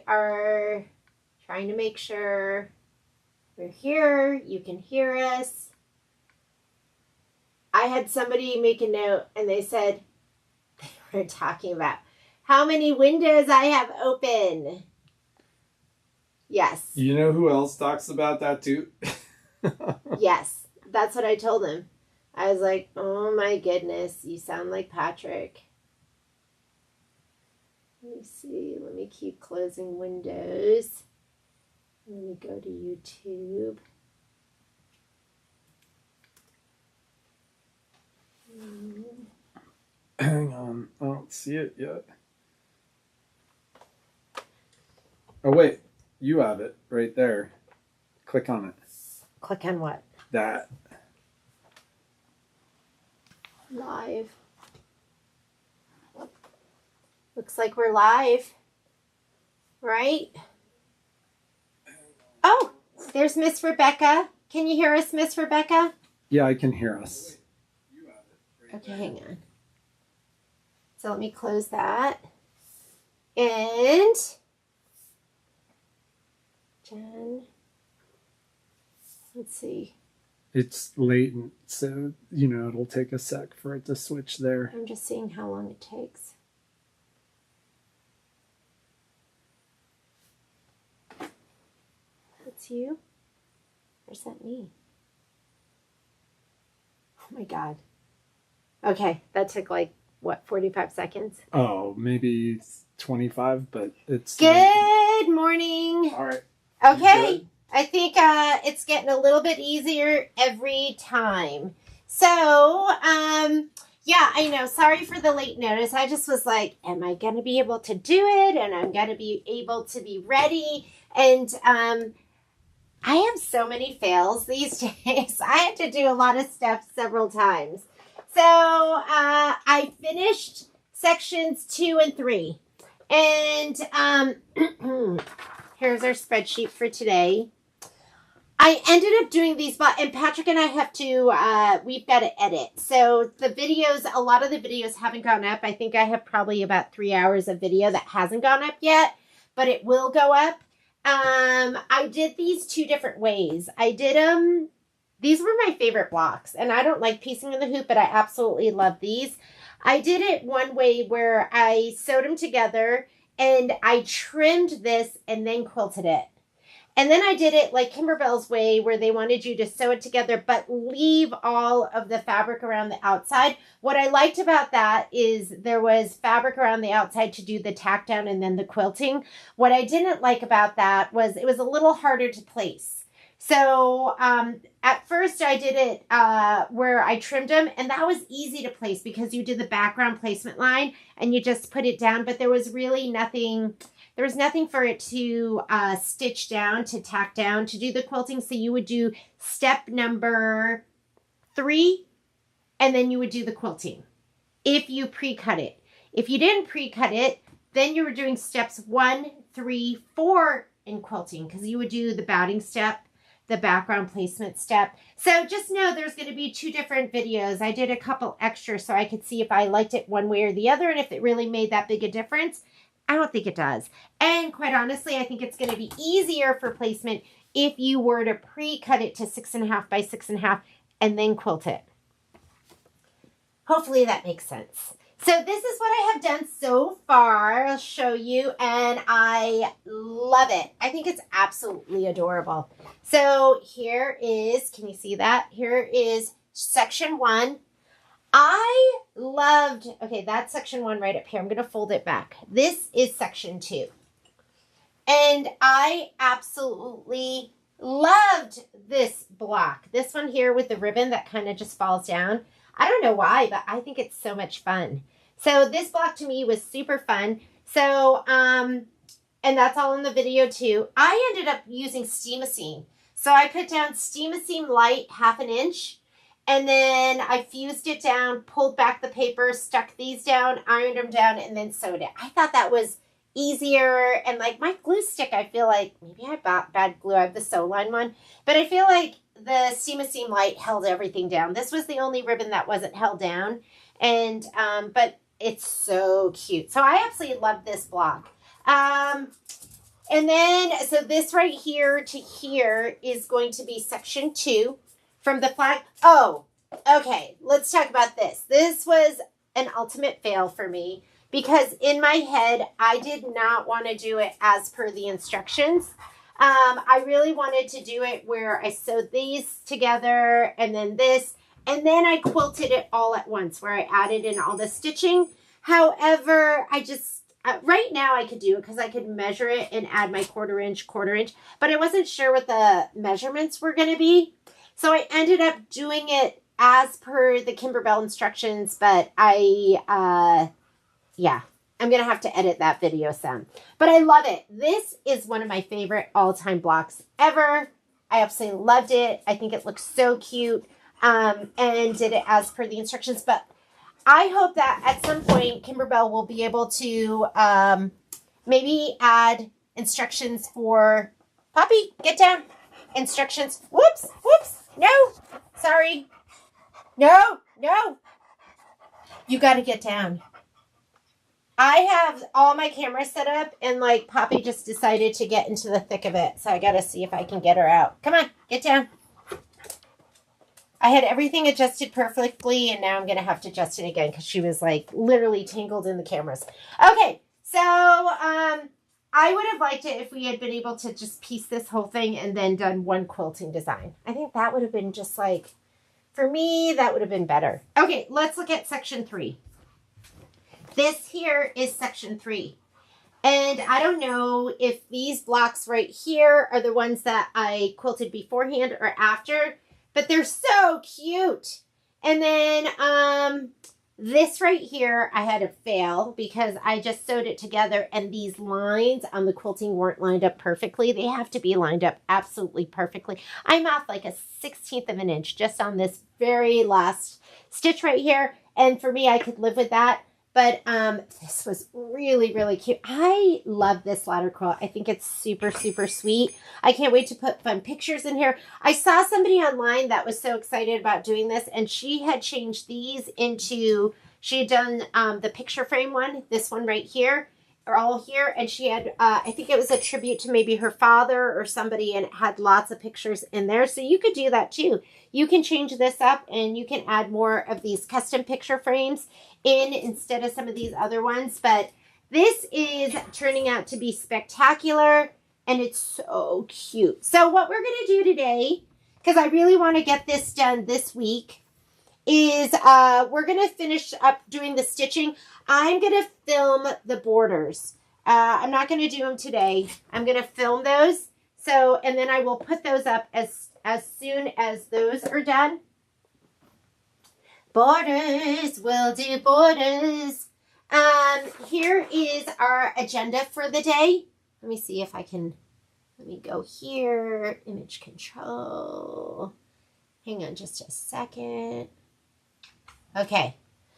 are trying to make sure we're here. You can hear us. I had somebody make a note and they said they were talking about how many windows I have open. Yes. You know who else talks about that too? Yes. That's what I told him. I was like, oh my goodness, you sound like Patrick. Let me see. Let me keep closing windows. Let me go to YouTube. Hang on. I don't see it yet. Oh, wait. You have it right there. Click on it. Click on what? That. Live. Looks like we're live. Right? Oh, there's Miss Rebecca. Can you hear us, Miss Rebecca? Yeah, I can hear us. Okay, hang on. So let me close that. And Jeanne, let's see. It's latent, so, you know, it'll take a sec for it to switch there. I'm just seeing how long it takes. That's you? Or is that me? Oh my God. Okay, that took like, what, 45 seconds? Oh, maybe 25, but it's... Good morning. All right. Okay. I think it's getting a little bit easier every time. So, yeah, I know. Sorry for the late notice. I just was like, am I going to be able to do it? And I'm going to be able to be ready. And I have so many fails these days. I had to do a lot of stuff several times. So I finished sections 2 and 3. And here's our spreadsheet for today. I ended up doing these, and Patrick and I have to, we've got to edit. So the videos, a lot of the videos haven't gone up. I think I have probably about 3 hours of video that hasn't gone up yet, but it will go up. I did these 2 different ways. I did them, these were my favorite blocks, and I don't like piecing in the hoop, but I absolutely love these. I did it one way where I sewed them together and I trimmed this and then quilted it. And then I did it like Kimberbell's way where they wanted you to sew it together but leave all of the fabric around the outside. What I liked about that is there was fabric around the outside to do the tack down and then the quilting. What I didn't like about that was it was a little harder to place. So at first I did it where I trimmed them, and that was easy to place because you did the background placement line and you just put it down, but there was really nothing... There was nothing for it to stitch down, to tack down, to do the quilting. So you would do step number 3, and then you would do the quilting if you pre-cut it. If you didn't pre-cut it, then you were doing steps 1, 3, 4 in quilting, because you would do the batting step, the background placement step. So just know there's going to be 2 different videos. I did a couple extra so I could see if I liked it one way or the other and if it really made that big a difference. I don't think it does. And quite honestly, I think it's going to be easier for placement if you were to pre-cut it to 6.5 by 6.5 and then quilt it. Hopefully that makes sense. So this is what I have done so far. I'll show you, and I love it. I think it's absolutely adorable. So here is, can you see that? Here is section 1. I loved, okay, that's section 1 right up here. I'm going to fold it back. This is section 2. And I absolutely loved this block. This one here with the ribbon that kind of just falls down. I don't know why, but I think it's so much fun. So this block to me was super fun. So, and that's all in the video too. I ended up using Steam-A-Seam. So I put down Steam-A-Seam light 1/2 inch. And then I fused it down, pulled back the paper, stuck these down, ironed them down, and then sewed it. I thought that was easier. And like my glue stick, I feel like, maybe I bought bad glue. I have the Sewalong one. But I feel like the Steam-A-Seam light held everything down. This was the only ribbon that wasn't held down. And, but it's so cute. So I absolutely love this block. And then, so this right here to here is going to be section 2 from the flag. Oh, okay. Let's talk about this. This was an ultimate fail for me because in my head, I did not want to do it as per the instructions. I really wanted to do it where I sewed these together and then this, and then I quilted it all at once where I added in all the stitching. However, I just, right now I could do it because I could measure it and add my quarter inch, but I wasn't sure what the measurements were going to be. So I ended up doing it as per the Kimberbell instructions, but yeah, I'm going to have to edit that video some. But I love it. This is one of my favorite all-time blocks ever. I absolutely loved it. I think it looks so cute, and did it as per the instructions. But I hope that at some point, Kimberbell will be able to maybe add instructions for... Poppy, get down. Instructions. Whoops, whoops. No, sorry. No, no. You got to get down. I have all my cameras set up and like Poppy just decided to get into the thick of it. So I got to see if I can get her out. Come on, get down. I had everything adjusted perfectly and now I'm going to have to adjust it again because she was like literally tangled in the cameras. Okay, so I would have liked it if we had been able to just piece this whole thing and then done one quilting design. I think that would have been just like, for me, that would have been better. Okay, let's look at section 3. This here is section 3. And I don't know if these blocks right here are the ones that I quilted beforehand or after, but they're so cute. And then this right here, I had to fail because I just sewed it together and these lines on the quilting weren't lined up perfectly. They have to be lined up absolutely perfectly. I'm off like a 1/16 of an inch just on this very last stitch right here. And for me, I could live with that. But this was really, really cute. I love this ladder quilt. I think it's super, super sweet. I can't wait to put fun pictures in here. I saw somebody online that was so excited about doing this, and she had changed these into, she had done the picture frame one, this one right here, or all here, and she had, I think it was a tribute to maybe her father or somebody, and it had lots of pictures in there. So you could do that too. You can change this up, and you can add more of these custom picture frames in instead of some of these other ones. But this is turning out to be spectacular and it's so cute. So what we're going to do today, because I really want to get this done this week, is we're going to finish up doing the stitching. I'm going to film the borders. I'm not going to do them today. I'm going to film those. So, and then I will put those up as soon as those are done. Borders, we'll do borders. Here is our agenda for the day. Let me see if I can, let me go here, image control. Hang on just a second. Okay,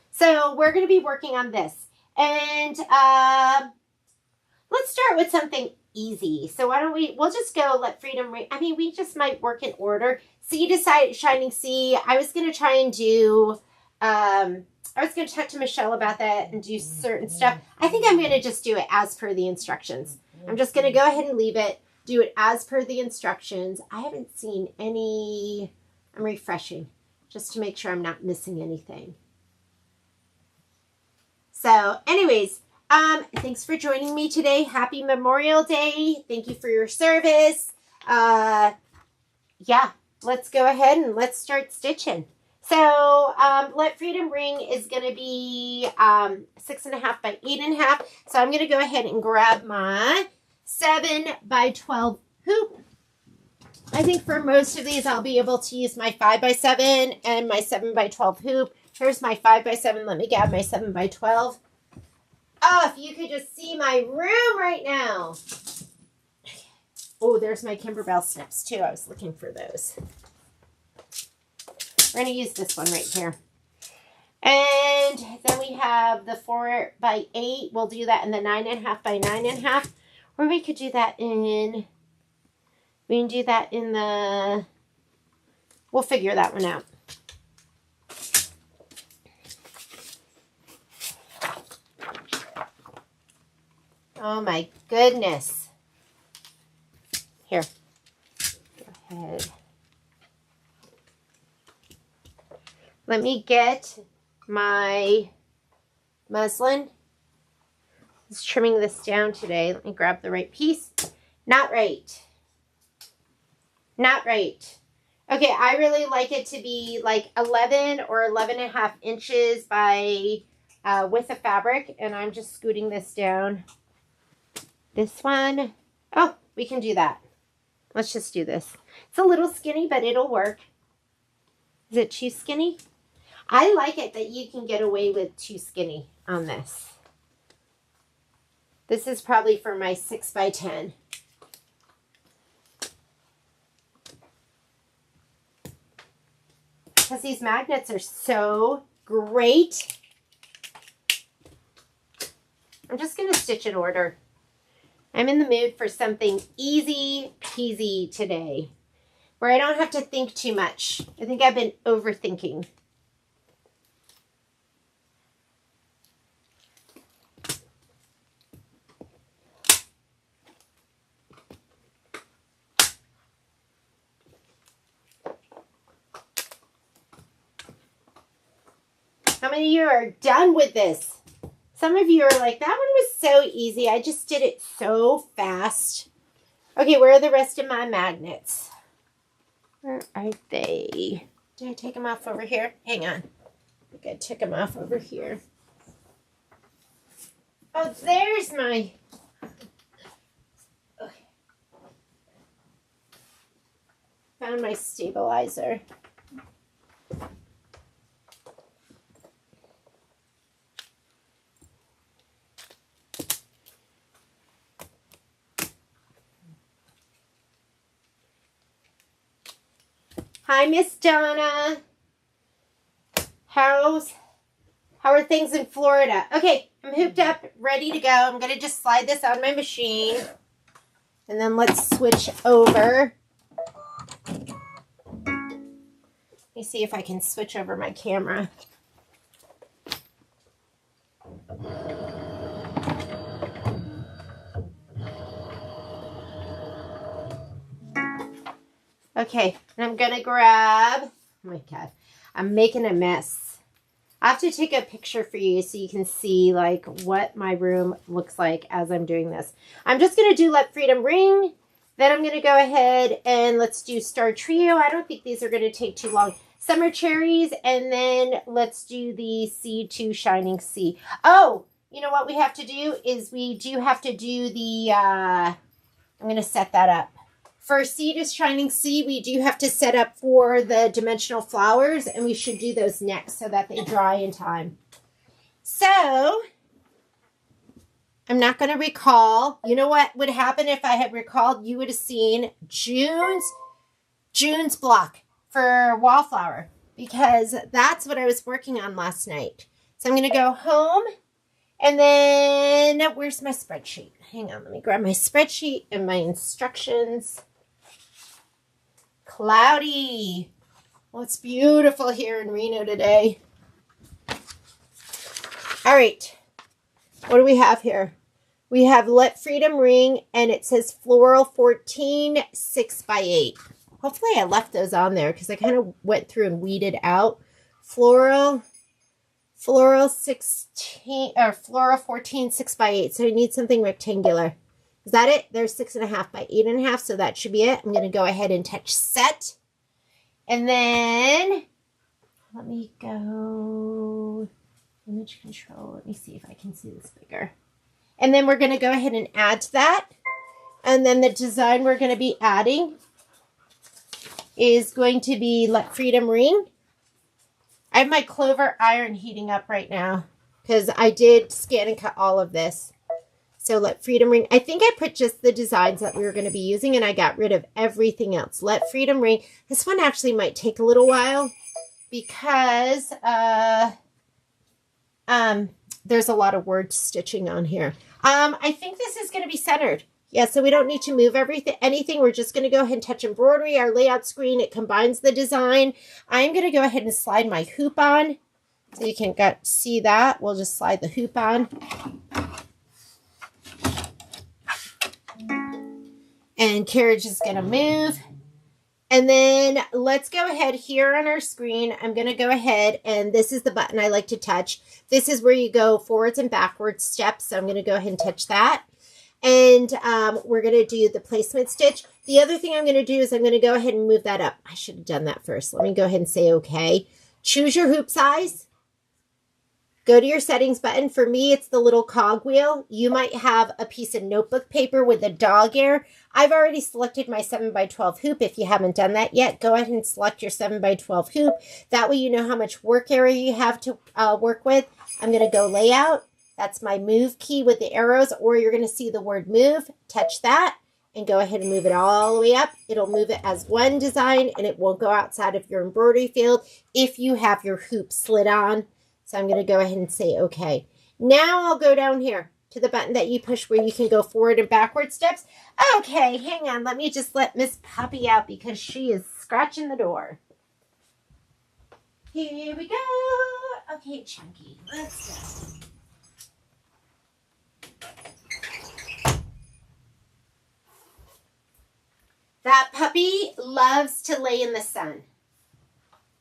so we're going to be working on this. And let's start with something easy. So why don't we'll just go let freedom ring. I mean, we just might work in order. Sea to side, shining sea. I was going to try and do... I was going to talk to Michelle about that and do certain stuff. I think I'm going to just do it as per the instructions. I'm just going to go ahead and leave it, do it as per the instructions. I haven't seen any, I'm refreshing just to make sure I'm not missing anything. So anyways, thanks for joining me today. Happy Memorial Day. Thank you for your service. Yeah, let's go ahead and let's start stitching. So, Let Freedom Ring is going to be 6.5 by 8.5. So I'm going to go ahead and grab my 7 by 12 hoop. I think for most of these, I'll be able to use my 5 by 7 and my 7 by 12 hoop. Here's my 5 by 7. Let me grab my 7 by 12. Oh, if you could just see my room right now. Oh, there's my Kimberbell snips too. I was looking for those. We're going to use this one right here. And then we have the 4 by 8. We'll do that in the 9.5 by 9.5. Or we could do that in, we can do that in the, we'll figure that one out. Oh my goodness. Here. Go ahead. Let me get my muslin. Just trimming this down today. Let me grab the right piece. Not right. Not right. Okay, I really like it to be like 11 or 11 and a half inches by with the fabric, and I'm just scooting this down. This one, oh, we can do that. Let's just do this. It's a little skinny, but it'll work. Is it too skinny? I like it that you can get away with too skinny on this. This is probably for my 6 by 10. Because these magnets are so great. I'm just going to stitch in order. I'm in the mood for something easy peasy today, where I don't have to think too much. I think I've been overthinking. How many of you are done with this? Some of you are like, that one was so easy. I just did it so fast. Okay, where are the rest of my magnets? Where are they? Did I take them off over here? Hang on. I think I took them off over here. Oh, there's my... Okay. Found my stabilizer. Hi, Miss Donna. How are things in Florida? Okay, I'm hooked up, ready to go. I'm going to just slide this on my machine. And then let's switch over. Let me see if I can switch over my camera. Okay, and I'm going to grab, oh my God, I'm making a mess. I have to take a picture for you so you can see like what my room looks like as I'm doing this. I'm just going to do Let Freedom Ring. Then I'm going to go ahead and let's do Star Trio. I don't think these are going to take too long. Summer Cherries, and then let's do the C2 Shining Sea. Oh, you know what we have to do is we do have to do the, I'm going to set that up. For Sea to Shining Sea, we do have to set up for the dimensional flowers, and we should do those next so that they dry in time. So, I'm not going to recall. You know what would happen if I had recalled? You would have seen June's block for Wallflower, because that's what I was working on last night. So I'm going to go home, and then where's my spreadsheet? Hang on, let me grab my spreadsheet and my instructions. Cloudy. Well, it's beautiful here in Reno today. All right. What do we have here? We have Let Freedom Ring, and it says Floral 14, 6 by 8. Hopefully I left those on there because I kind of went through and weeded out. Floral 16, or Floral 14, 6 by 8. So I need something rectangular. Is that it? There's 6.5 by 8.5, so that should be it. I'm going to go ahead and touch set. And then, let me go, image control. Let me see if I can see this bigger. And then we're going to go ahead and add to that. And then the design we're going to be adding is going to be Let Freedom Ring. I have my Clover iron heating up right now because I did scan and cut all of this. So Let Freedom Ring. I think I put just the designs that we were going to be using, and I got rid of everything else. Let Freedom Ring. This one actually might take a little while because there's a lot of word stitching on here. I think this is going to be centered. Yeah, so we don't need to move anything. We're just going to go ahead and touch embroidery, our layout screen. It combines the design. I'm going to go ahead and slide my hoop on so you can see that. We'll just slide the hoop on. And carriage is going to move. And then let's go ahead here on our screen. I'm going to go ahead, and this is the button I like to touch. This is where you go forwards and backwards steps. So I'm going to go ahead and touch that. And we're going to do the placement stitch. The other thing I'm going to do is I'm going to go ahead and move that up. I should have done that first. Let me go ahead and say okay. Choose your hoop size. Go to your settings button. For me, it's the little cog wheel. You might have a piece of notebook paper with a dog ear. I've already selected my 7x12 hoop. If you haven't done that yet, go ahead and select your 7x12 hoop. That way you know how much work area you have to work with. I'm going to go layout. That's my move key with the arrows, or you're going to see the word move. Touch that and go ahead and move it all the way up. It'll move it as one design, and it won't go outside of your embroidery field if you have your hoop slid on. So I'm going to go ahead and say okay. Now I'll go down here to the button that you push where you can go forward and backward steps. Okay, hang on. Let me just let Miss Puppy out because she is scratching the door. Here we go. Okay, Chunky, let's go. That puppy loves to lay in the sun.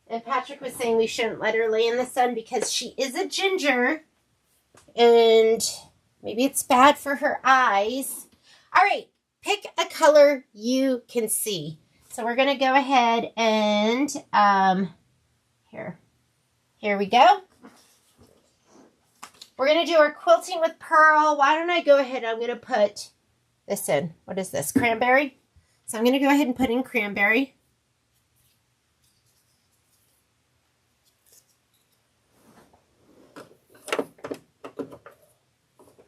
And Patrick was saying we shouldn't let her lay in the sun because she is a ginger. And maybe it's bad for her eyes. All right, pick a color you can see. So we're going to go ahead and, here we go. We're going to do our quilting with pearl. Why don't I go ahead, I'm going to put this in. What is this, cranberry? So I'm going to go ahead and put in cranberry.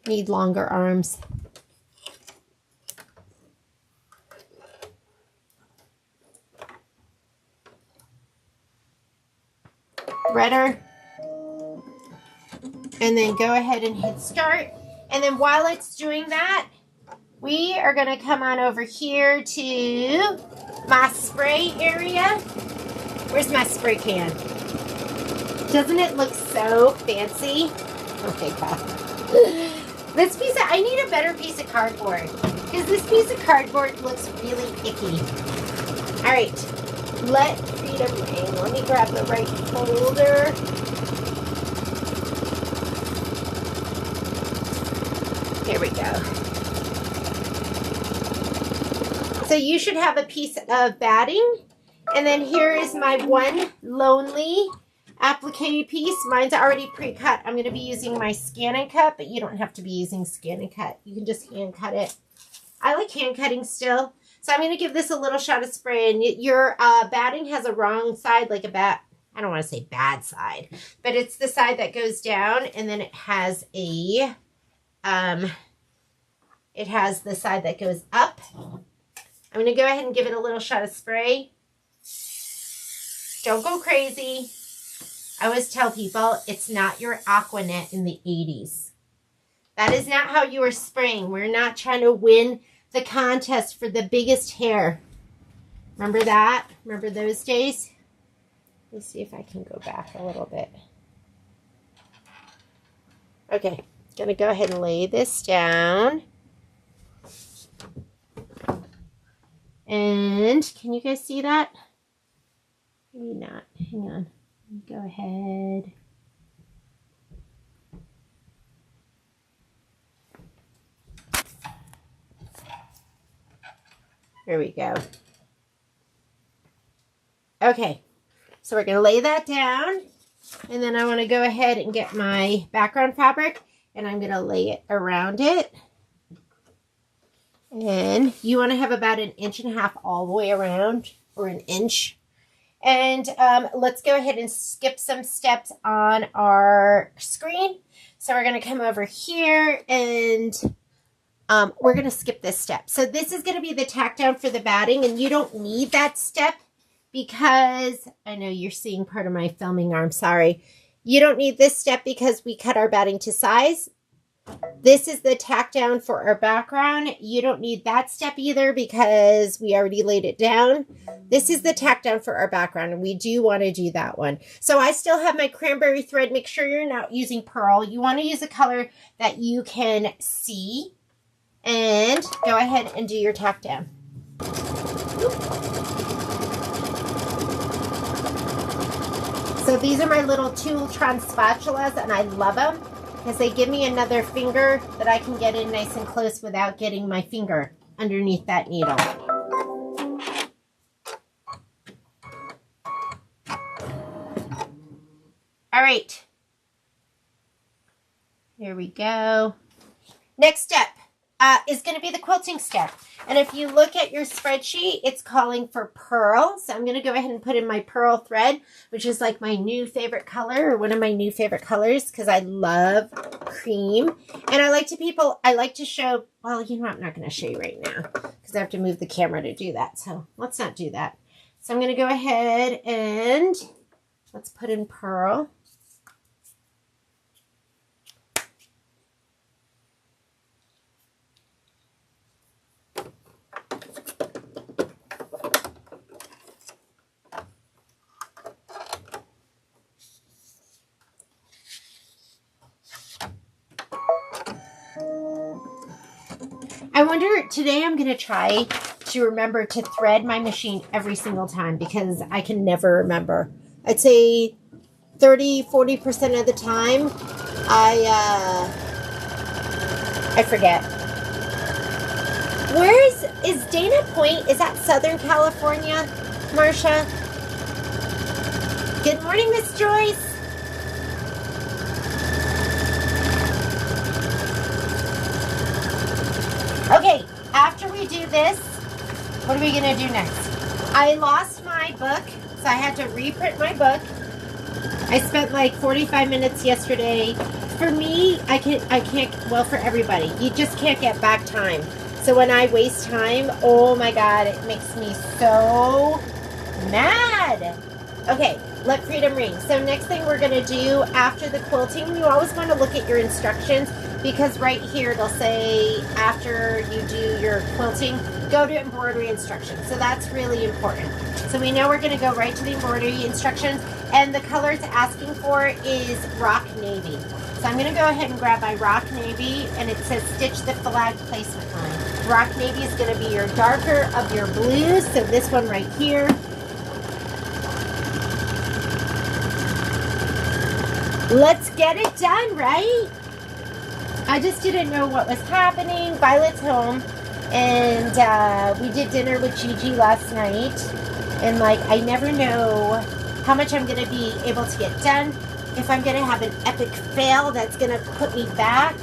Need longer arms. Threader. And then go ahead and hit start. And then while it's doing that, we are going to come on over here to my spray area. Where's my spray can? Doesn't it look so fancy? Okay, God. This piece of, I need a better piece of cardboard because this piece of cardboard looks really icky. All right, let freedom ring. Let me grab the right folder. Here we go. So you should have a piece of batting, and then here is my one lonely applique piece. Mine's already pre-cut. I'm going to be using my scan and cut, but you don't have to be using scan and cut. You can just hand cut it. I like hand cutting still. So I'm going to give this a little shot of spray, and your batting has a wrong side, like a bat. I don't want to say bad side, but it's the side that goes down, and then it has a, it has the side that goes up. I'm going to go ahead and give it a little shot of spray. Don't go crazy. I always tell people it's not your Aquanet in the 80s. That is not how you are spraying. We're not trying to win the contest for the biggest hair. Remember that? Remember those days? Let's see if I can go back a little bit. Okay, gonna go ahead and lay this down. And can you guys see that? Maybe not. Hang on. Go ahead. There we go. Okay, so we're going to lay that down, and then I want to go ahead and get my background fabric, and I'm going to lay it around it. And you want to have about 1.5 inches all the way around, or 1 inch. And let's go ahead and skip some steps on our screen. So we're going to come over here, and we're going to skip this step. So this is going to be the tack down for the batting, and you don't need that step because I know you're seeing part of my filming arm. Sorry. You don't need this step because we cut our batting to size. This is the tack down for our background. You don't need that step either because we already laid it down. This is the tack down for our background, and we do want to do that one. So I still have my cranberry thread. Make sure you're not using pearl. You want to use a color that you can see, and go ahead and do your tack down. So these are my little Tooltron spatulas, and I love them because they give me another finger that I can get in nice and close without getting my finger underneath that needle. All right. Here we go. Next step is going to be the quilting step. And if you look at your spreadsheet, it's calling for pearl. So I'm going to go ahead and put in my pearl thread, which is like my new favorite color, or one of my new favorite colors, because I love cream. And I like to show, well, you know, I'm not going to show you right now because I have to move the camera to do that. So let's not do that. So I'm going to go ahead and let's put in pearl. I wonder, today I'm going to try to remember to thread my machine every single time because I can never remember. I'd say 30-40% of the time I forget. Is Dana Point? Is that Southern California, Marcia? Good morning, Miss Joyce. Okay, after we do this, what are we going to do next? I lost my book, so I had to reprint my book. I spent like 45 minutes yesterday. For me, I can't, well, for everybody, you just can't get back time. So when I waste time, oh my God, it makes me so mad. Okay, let freedom ring. So next thing we're going to do after the quilting, you always want to look at your instructions, because right here it'll say after you do your quilting, go to embroidery instructions. So that's really important. So we know we're going to go right to the embroidery instructions, and the color it's asking for is rock navy. So I'm going to go ahead and grab my rock navy, and it says stitch the flag placement line. Rock navy is going to be your darker of your blues, so this one right here. Let's get it done, right? I just didn't know what was happening. Violet's home, and we did dinner with Gigi last night. And like, I never know how much I'm going to be able to get done. If I'm going to have an epic fail that's going to put me back.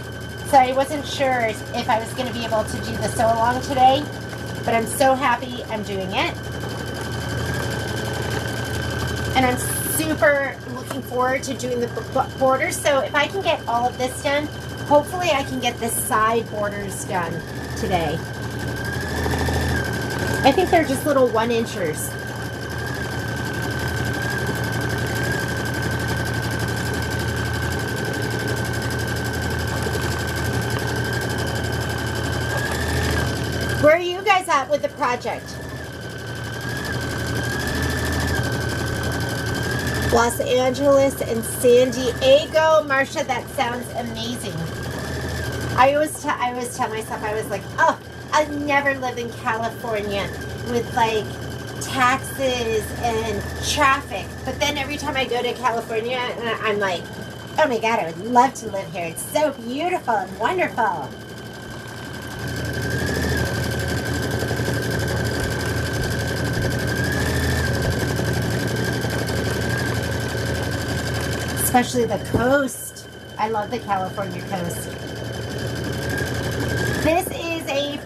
So I wasn't sure if I was going to be able to do the sew-along today. But I'm so happy I'm doing it. And I'm super looking forward to doing the borders. So if I can get all of this done, hopefully I can get the side borders done today. I think they're just little 1-inchers. Where are you guys at with the project? Los Angeles and San Diego. Marcia, that sounds amazing. I always tell myself, I was like, oh, I'd never live in California with like taxes and traffic. But then every time I go to California, I'm like, oh my God, I would love to live here. It's so beautiful and wonderful. Especially the coast. I love the California coast. This is a,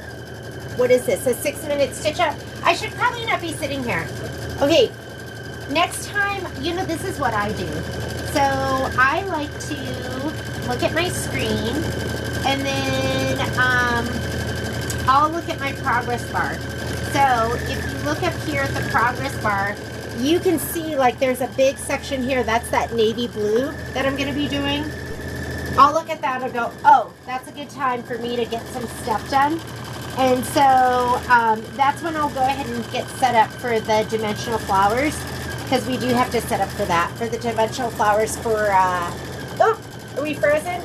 what is this? A 6-minute stitch up. I should probably not be sitting here. Okay, next time, you know, this is what I do. So I like to look at my screen, and then I'll look at my progress bar. So if you look up here at the progress bar, you can see like there's a big section here. That's that navy blue that I'm going to be doing. I'll look at that and go, oh, that's a good time for me to get some stuff done. And so that's when I'll go ahead and get set up for the dimensional flowers, because we do have to set up for that, for the dimensional flowers for, oh, are we frozen?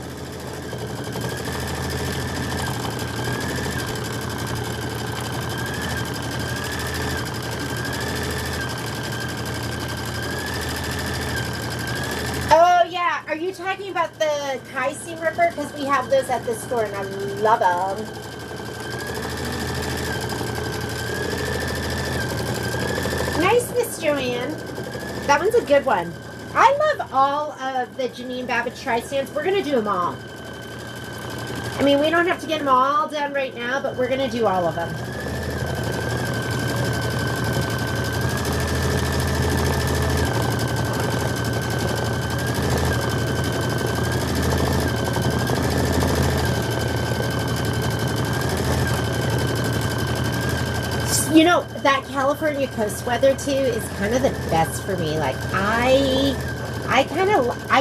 talking about the Kai seam ripper because we have those at the store and I love them. Nice, Miss Joanne. That one's a good one. I love all of the Jeanne Babbage tri-stands. We're going to do them all. I mean, we don't have to get them all done right now, but we're going to do all of them. You know, that California coast weather too is kind of the best for me. Like I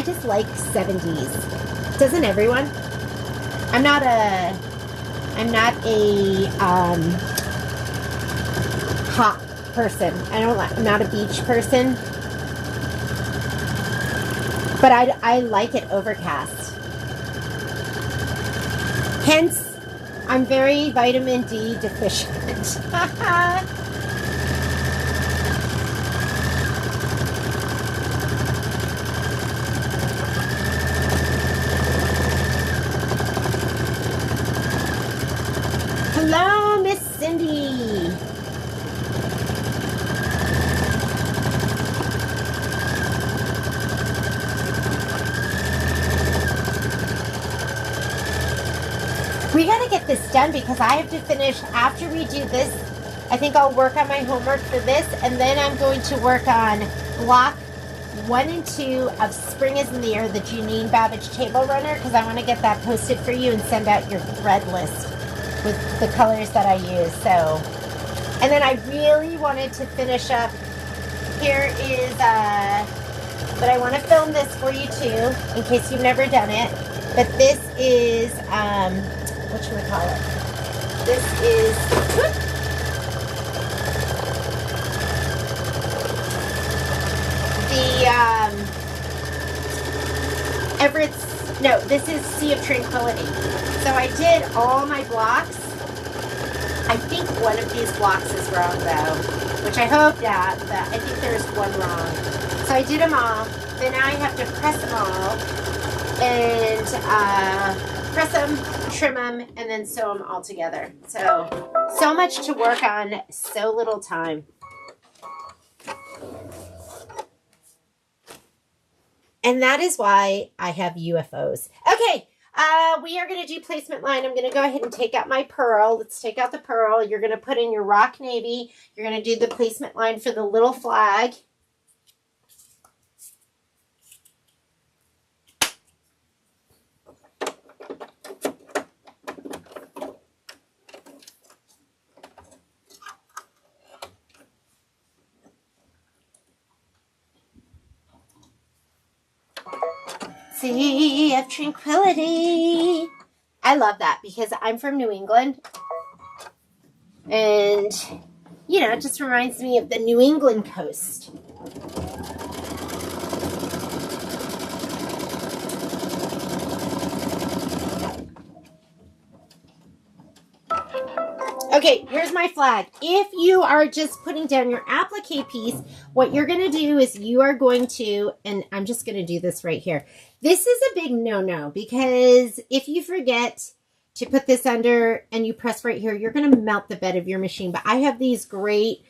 just like 70s. Doesn't everyone? I'm not a hot person. I'm not a beach person. But I like it overcast. Hence, I'm very vitamin D deficient. Hello, Miss Cindy. We gotta get this done because I have to finish after we do this. I think I'll work on my homework for this, and then I'm going to work on block 1 and 2 of Spring is in the Air, the Jeanne Babbage table runner, because I want to get that posted for you and send out your thread list with the colors that I use. So, and then I really wanted to finish up. Here is, but I want to film this for you too, in case you've never done it. But this is, whatchamacallit? This is, this is Sea of Tranquility. So I did all my blocks. I think one of these blocks is wrong though, which I hope not, but I think there's one wrong. So I did them all. Then now I have to press them all and press them, trim them, and then sew them all together. So much to work on, so little time. And that is why I have UFOs. Okay, we are going to do placement line. I'm going to go ahead and take out my pearl. Let's take out the pearl. You're going to put in your rock navy. You're going to do the placement line for the little flag. Sea of Tranquility. I love that because I'm from New England. And, you know, it just reminds me of the New England coast. Okay, here's my flag. If you are just putting down your applique piece, what you're going to do is you are going to, and I'm just going to do this right here. This is a big no-no because if you forget to put this under and you press right here, you're going to melt the bed of your machine. But I have these great,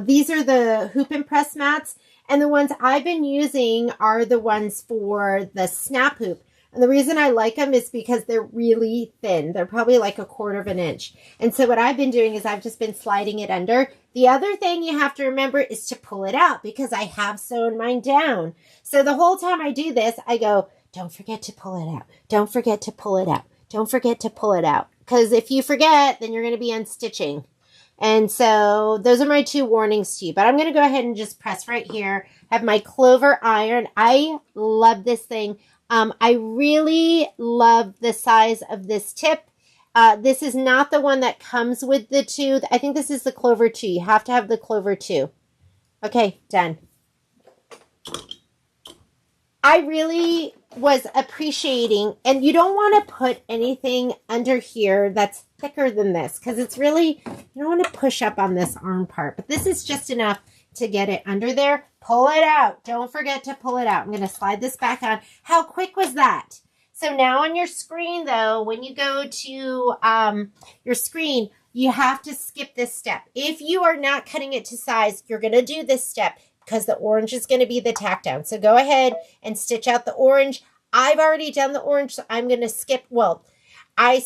these are the hoop and press mats, and the ones I've been using are the ones for the snap hoop. And the reason I like them is because they're really thin. They're probably like 1/4 of an inch. And so what I've been doing is I've just been sliding it under. The other thing you have to remember is to pull it out because I have sewn mine down. So the whole time I do this, I go, don't forget to pull it out. Don't forget to pull it out. Don't forget to pull it out. Because if you forget, then you're going to be unstitching. And so those are my 2 warnings to you. But I'm going to go ahead and just press right here. I have my clover iron. I love this thing. I really love the size of this tip. This is not the one that comes with the 2. I think this is the clover 2. You have to have the clover 2. Okay, done. I really was appreciating, and you don't want to put anything under here that's thicker than this because it's really, you don't want to push up on this arm part, but this is just enough to get it under there. Pull it out. Don't forget to pull it out. I'm going to slide this back on. How quick was that? So now on your screen, though, when you go to your screen, you have to skip this step. If you are not cutting it to size, you're going to do this step because the orange is going to be the tack down. So go ahead and stitch out the orange. I've already done the orange, so I'm going to skip. Well, I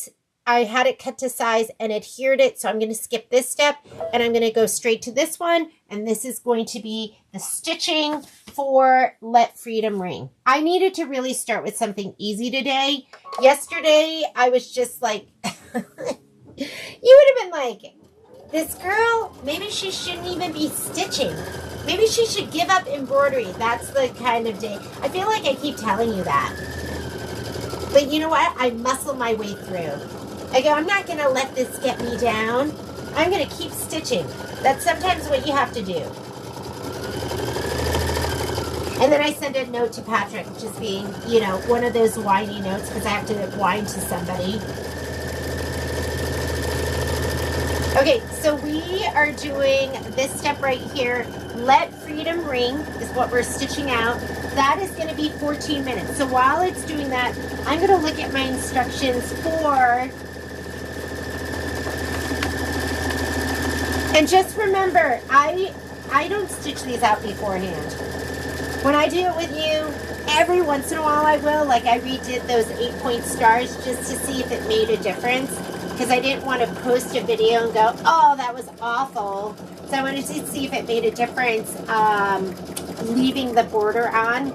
had it cut to size and adhered it, so I'm going to skip this step and I'm going to go straight to this one. And this is going to be the stitching for Let Freedom Ring. I needed to really start with something easy today. Yesterday, I was just like, you would have been like, this girl, maybe she shouldn't even be stitching. Maybe she should give up embroidery. That's the kind of day. I feel like I keep telling you that. But you know what? I muscle my way through. I go, I'm not going to let this get me down. I'm going to keep stitching. That's sometimes what you have to do. And then I send a note to Patrick, just being, you know, one of those whiny notes because I have to whine to somebody. Okay, so we are doing this step right here. Let Freedom Ring is what we're stitching out. That is going to be 14 minutes. So while it's doing that, I'm going to look at my instructions for... And just remember, I don't stitch these out beforehand. When I do it with you, every once in a while I will. Like I redid those 8-point stars just to see if it made a difference. Because I didn't want to post a video and go, oh, that was awful. So I wanted to see if it made a difference leaving the border on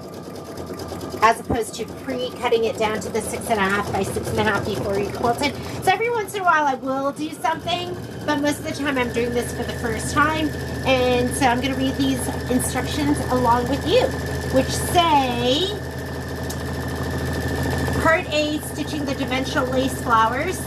as opposed to pre-cutting it down to the 6.5 by 6.5 before you quilted. So every once in a while I will do something, but most of the time I'm doing this for the first time. And so I'm going to read these instructions along with you, which say, Part A, stitching the dimensional lace flowers.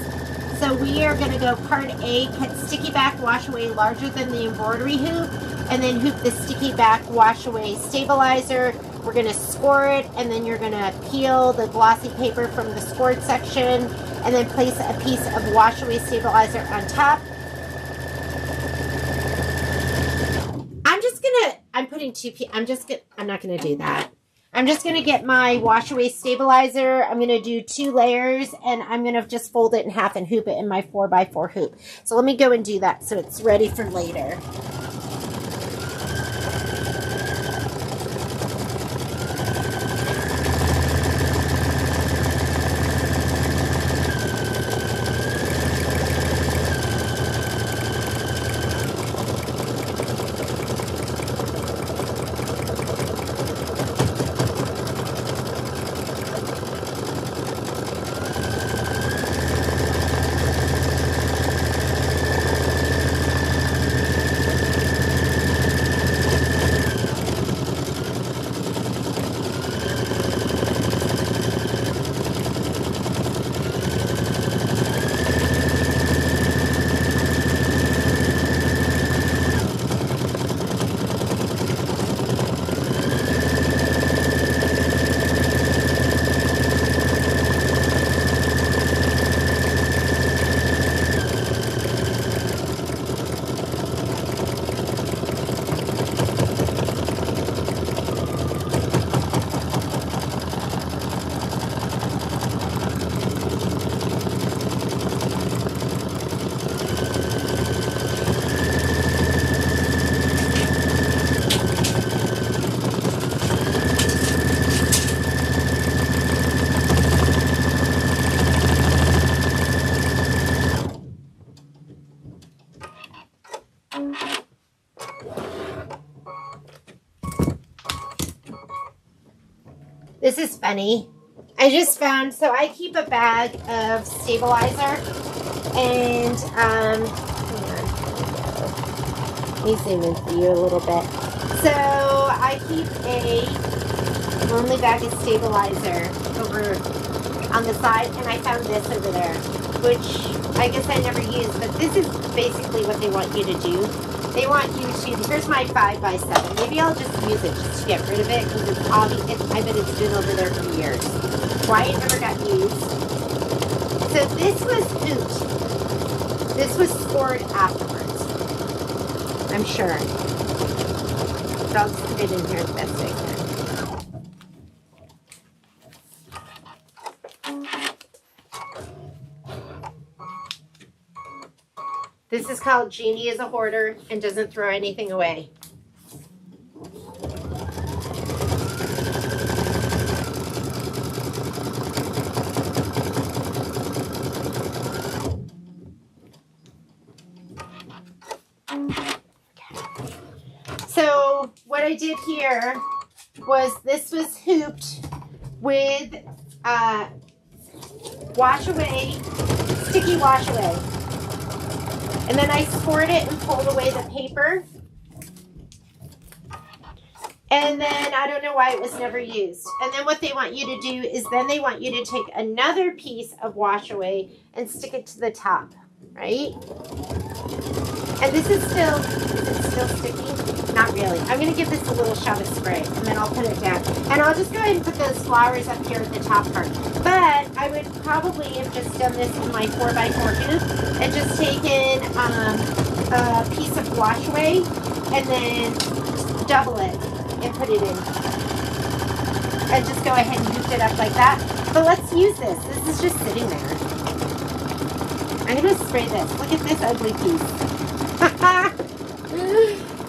So we are going to go Part A, cut sticky back wash away larger than the embroidery hoop, and then hoop the sticky back wash away stabilizer. We're going to score it, and then you're going to peel the glossy paper from the scored section, and then place a piece of wash away stabilizer on top. I'm not going to do that. I'm just going to get my wash away stabilizer. I'm going to do 2 layers and I'm going to just fold it in half and hoop it in my 4x4 hoop. So let me go and do that so it's ready for later. This is funny. I just found, so I keep a bag of stabilizer and, hang on. Let me zoom in for you a little bit. So I keep a lonely bag of stabilizer over on the side, and I found this over there, which I guess I never use, but this is basically what they want you to do. They want you to, here's my 5x7. Maybe I'll just use it just to get rid of it because it's obvious. I bet it's been over there for years. Why it never got used. So this was hooped. This was scored afterwards. I'm sure. But I'll just put it in here the best I can. This is called Jeanne is a hoarder and doesn't throw anything away. So what I did here was this was hooped with wash away, sticky wash away. And then I scored it and pulled away the paper. And then I don't know why it was never used. And then what they want you to do is then they want you to take another piece of wash away and stick it to the top, right? And this is it still sticky? Not really. I'm going to give this a little shot of spray and then I'll put it down. And I'll just go ahead and put those flowers up here at the top part. But I would probably have just done this in my 4x4 hoop and just taken a piece of wash away and then double it and put it in. And just go ahead and hoop it up like that. But let's use this. This is just sitting there. I'm going to spray this. Look at this ugly piece.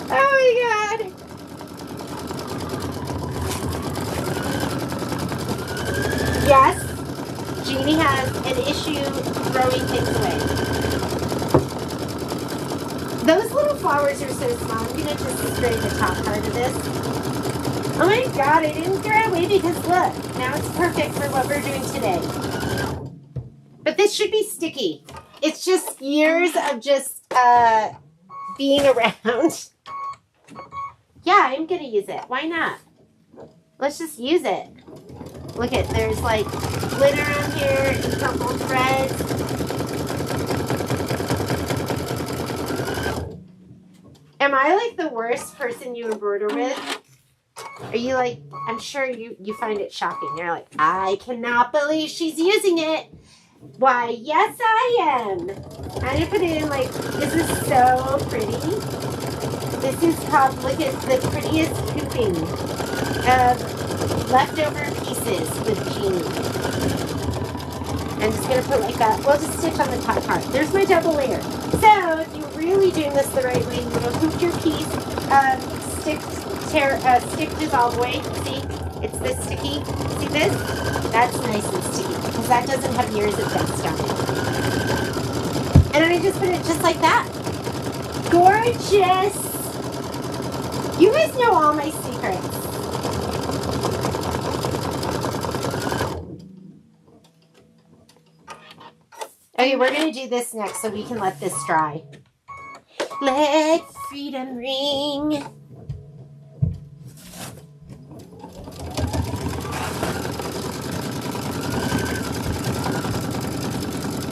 Oh my god. Yes, Jeanne has an issue throwing things away. Those little flowers are so small. I'm going to just spray the top part of this. Oh my god, I didn't throw it away because look, now it's perfect for what we're doing today. But this should be sticky. It's just years of just being around. Yeah, I'm going to use it. Why not? Let's just use it. Look at, there's like glitter on here and purple threads. Am I like the worst person you embroider with? Are you like, I'm sure you find it shocking. You're like, I cannot believe she's using it. Why, yes I am. I'm going to put it in like, this is so pretty. This is called, look at the prettiest hooping of leftover pieces with Jeanne. I'm just going to put like that. We'll just stitch on the top part. There's my double layer. So if you're really doing this the right way, you're going to hoop your piece, stick dissolve away. See, it's this sticky. See this? That's nice and sticky because that doesn't have years of dust on it. And then I just put it just like that. Gorgeous. You guys know all my secrets. Okay, we're going to do this next so we can let this dry. Let freedom ring.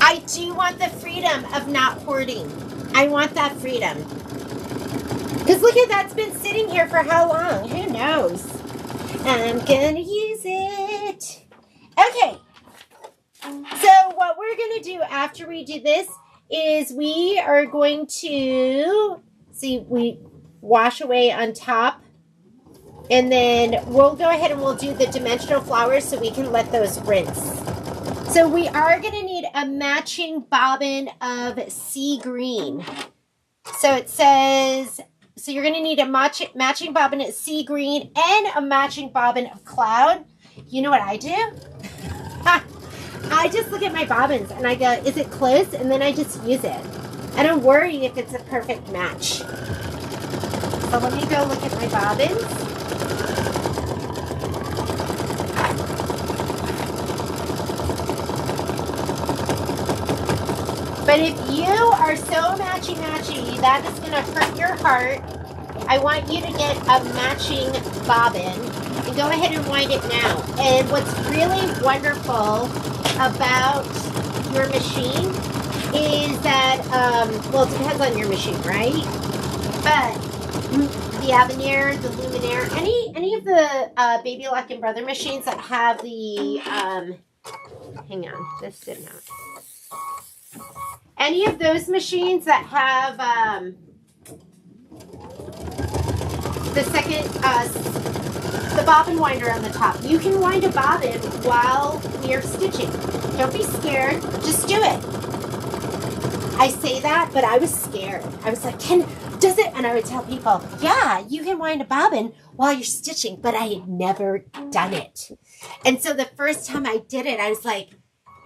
I do want the freedom of not hoarding. I want that freedom. Because look at that's been sitting here for how long? Who knows? I'm going to use it. Okay. So what we're going to do after we do this is we are going to, see, we wash away on top. And then we'll go ahead and we'll do the dimensional flowers so we can let those rinse. So we are going to need a matching bobbin of sea green. So it says, so you're going to need a matching bobbin of sea green and a matching bobbin of cloud. You know what I do? I just look at my bobbins and I go, is it close? And then I just use it. I don't worry if it's a perfect match. So let me go look at my bobbins. But if you are so matchy-matchy, that is going to hurt your heart. I want you to get a matching bobbin. And go ahead and wind it now. And what's really wonderful about your machine is that, well, it depends on your machine, right? But the Avenir, the Luminaire, any of the Baby Lock and Brother machines that have the, hang on, this didn't out. Any of those machines that have the second, the bobbin winder on the top. You can wind a bobbin while you're stitching. Don't be scared. Just do it. I say that, but I was scared. I was like, does it? And I would tell people, yeah, you can wind a bobbin while you're stitching, but I had never done it. And so the first time I did it, I was like,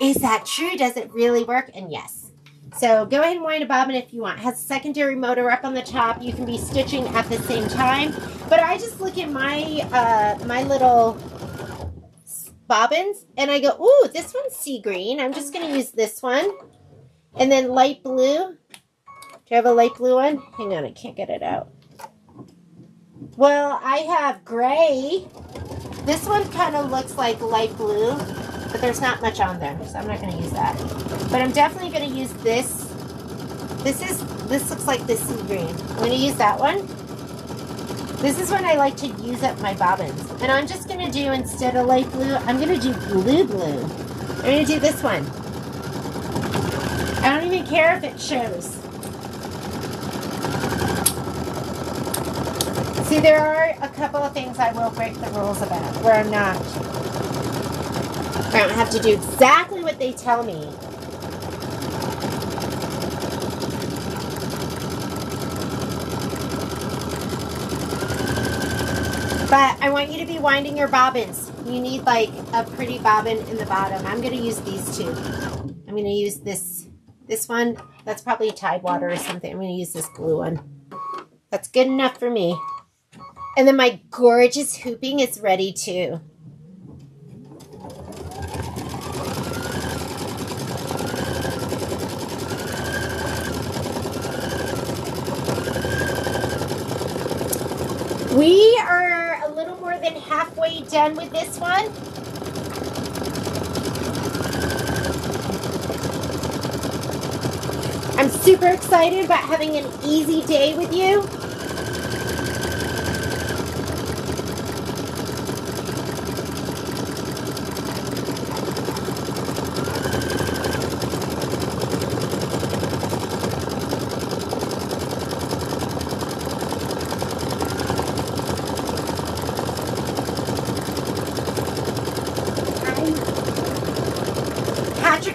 is that true? Does it really work? And yes. So go ahead and wind a bobbin if you want. It has a secondary motor up on the top. You can be stitching at the same time. But I just look at my my little bobbins and I go, ooh, this one's sea green. I'm just going to use this one. And then light blue. Do you have a light blue one? Hang on, I can't get it out. Well, I have gray. This one kind of looks like light blue, but there's not much on there, so I'm not going to use that. But I'm definitely going to use this. This looks like the sea green. I'm going to use that one. This is when I like to use up my bobbins. And I'm just going to do, instead of light blue, I'm going to do blue blue. I'm going to do this one. I don't even care if it shows. See, there are a couple of things I will break the rules about, where I'm not. I don't have to do exactly what they tell me. But I want you to be winding your bobbins. You need like a pretty bobbin in the bottom. I'm going to use these two. I'm going to use this one. That's probably Tidewater or something. I'm going to use this blue one. That's good enough for me. And then my gorgeous hooping is ready too. We are a little more than halfway done with this one. I'm super excited about having an easy day with you.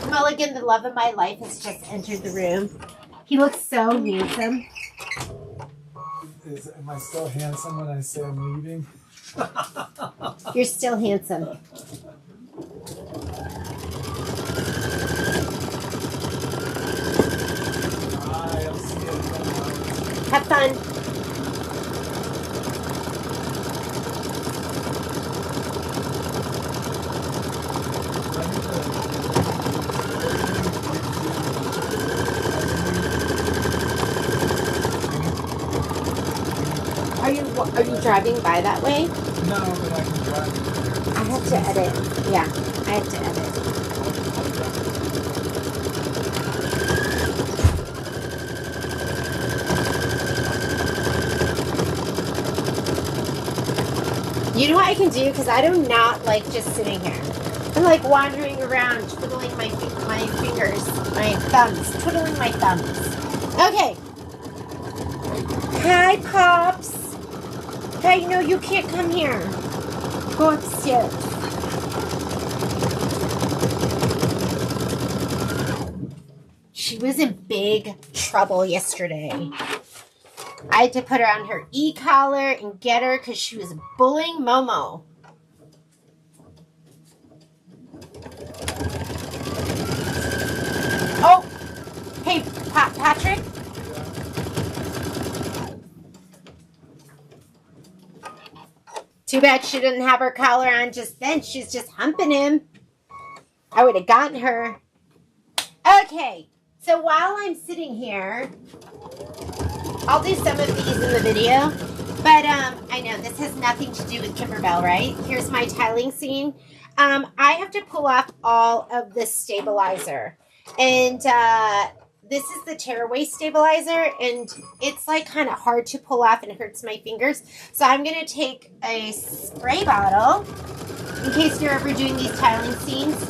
Mulligan, the love of my life, has just entered the room. He looks so handsome. Am I still handsome when I say I'm leaving? You're still handsome. I'll see you. Have fun. Are you driving by that way? No, but I can drive. I have to edit. Yeah, I have to edit. You know what I can do? Because I do not like just sitting here. I'm like wandering around, twiddling my fingers, my thumbs, twiddling my thumbs. Okay. Hi, Pops. Hey, no, you can't come here. Go upstairs. She was in big trouble yesterday. I had to put her on her e-collar and get her because she was bullying Momo. Oh, hey, Patrick. Too bad she didn't have her collar on just then. She's just humping him. I would have gotten her. Okay, so while I'm sitting here, I'll do some of these in the video. But I know this has nothing to do with Kimberbell, right? Here's my tiling scene. I have to pull off all of the stabilizer. And this is the tearaway stabilizer, and it's like kind of hard to pull off and it hurts my fingers. So I'm going to take a spray bottle in case you're ever doing these tiling scenes.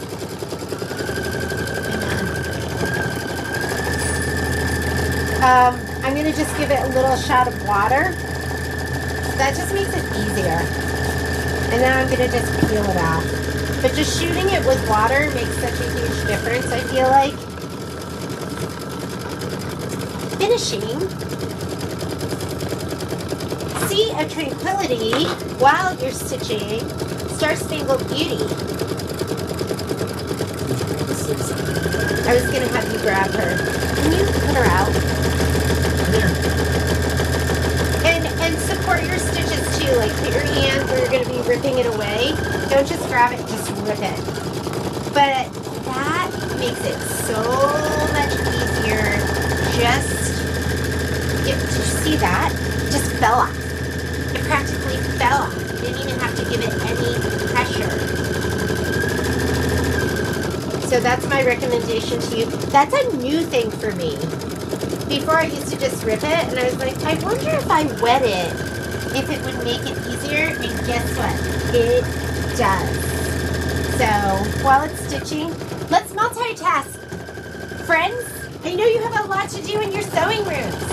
I'm going to just give it a little shot of water. That just makes it easier. And now I'm going to just peel it off. But just shooting it with water makes such a huge difference, I feel like. Finishing. Sea of tranquility while you're stitching Star Spangled Beauty. I was going to have you grab her. Can you put her out? And support your stitches too. Like put your hand where you're going to be ripping it away. Don't just grab it, just rip it. But that makes it so much easier. Did you see that? It just fell off. It practically fell off. You didn't even have to give it any pressure. So that's my recommendation to you. That's a new thing for me. Before I used to just rip it, and I was like, I wonder if I wet it, if it would make it easier, and guess what? It does. So, while it's stitching, let's multitask. Friends, I know you have a lot to do in your sewing rooms.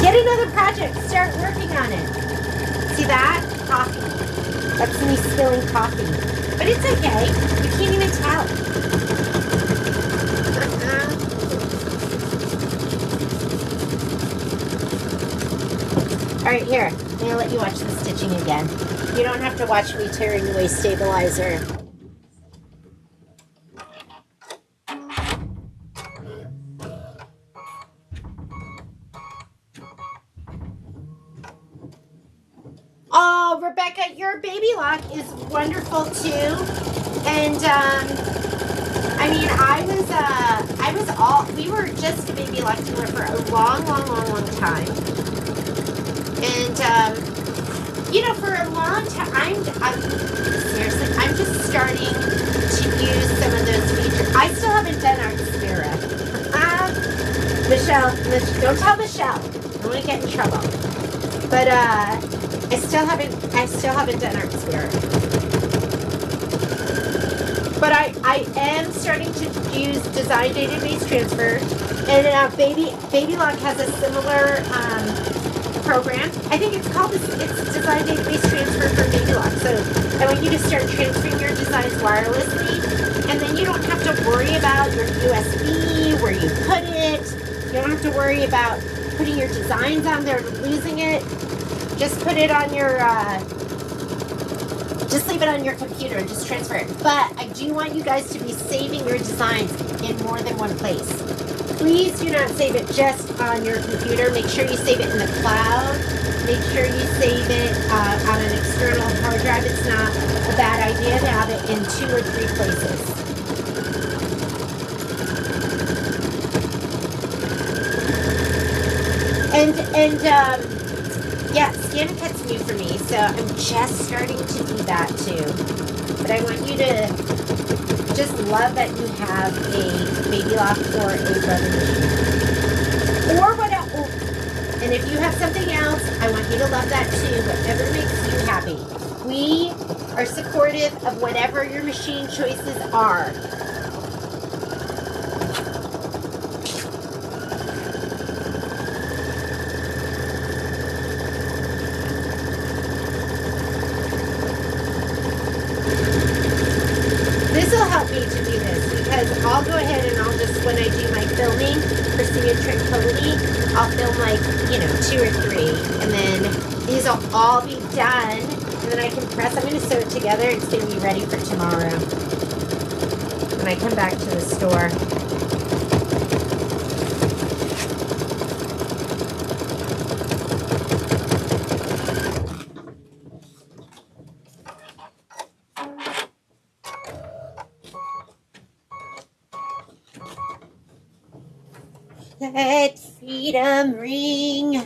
Get another project, start working on it. See that? Coffee. That's me spilling coffee. But it's okay, you can't even tell. Alright, here. I'm going to let you watch the stitching again. You don't have to watch me tearing away stabilizer. Oh, Rebecca, your baby lock is wonderful too. And, I mean, we were just a baby lock dealer for a long time. And, you know, for a long time, seriously, I'm just starting to use some of those features. I still haven't done Art Spirit. Michelle, don't tell Michelle. I want to get in trouble. But, I still haven't done Art Spirit. But I am starting to use Design Database Transfer. And, Baby Lock has a similar, program. I think it's called Design Database Transfer for Baby Lock. So I want you to start transferring your designs wirelessly, and then you don't have to worry about your USB, where you put it. You don't have to worry about putting your designs on there and losing it. Just put it on your, just leave it on your computer and just transfer it. But I do want you guys to be saving your designs in more than one place. Please do not save it just on your computer. Make sure you save it in the cloud. Make sure you save it on an external hard drive. It's not a bad idea to have it in 2 or 3 places. Yeah, ScanNCut's new for me, so I'm just starting to do that too. But I want you to just love that you have a baby lock or a rubber machine. Or whatever. And if you have something else, I want you to love that too, whatever makes you happy. We are supportive of whatever your machine choices are. This will help me to do this because I'll go ahead and I'll just, when I do my filming for Sea of Tranquility, I'll film like, 2 or 3, and then these will all be done, and then I can press. I'm going to sew it together. It's going to be ready for tomorrow when I come back to the store. Let freedom ring.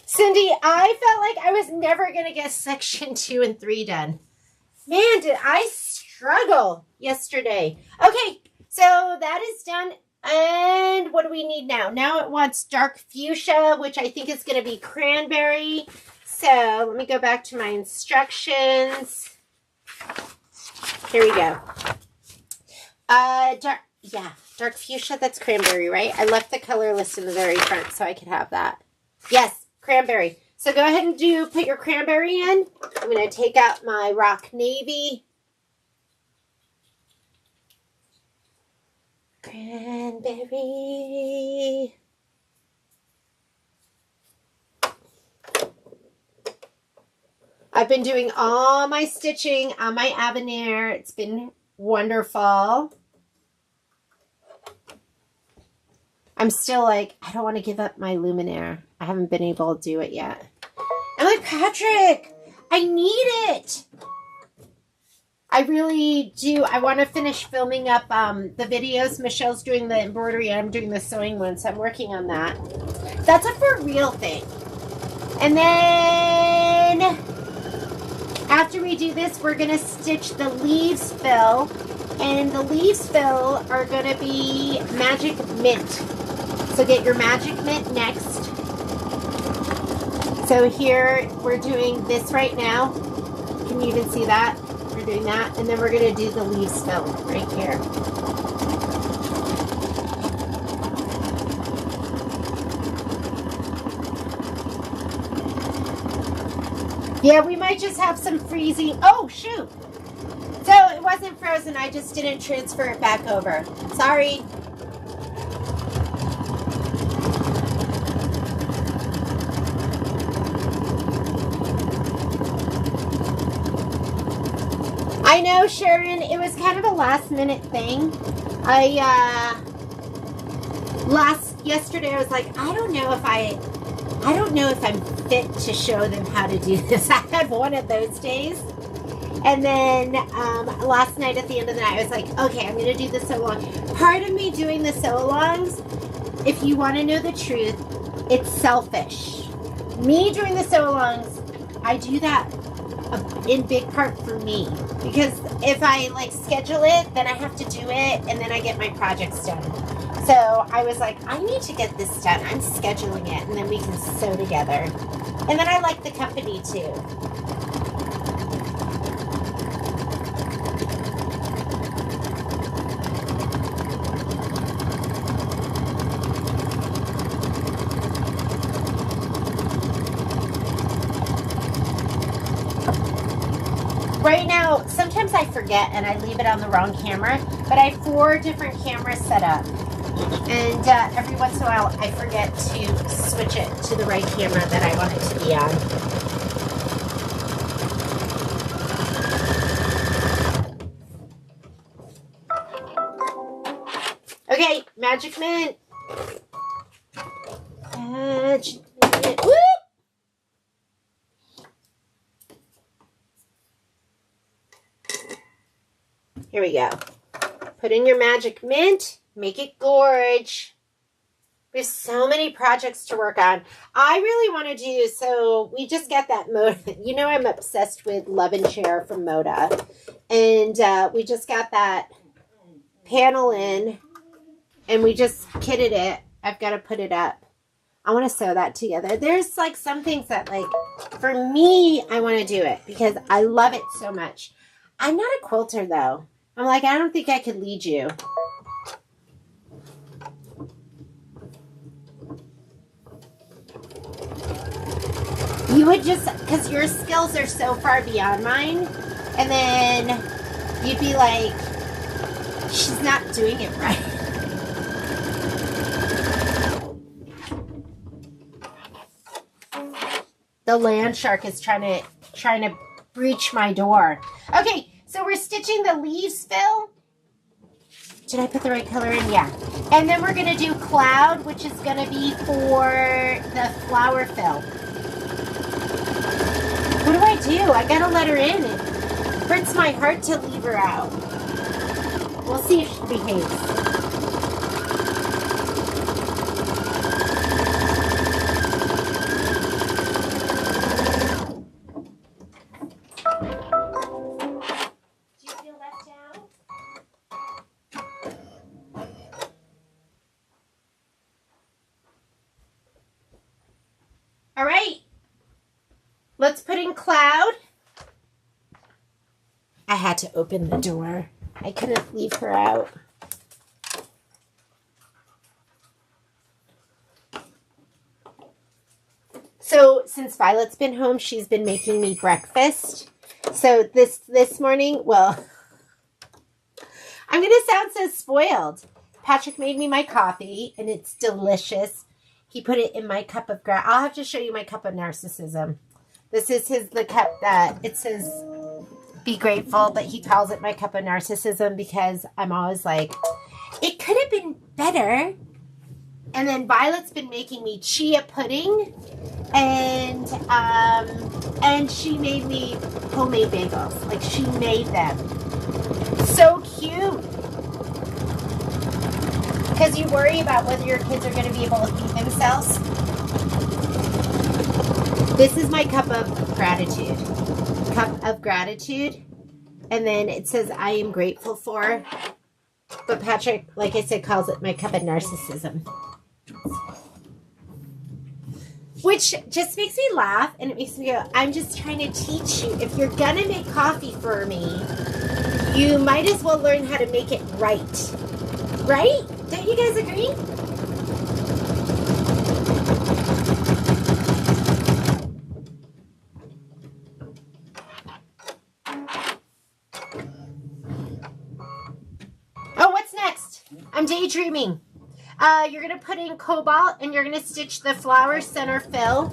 Cindy, I felt like I was never going to get section 2 and 3 done. Man, did I struggle yesterday. Okay, so that is done. And what do we need now? Now it wants dark fuchsia, which I think is going to be cranberry. So let me go back to my instructions. Here we go. Dark fuchsia, that's cranberry, right? I left the color list in the very front so I could have that. Yes, cranberry. So go ahead and put your cranberry in. I'm going to take out my rock navy. Cranberry. I've been doing all my stitching on my Avenir. It's been wonderful. I'm still like, I don't want to give up my Luminaire. I haven't been able to do it yet. I'm like, Patrick, I need it. I really do. I want to finish filming up the videos. Michelle's doing the embroidery. I'm doing the sewing one, so I'm working on that. That's a for real thing. And then after we do this, we're going to stitch the leaves fill. And the leaves fill are going to be magic mint. So get your magic mint next. So here we're doing this right now. Can you even see that? We're doing that. And then we're going to do the leaves fill right here. Yeah, we might just have some freezing. Oh, shoot. So it wasn't frozen. I just didn't transfer it back over. Sorry. I know, Sharon, it was kind of a last minute thing. Yesterday I was like, I don't know if I'm fit to show them how to do this. I had one of those days. And then last night at the end of the night, I was like, okay, I'm going to do the sew-along. Part of me doing the sew-alongs, if you want to know the truth, it's selfish. Me doing the sew-alongs, I do that in big part for me. Because if I like schedule it, then I have to do it, and then I get my projects done. So I was like, I need to get this done. I'm scheduling it, and then we can sew together. And then I like the company too. Right now, sometimes I forget and I leave it on the wrong camera, but I have 4 different cameras set up. And every once in a while, I forget to switch it to the right camera that I want it to be on. Okay, Magic Mint. Magic Mint. Woo! Here we go. Put in your Magic Mint. Make it gorge. There's so many projects to work on. I really want to do, so we just got that Moda. You know I'm obsessed with Love and Share from Moda. And we just got that panel in. And we just kitted it. I've got to put it up. I want to sew that together. There's like some things that like, for me, I want to do it. Because I love it so much. I'm not a quilter though. I'm like, I don't think I could lead you. You would just, because your skills are so far beyond mine, and then you'd be like, she's not doing it right. The land shark is trying to breach my door. Okay, so we're stitching the leaves fill. Did I put the right color in? Yeah. And then we're going to do cloud, which is going to be for the flower fill. What do I do? I got to let her in. It hurts my heart to leave her out. We'll see if she behaves. All right, let's put in cloud. I had to open the door. I couldn't leave her out. So since Violet's been home, she's been making me breakfast. So this morning, well, I'm going to sound so spoiled. Patrick made me my coffee, and it's delicious. He put it in my cup of I'll have to show you my cup of narcissism. This is the cup that it says be grateful, but he calls it my cup of narcissism because I'm always like, it could have been better. And then Violet's been making me chia pudding, and she made me homemade bagels. Like, she made them. So cute. Because you worry about whether your kids are going to be able to feed themselves. This is my cup of gratitude. Cup of gratitude. And then it says, I am grateful for. But Patrick, like I said, calls it my cup of narcissism. Which just makes me laugh, and it makes me go, I'm just trying to teach you. If you're going to make coffee for me, you might as well learn how to make it right. Right? Don't you guys agree? Oh, what's next? I'm daydreaming. You're going to put in cobalt, and you're going to stitch the flower center fill.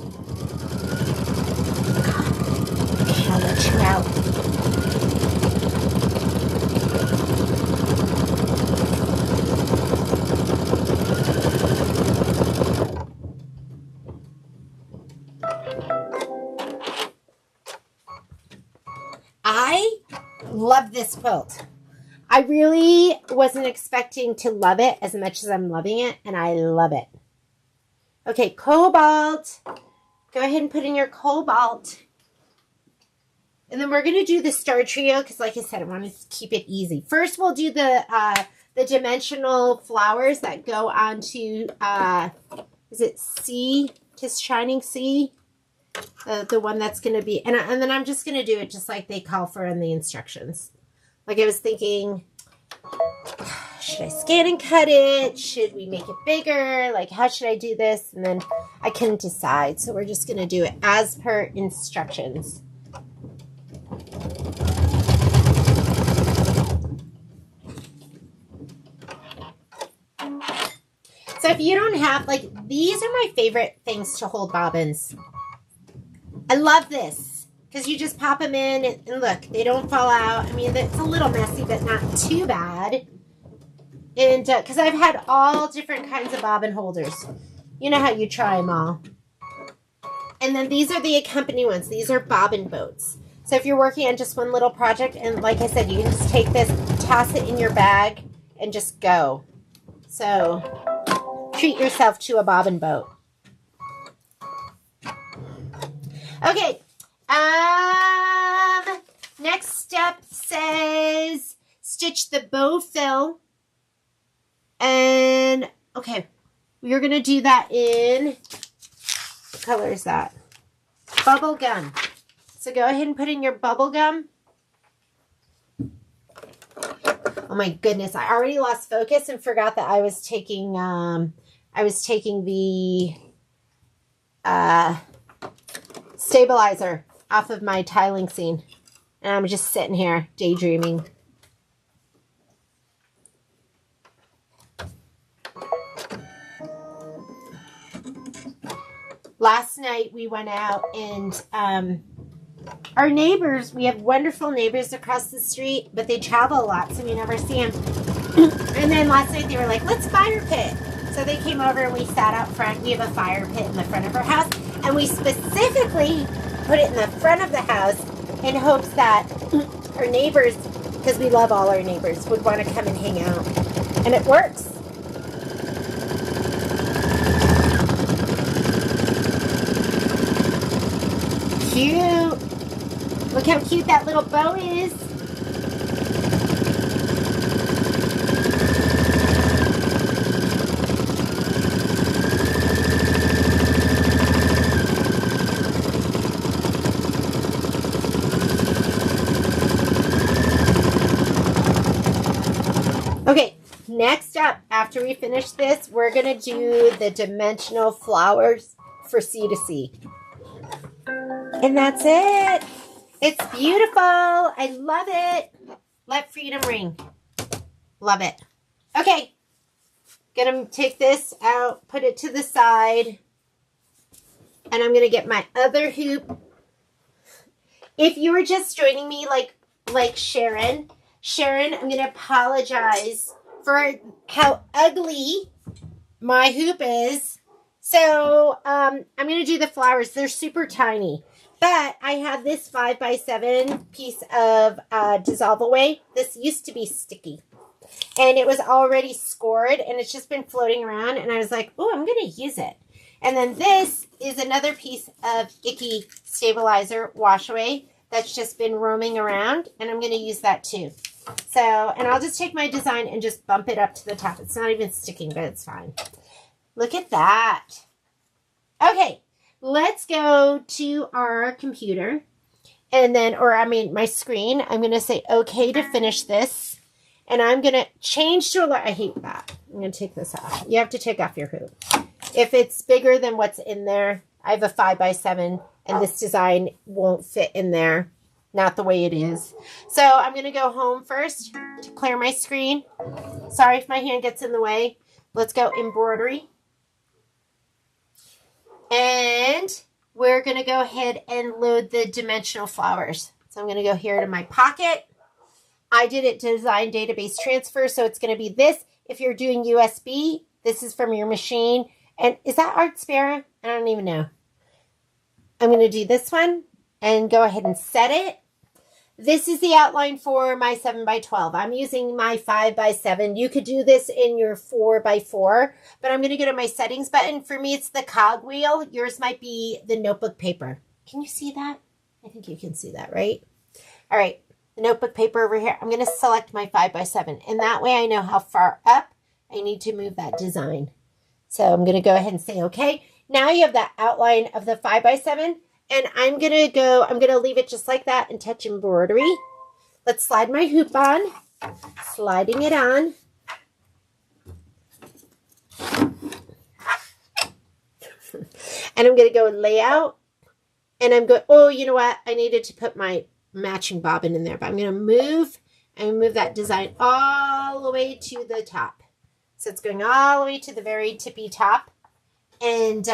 Okay, I'll let you out. I love this quilt. I really wasn't expecting to love it as much as I'm loving it, and I love it. Okay, cobalt. Go ahead and put in your cobalt. And then we're going to do the star trio because, like I said, I want to keep it easy. First, we'll do the dimensional flowers that go onto, is it C? Just Shining C? The one that's going to be, and then I'm just going to do it just like they call for in the instructions. Like, I was thinking, should I scan and cut it? Should we make it bigger? Like, how should I do this? And then I couldn't decide. So we're just going to do it as per instructions. So if you don't have, like, these are my favorite things to hold bobbins. I love this. Because you just pop them in and look, they don't fall out. I mean, it's a little messy, but not too bad. And because I've had all different kinds of bobbin holders. You know how you try them all. And then these are the accompanying ones. These are bobbin boats. So if you're working on just one little project, and like I said, you can just take this, toss it in your bag, and just go. So treat yourself to a bobbin boat. Okay. Next step says stitch the bow fill. And, okay, we're going to do that in, what color is that? Bubble gum. So go ahead and put in your bubble gum. Oh my goodness, I already lost focus and forgot that I was taking the stabilizer off of my tiling scene. And I'm just sitting here daydreaming. Last night we went out and our neighbors, we have wonderful neighbors across the street, but they travel a lot, so we never see them. And then last night they were like, let's fire pit. So they came over and we sat out front. We have a fire pit in the front of our house. And we specifically put it in the front of the house in hopes that our neighbors, because we love all our neighbors, would want to come and hang out. And it works. Cute. Look how cute that little bow is. Next up, after we finish this, we're going to do the dimensional flowers for C2C. And that's it. It's beautiful. I love it. Let freedom ring. Love it. Okay. Gonna take this out, put it to the side. And I'm gonna get my other hoop. If you were just joining me like Sharon, I'm gonna apologize for how ugly my hoop is. So I'm gonna do the flowers. They're super tiny. But I have this 5x7 piece of Dissolve Away. This used to be sticky. And it was already scored. And it's just been floating around. And I was like, oh, I'm going to use it. And then this is another piece of Icky Stabilizer Wash Away that's just been roaming around. And I'm going to use that too. So, and I'll just take my design and just bump it up to the top. It's not even sticking, but it's fine. Look at that. Okay. Let's go to our computer and then, my screen. I'm going to say, okay, to finish this. And I'm going to change to I hate that. I'm going to take this off. You have to take off your hoop. If it's bigger than what's in there, I have a 5x7 and this design won't fit in there. Not the way it is. So I'm going to go home first to clear my screen. Sorry if my hand gets in the way. Let's go embroidery. And we're going to go ahead and load the dimensional flowers. So I'm going to go here to my pocket. I did it design database transfer, so it's going to be this. If you're doing USB, this is from your machine. And is that Art Spera? I don't even know. I'm going to do this one and go ahead and set it. This is the outline for my 7x12. I'm using my 5x7. You could do this in your 4x4, but I'm going to go to my settings button. For me, it's the cogwheel. Yours might be the notebook paper. Can you see that? I think you can see that, right? All right, the notebook paper over here. I'm going to select my 5x7, and that way I know how far up I need to move that design. So I'm going to go ahead and say, okay. Now you have that outline of the 5x7. And I'm going to leave it just like that and touch embroidery. Let's slide my hoop on. Sliding it on. And I'm going to go layout. And I'm going, oh, you know what? I needed to put my matching bobbin in there. But I'm going to move that design all the way to the top. So it's going all the way to the very tippy top. And,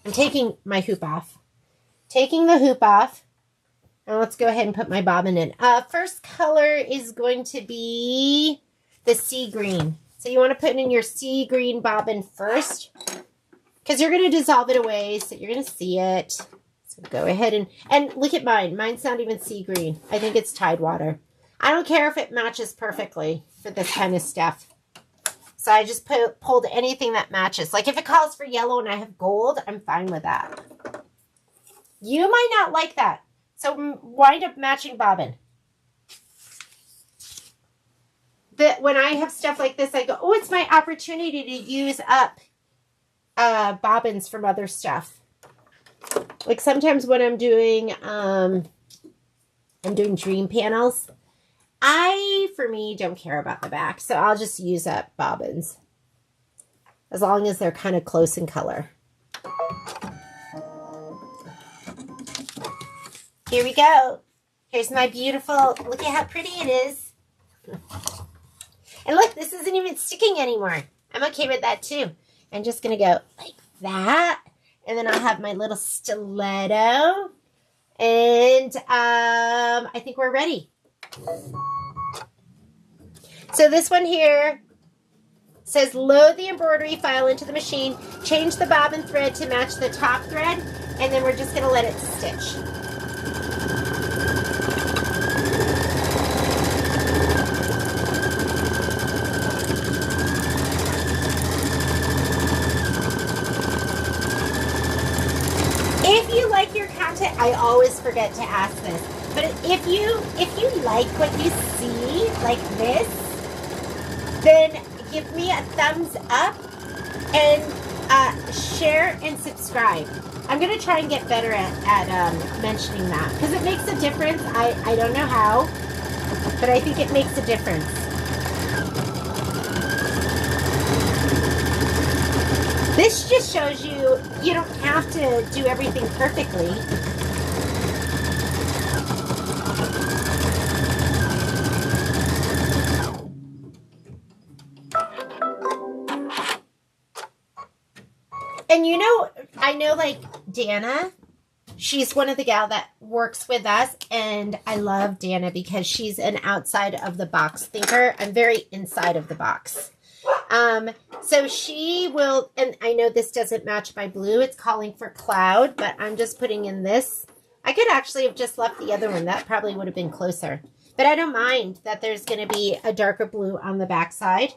I'm taking my hoop off. Taking the hoop off. Now let's go ahead and put my bobbin in. First color is going to be the sea green. So you want to put in your sea green bobbin first. Because you're going to dissolve it away. So you're going to see it. So go ahead and look at mine. Mine's not even sea green. I think it's Tidewater. I don't care if it matches perfectly for this kind of stuff. So I just pulled anything that matches. Like if it calls for yellow and I have gold, I'm fine with that. You might not like that. So wind up matching bobbin. When I have stuff like this, I go, oh, it's my opportunity to use up bobbins from other stuff. Like sometimes when I'm doing dream panels, for me, don't care about the back, so I'll just use up bobbins. As long as they're kind of close in color. Here we go. Here's my beautiful, look at how pretty it is. And look, this isn't even sticking anymore. I'm okay with that too. I'm just going to go like that. And then I'll have my little stiletto. And I think we're ready. So this one here says load the embroidery file into the machine, change the bobbin thread to match the top thread, and then we're just going to let it stitch. If you like your content, I always forget to ask this, but if you like what you see like this, then give me a thumbs up and share and subscribe. I'm going to try and get better at mentioning that because it makes a difference. I don't know how, but I think it makes a difference. This just shows you, you don't have to do everything perfectly. And you know, I know like Dana, she's one of the gal that works with us, and I love Dana because she's an outside of the box thinker. I'm very inside of the box. So she will, and I know this doesn't match my blue. It's calling for cloud, but I'm just putting in this. I could actually have just left the other one. That probably would have been closer. But I don't mind that there's going to be a darker blue on the back side.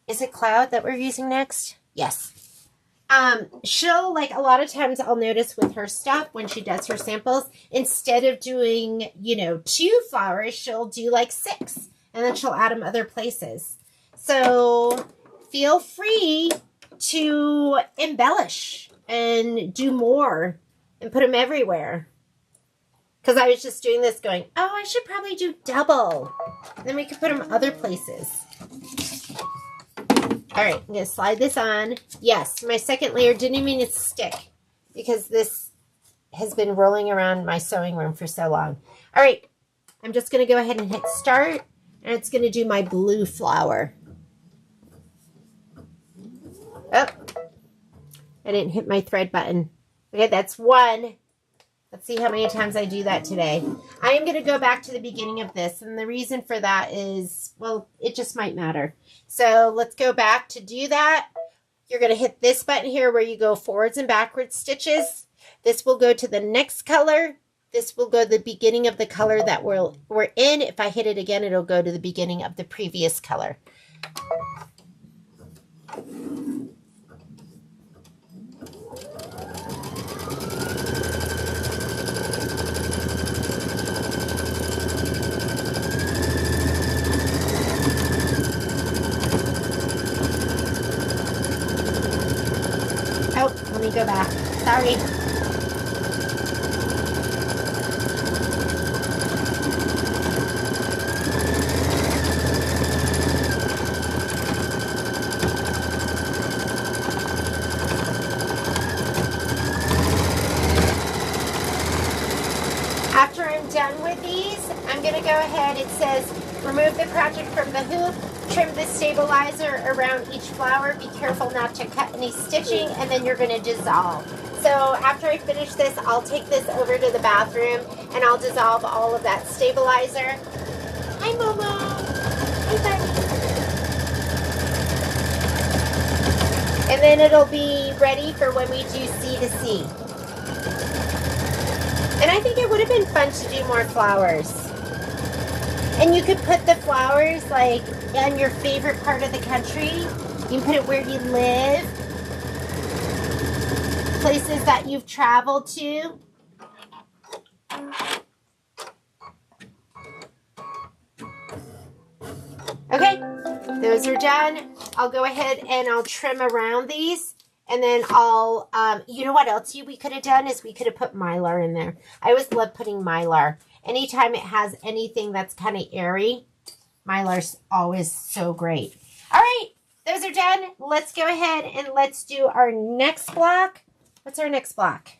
Is it cloud that we're using next? Yes. She'll, like, a lot of times I'll notice with her stuff when she does her samples, instead of doing, you know, 2 flowers, she'll do like 6. And then she'll add them other places. So feel free to embellish and do more and put them everywhere. Because I was just doing this going, oh, I should probably do double. Then we could put them other places. All right, I'm going to slide this on. Yes, my second layer didn't even need to stick because this has been rolling around my sewing room for so long. All right, I'm just going to go ahead and hit start. And it's going to do my blue flower. Oh, I didn't hit my thread button. Okay, that's 1. Let's see how many times I do that today. I am going to go back to the beginning of this. And the reason for that is, well, it just might matter. So let's go back to do that. You're going to hit this button here where you go forwards and backwards stitches. This will go to the next color. This will go to the beginning of the color that we're in. If I hit it again, it'll go to the beginning of the previous color. Oh, let me go back. Sorry. After I'm done with these, I'm going to go ahead. It says remove the project from the hoop, trim the stabilizer around each flower, be careful not to cut any stitching, and then you're going to dissolve. So after I finish this, I'll take this over to the bathroom and I'll dissolve all of that stabilizer. Hi, Momo. Hey, buddy. And then it'll be ready for when we do C to C. And I think it would have been fun to do more flowers. And you could put the flowers like in your favorite part of the country. You can put it where you live. Places that you've traveled to. Okay, those are done. I'll go ahead and I'll trim around these. And then I'll, you know what else we could have done is we could have put Mylar in there. I always love putting Mylar. Anytime it has anything that's kind of airy, Mylar's always so great. All right, those are done. Let's go ahead and let's do our next block. What's our next block?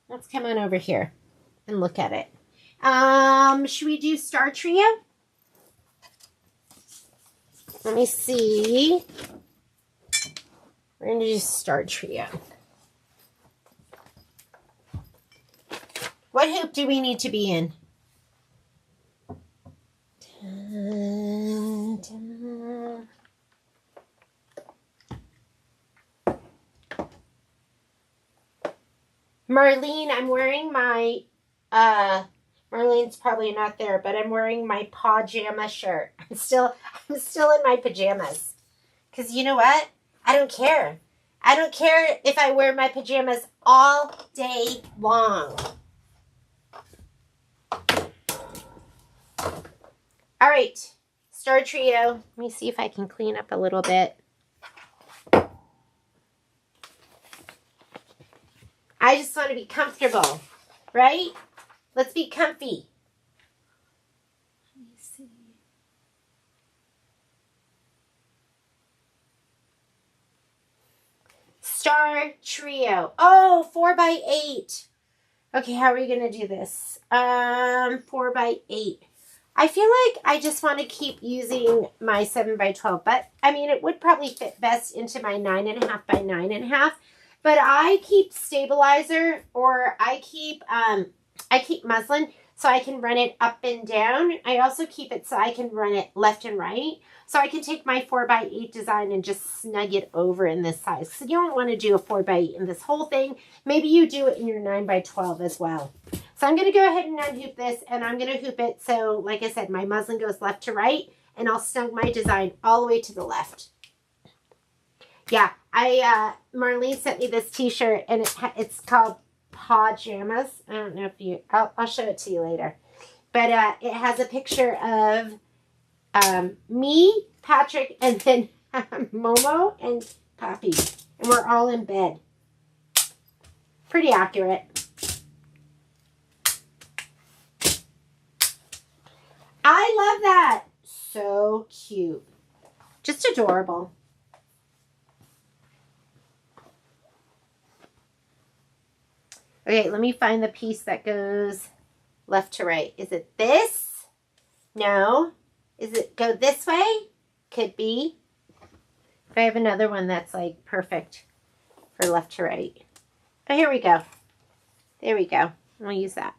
Let's come on over here and look at it. Should we do Star Trio? Let me see. We're going to do Star Trio. What hoop do we need to be in? Dun, dun. Marlene, I'm wearing my, Marlene's probably not there, but I'm wearing my pajama shirt. I'm still in my pajamas. Because you know what? I don't care. I don't care if I wear my pajamas all day long. All right, Star Trio. Let me see if I can clean up a little bit. I just want to be comfortable, right? Let's be comfy. Let me see. Star Trio. Oh, 4x8. Okay, how are we going to do this? 4x8. I feel like I just want to keep using my 7x12, but I mean, it would probably fit best into my 9.5 by 9.5. But I keep stabilizer, or I keep muslin so I can run it up and down. I also keep it so I can run it left and right. So I can take my 4x8 design and just snug it over in this size. So you don't want to do a 4x8 in this whole thing. Maybe you do it in your 9x12 as well. So I'm going to go ahead and unhoop this, and I'm going to hoop it so, like I said, my muslin goes left to right, and I'll snug my design all the way to the left. Yeah, Marlene sent me this t-shirt, and it's called Pajamas. I don't know if you, I'll show it to you later. But it has a picture of me, Patrick, and then Momo and Poppy. And we're all in bed. Pretty accurate. I love that. So cute. Just adorable. Okay, let me find the piece that goes left to right. Is it this? No. Is it go this way? Could be. If I have another one that's like perfect for left to right. Oh, here we go. There we go. I'll use that.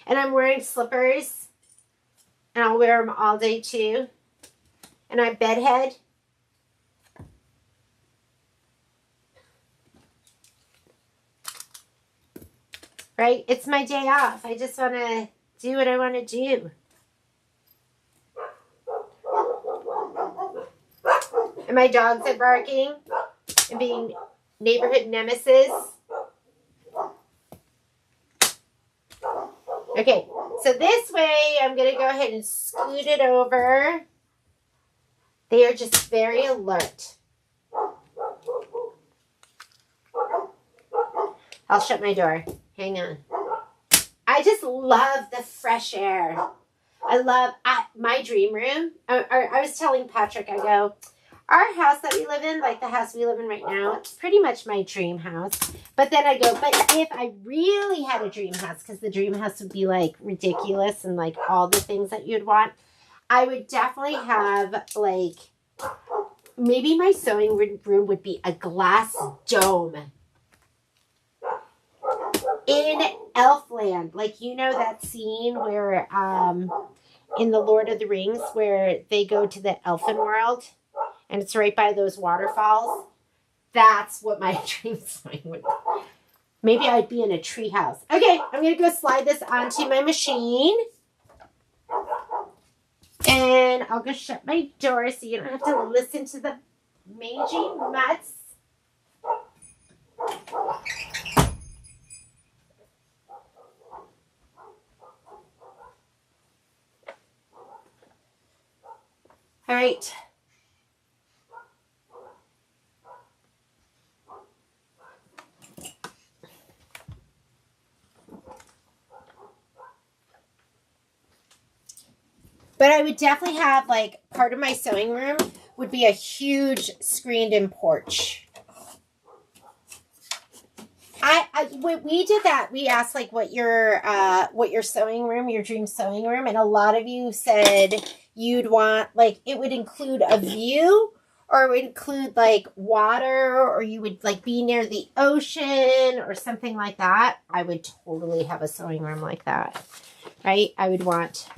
And I'm wearing slippers. And I'll wear them all day too. And I'm bedhead. Right? It's my day off. I just want to do what I want to do. And my dogs are barking and being neighborhood nemesis. Okay, so this way I'm going to go ahead and scoot it over. They are just very alert. I'll shut my door. Hang on. I just love the fresh air. I love my dream room. I was telling Patrick, I go, our house that we live in, like the house we live in right now, it's pretty much my dream house. But then I go, but if I really had a dream house, because the dream house would be like ridiculous and like all the things that you'd want, I would definitely have like, maybe my sewing room would be a glass dome. In Elfland, like, you know that scene where, in the Lord of the Rings, where they go to the elfin world, and it's right by those waterfalls? That's what my dream sewing would be. Maybe I'd be in a tree house. Okay, I'm going to go slide this onto my machine. And I'll go shut my door so you don't have to listen to the mangy mutts. All right. But I would definitely have, like, part of my sewing room would be a huge screened-in porch. When we did that, we asked, like, what your sewing room, your dream sewing room, and a lot of you said you'd want, like, it would include a view, or it would include, like, water, or you would, like, be near the ocean, or something like that. I would totally have a sewing room like that, right? I would want...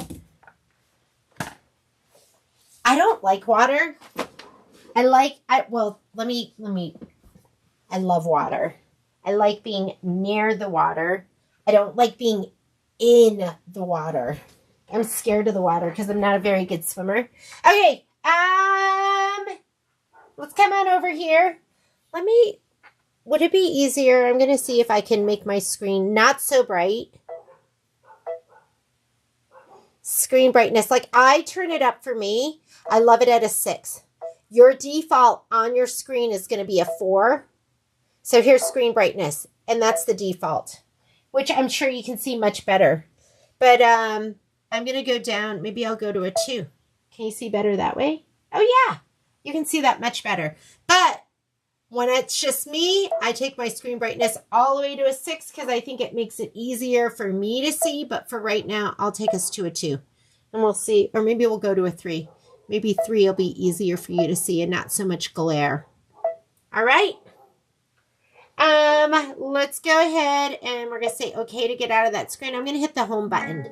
I don't like water. I love water. I like being near the water. I don't like being in the water. I'm scared of the water because I'm not a very good swimmer. Okay, let's come on over here. Would it be easier? I'm going to see if I can make my screen not so bright. Screen brightness. Like, I turn it up for me. I love it at a 6. Your default on your screen is going to be a 4. So here's screen brightness, and that's the default. which I'm sure you can see much better. But I'm going to go down. Maybe I'll go to a 2. Can you see better that way? Oh, yeah. You can see that much better. But when it's just me, I take my screen brightness all the way to a 6 because I think it makes it easier for me to see. But for right now, I'll take us to a 2. And we'll see. Or maybe we'll go to a 3. Maybe 3 will be easier for you to see and not so much glare. All right. Let's go ahead and we're going to say okay to get out of that screen. I'm going to hit the home button.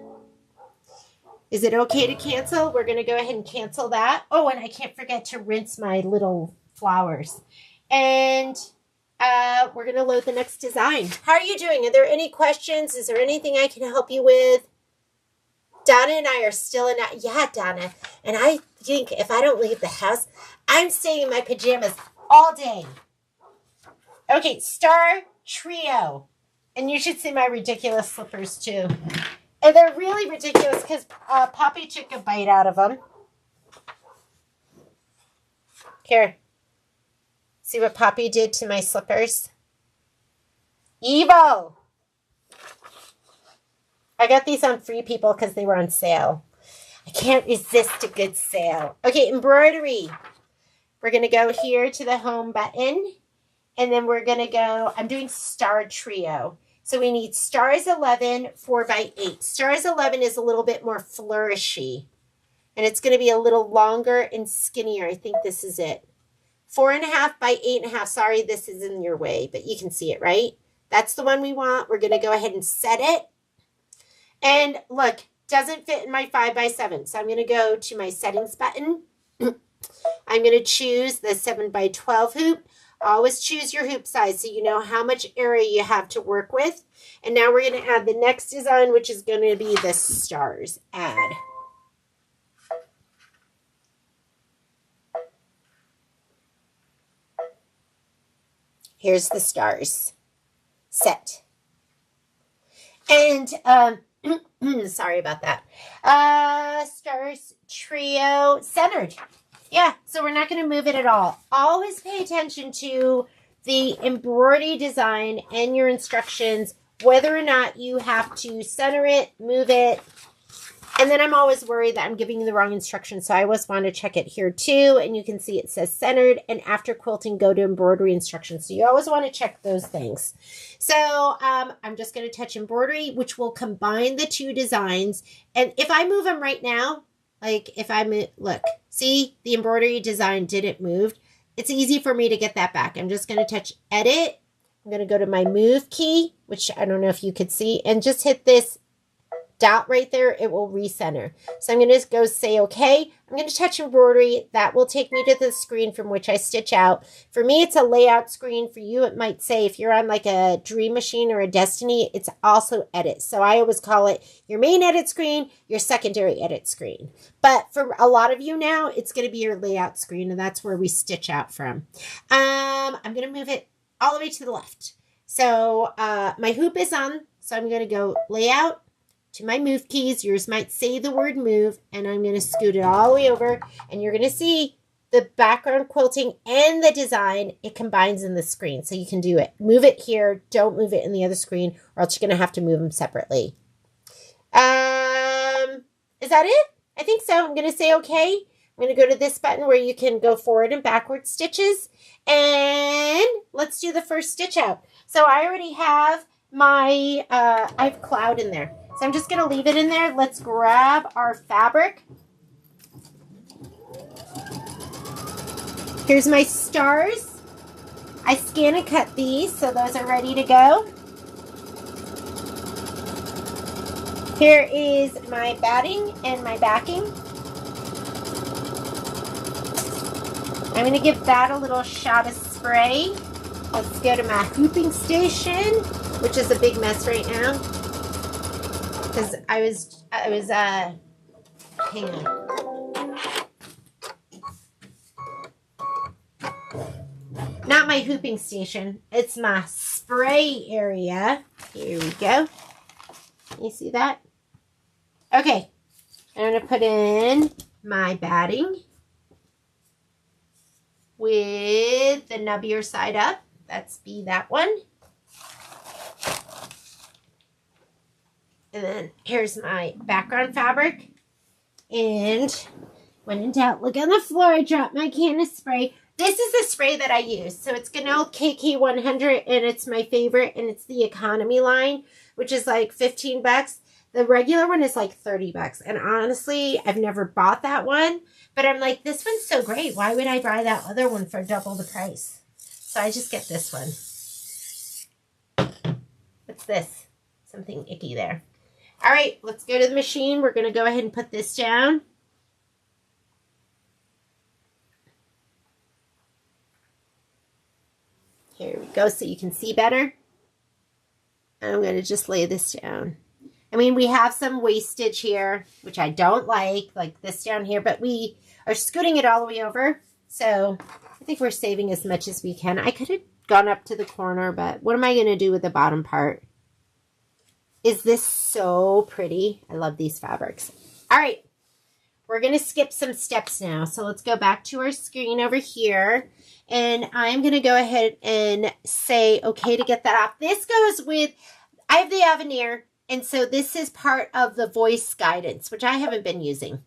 Is it okay to cancel? We're going to go ahead and cancel that. Oh, and I can't forget to rinse my little flowers. And we're going to load the next design. How are you doing? Are there any questions? Is there anything I can help you with? Donna and I are still in. Yeah, Donna. And I think if I don't leave the house, I'm staying in my pajamas all day. Okay, Star Trio. And you should see my ridiculous slippers too. And they're really ridiculous because Poppy took a bite out of them. Here. See what Poppy did to my slippers? Evil! I got these on Free People because they were on sale. I can't resist a good sale. Okay, embroidery. We're going to go here to the home button. And then we're going to go, I'm doing Star Trio. So we need Stars 11, 4x8. Stars 11 is a little bit more flourishy. And it's going to be a little longer and skinnier. I think this is it. 4.5 by 8.5. Sorry, this is in your way, but you can see it, right? That's the one we want. We're going to go ahead and set it. And look, doesn't fit in my 5x7. So I'm going to go to my settings button. I'm going to choose the 7x12 hoop. Always choose your hoop size so you know how much area you have to work with. And now we're going to add the next design, which is going to be the stars. Add. Here's the stars. Set. And, sorry about that. Stars Trio centered. Yeah, so we're not going to move it at all. Always pay attention to the embroidery design and your instructions, whether or not you have to center it, move it. And then I'm always worried that I'm giving you the wrong instructions. So I always want to check it here too. And you can see it says centered. And after quilting, go to embroidery instructions. So you always want to check those things. So I'm just going to touch embroidery, which will combine the two designs. And if I move them right now, like if I move, look, see the embroidery design didn't move. It's easy for me to get that back. I'm just going to touch edit. I'm going to go to my move key, which I don't know if you could see, and just hit this dot right there. It will recenter. So I'm going to go say okay. I'm going to touch embroidery. That will take me to the screen from which I stitch out. For me, it's a layout screen. For you, it might say if you're on like a Dream Machine or a Destiny, it's also edit. So I always call it your main edit screen, your secondary edit screen. But for a lot of you now, it's going to be your layout screen, and that's where we stitch out from. I'm going to move it all the way to the left. So my hoop is on, so I'm going to go layout, to my move keys. Yours might say the word move, and I'm going to scoot it all the way over, and you're going to see the background quilting and the design. It combines in the screen, so you can do it. Move it here. Don't move it in the other screen, or else you're going to have to move them separately. Is that it? I think so. I'm going to say okay. I'm going to go to this button where you can go forward and backward stitches, and let's do the first stitch out. So I already have my, I have cloud in there. So I'm just going to leave it in there. Let's grab our fabric. Here's my stars. I scan and cut these, so those are ready to go. Here is my batting and my backing. I'm going to give that a little shot of spray. Let's go to my hooping station, which is a big mess right now. Because I was, hang on. Not my hooping station. It's my spray area. Here we go. You see that? Okay. I'm going to put in my batting with the nubbier side up. That's be that one. And then here's my background fabric. And when in doubt, look on the floor. I dropped my can of spray. This is the spray that I use. So it's Ganell KK100, and it's my favorite, and it's the economy line, which is like 15 bucks. The regular one is like 30 bucks. And honestly, I've never bought that one, but I'm like, this one's so great. Why would I buy that other one for double the price? So I just get this one. What's this? Something icky there. All right, let's go to the machine. We're going to go ahead and put this down. Here we go so you can see better. And I'm going to just lay this down. I mean, we have some wastage here, which I don't like this down here, but we are scooting it all the way over. So I think we're saving as much as we can. I could have gone up to the corner, but what am I going to do with the bottom part? Is this so pretty? I love these fabrics. All right, we're going to skip some steps now. So let's go back to our screen over here. And I'm going to go ahead and say, okay, to get that off. This goes with, I have the Avenir. And so this is part of the voice guidance, which I haven't been using.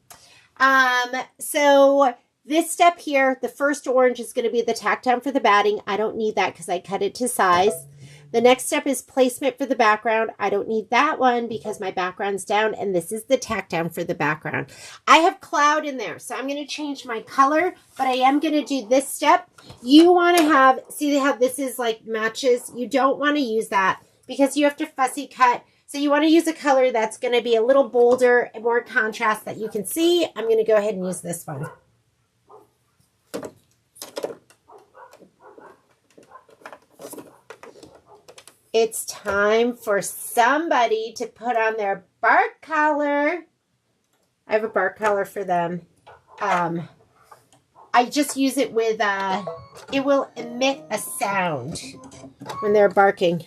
So this step here, the first orange is going to be the tack down for the batting. I don't need that because I cut it to size. The next step is placement for the background. I don't need that one because my background's down, and this is the tack down for the background. I have cloud in there, so I'm going to change my color, but I am going to do this step. You want to have, see how this is like matches? You don't want to use that because you have to fussy cut. So you want to use a color that's going to be a little bolder and more contrast that you can see. I'm going to go ahead and use this one. It's time for somebody to put on their bark collar. I have a bark collar for them. I just use it with, it will emit a sound when they're barking.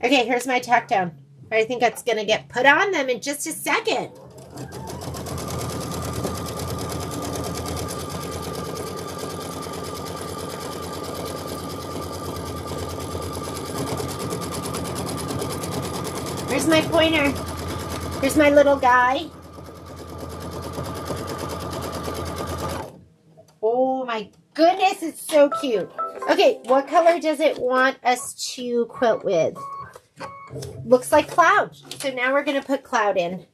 Okay, here's my tack down. I think that's going to get put on them in just a second. Here's my pointer. Here's my little guy. Oh my goodness, it's so cute. Okay, what color does it want us to quilt with? Looks like cloud. So now we're going to put cloud in.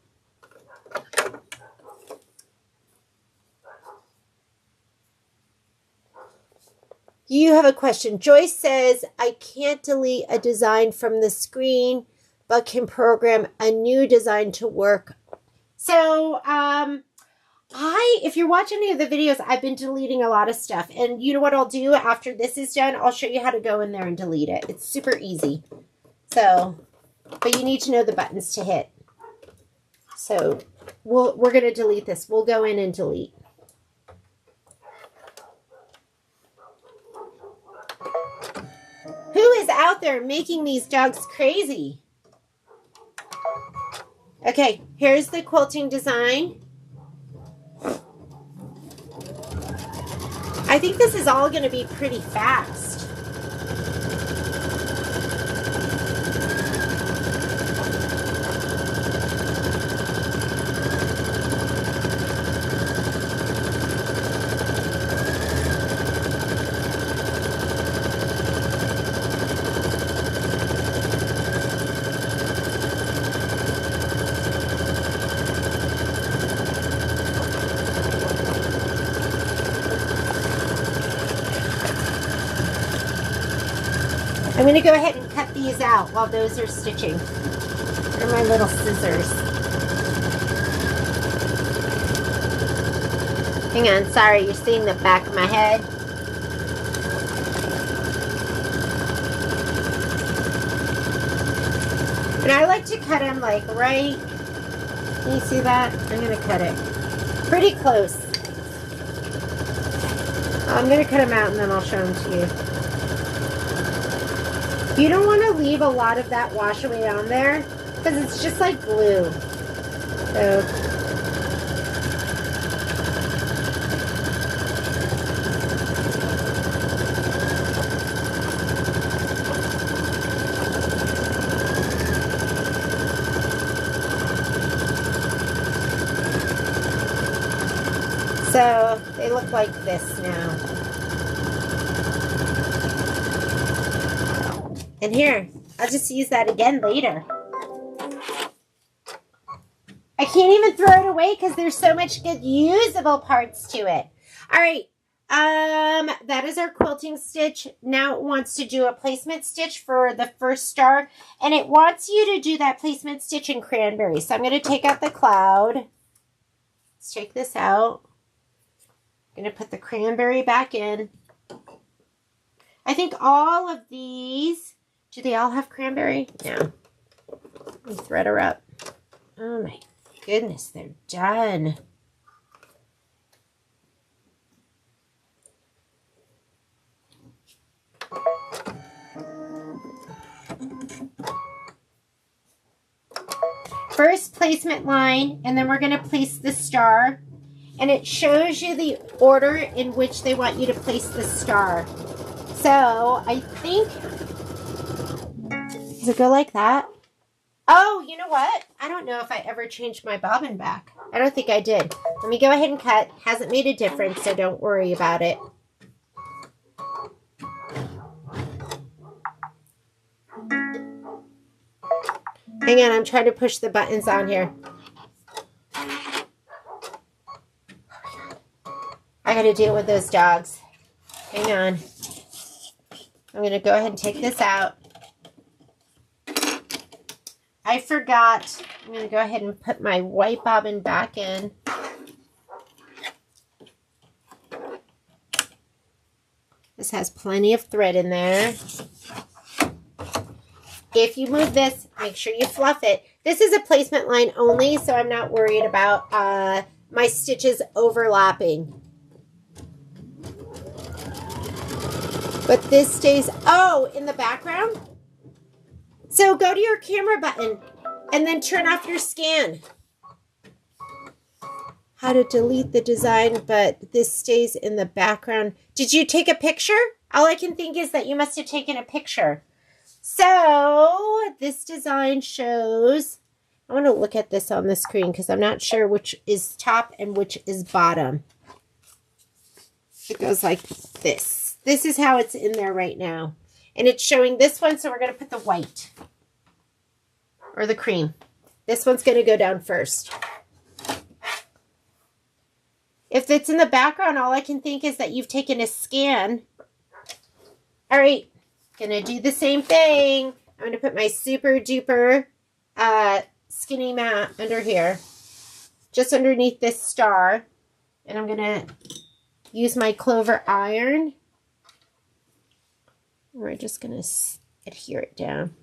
You have a question. Joyce says, I can't delete a design from the screen, but can program a new design to work. So, if you're watching any of the videos, I've been deleting a lot of stuff. And you know what I'll do after this is done? I'll show you how to go in there and delete it. It's super easy. So, but you need to know the buttons to hit. So, we're going to delete this. We'll go in and delete. Who is out there making these dogs crazy? Okay, here's the quilting design. I think this is all going to be pretty fast. I'm going to go ahead and cut these out while those are stitching. They're my little scissors. Hang on, sorry, you're seeing the back of my head. And I like to cut them like right, can you see that? I'm going to cut it pretty close. I'm going to cut them out and then I'll show them to you. You don't want to leave a lot of that wash away on there because it's just like glue. So So they look like this now. And here, I'll just use that again later. I can't even throw it away because there's so much good usable parts to it. All right. That is our quilting stitch. Now it wants to do a placement stitch for the first star. And it wants you to do that placement stitch in cranberry. So I'm going to take out the cloud. Let's take this out. I'm going to put the cranberry back in. I think all of these, do they all have cranberry? No. Let me thread her up. Oh my goodness, they're done. First placement line, and then we're going to place the star. And it shows you the order in which they want you to place the star. So I think, does it go like that? Oh, you know what? I don't know if I ever changed my bobbin back. I don't think I did. Let me go ahead and cut. Hasn't made a difference, so don't worry about it. Hang on, I'm trying to push the buttons on here. I gotta deal with those dogs. Hang on. I'm gonna go ahead and take this out. I forgot. I'm going to go ahead and put my white bobbin back in. This has plenty of thread in there. If you move this, make sure you fluff it. This is a placement line only, so I'm not worried about my stitches overlapping. But this stays, oh, in the background? So go to your camera button and then turn off your scan. How to delete the design, but this stays in the background. Did you take a picture? All I can think is that you must have taken a picture. So this design shows, I want to look at this on the screen because I'm not sure which is top and which is bottom. It goes like this. This is how it's in there right now. And it's showing this one, so we're going to put the white or the cream. This one's going to go down first. If it's in the background, all I can think is that you've taken a scan. All right, going to do the same thing. I'm going to put my super duper skinny mat under here, just underneath this star. And I'm going to use my clover iron. We're just going to adhere it down.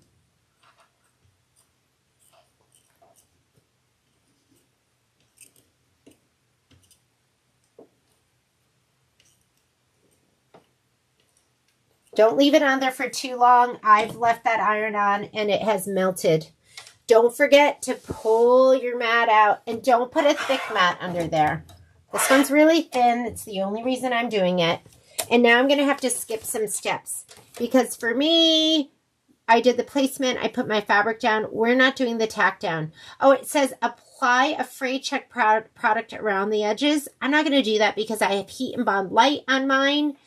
Don't leave it on there for too long. I've left that iron on and it has melted. Don't forget to pull your mat out and don't put a thick mat under there. This one's really thin. It's the only reason I'm doing it. And now I'm going to have to skip some steps because for me, I did the placement. I put my fabric down. We're not doing the tack down. Oh, it says apply a fray check product around the edges. I'm not going to do that because I have heat and bond light on mine.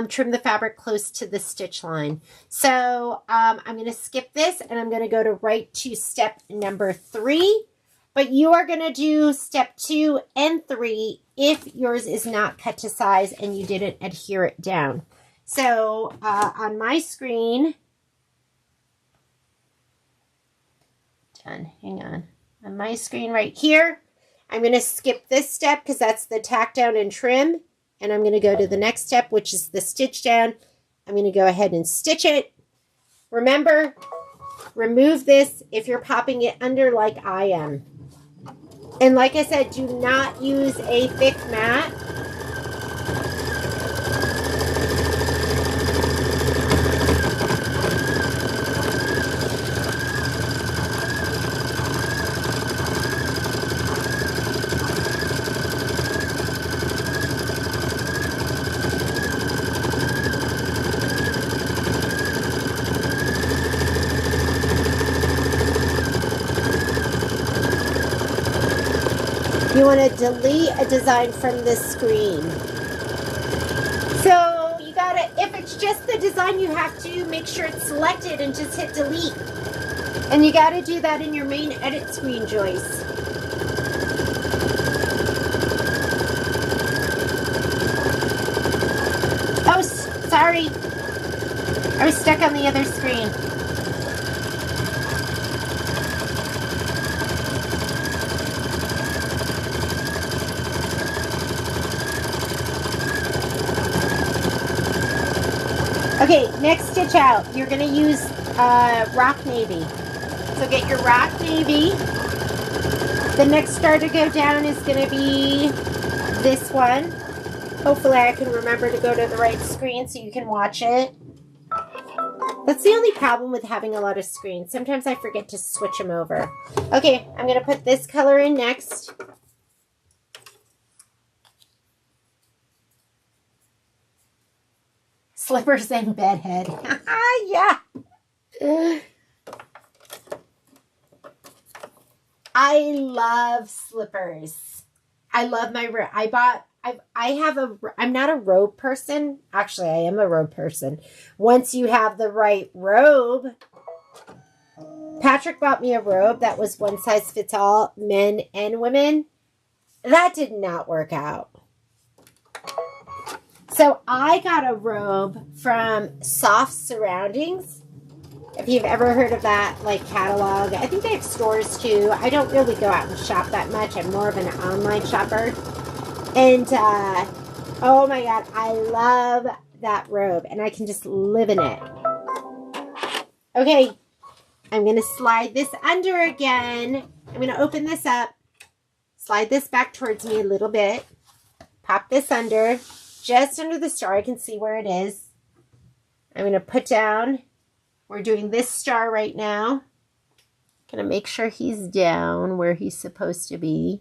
Trim the fabric close to the stitch line. So I'm going to skip this and I'm going to go to right to step number 3. But you are going to do step 2 and 3 if yours is not cut to size and you didn't adhere it down. So on my screen, done, hang on my screen right here, I'm going to skip this step because that's the tack down and trim. And I'm going to go to the next step, which is the stitch down. I'm going to go ahead and stitch it. Remember, remove this if you're popping it under like I am. And like I said, do not use a thick mat. You want to delete a design from this screen. So you gotta, if it's just the design, you have to make sure it's selected and just hit delete. And you gotta do that in your main edit screen, Joyce. Oh, sorry. I was stuck on the other screen. Okay, next stitch out. You're going to use rock navy. So get your rock navy. The next star to go down is going to be this one. Hopefully I can remember to go to the right screen so you can watch it. That's the only problem with having a lot of screens. Sometimes I forget to switch them over. Okay, I'm going to put this color in next. Slippers and bedhead. Yeah. I love slippers. I love my robe. I'm not a robe person. Actually, I am a robe person. Once you have the right robe, Patrick bought me a robe that was one size fits all, men and women. That did not work out. So I got a robe from Soft Surroundings. If you've ever heard of that, like, catalog. I think they have stores too. I don't really go out and shop that much. I'm more of an online shopper. And, oh my God, I love that robe. And I can just live in it. Okay, I'm going to slide this under again. I'm going to open this up. Slide this back towards me a little bit. Pop this under. Just under the star, I can see where it is. I'm going to put down, we're doing this star right now. Going to make sure he's down where he's supposed to be.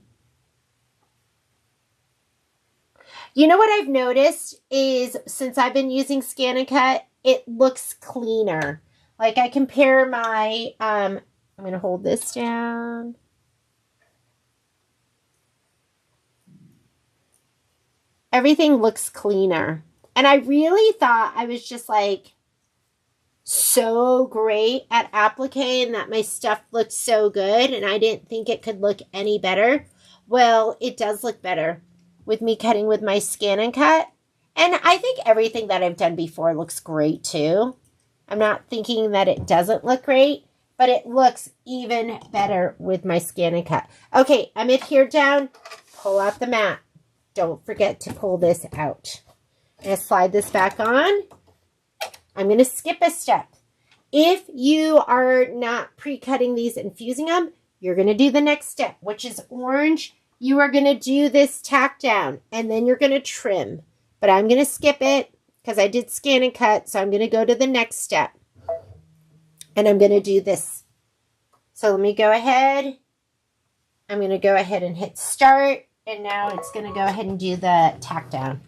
You know what I've noticed is since I've been using Scan and Cut, it looks cleaner. Like I compare my, I'm going to hold this down. Everything looks cleaner. And I really thought I was just like so great at appliquing that my stuff looked so good and I didn't think it could look any better. Well, it does look better with me cutting with my Scan and Cut. And I think everything that I've done before looks great too. I'm not thinking that it doesn't look great, but it looks even better with my Scan and Cut. Okay, I'm adhered down. Pull out the mat. Don't forget to pull this out. I'm going to slide this back on. I'm going to skip a step. If you are not pre-cutting these and fusing them, you're going to do the next step, which is orange. You are going to do this tack down, and then you're going to trim. But I'm going to skip it because I did Scan and Cut, so I'm going to go to the next step. And I'm going to do this. So let me go ahead. I'm going to go ahead and hit start. And now it's going to go ahead and do the tack down.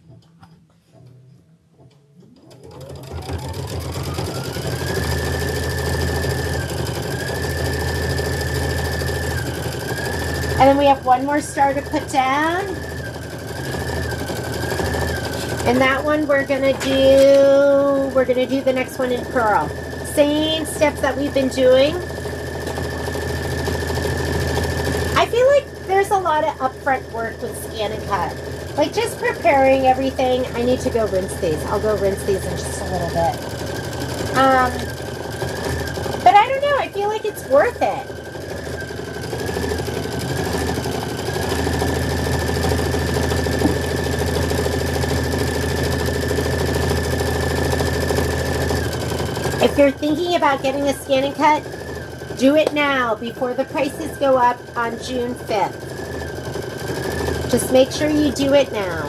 And then we have one more star to put down. And that one we're going to do the next one in pearl. Same steps that we've been doing. I feel like there's a lot of upfront work with Scan and Cut. Like just preparing everything. I need to go rinse these. I'll go rinse these in just a little bit. But I don't know. I feel like it's worth it. If you're thinking about getting a Scan and Cut, do it now before the prices go up on June 5th. Just make sure you do it now.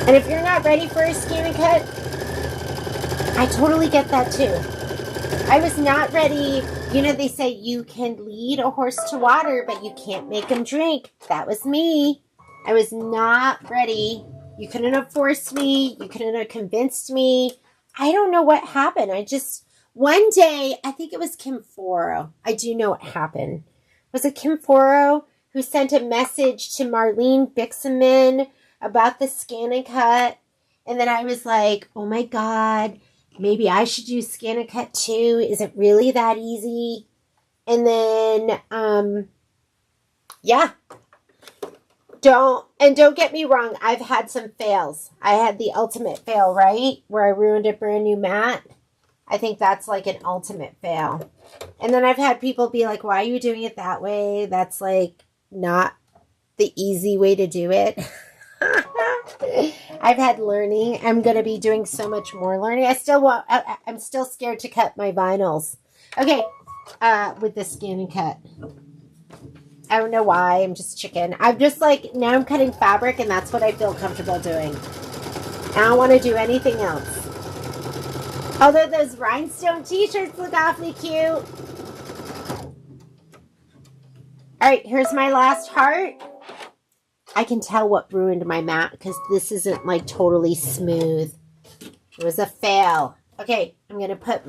And if you're not ready for a Scan and Cut, I totally get that too. I was not ready You know, they say you can lead a horse to water, but you can't make him drink. That was me. I was not ready. You couldn't have forced me. You couldn't have convinced me. I don't know what happened. One day, I think it was Kim Foro. I do know what happened. Was it Kim Foro who sent a message to Marlene Bixaman about the scan and cut? And then I was like, oh my God, maybe I should do scan and cut too. Is it really that easy? And then, yeah. Don't get me wrong. I've had some fails. I had the ultimate fail, right? Where I ruined a brand new mat. I think that's like an ultimate fail. And then I've had people be like, why are you doing it that way? That's like not the easy way to do it. I've had learning. I'm going to be doing so much more learning. I'm still scared to cut my vinyls. Okay. With the scan and cut. I don't know why. I'm just chicken. I'm just like, now I'm cutting fabric and that's what I feel comfortable doing. I don't want to do anything else. Although those rhinestone t-shirts look awfully cute. All right, here's my last heart. I can tell what ruined my mat because this isn't like totally smooth. It was a fail. Okay, I'm going to put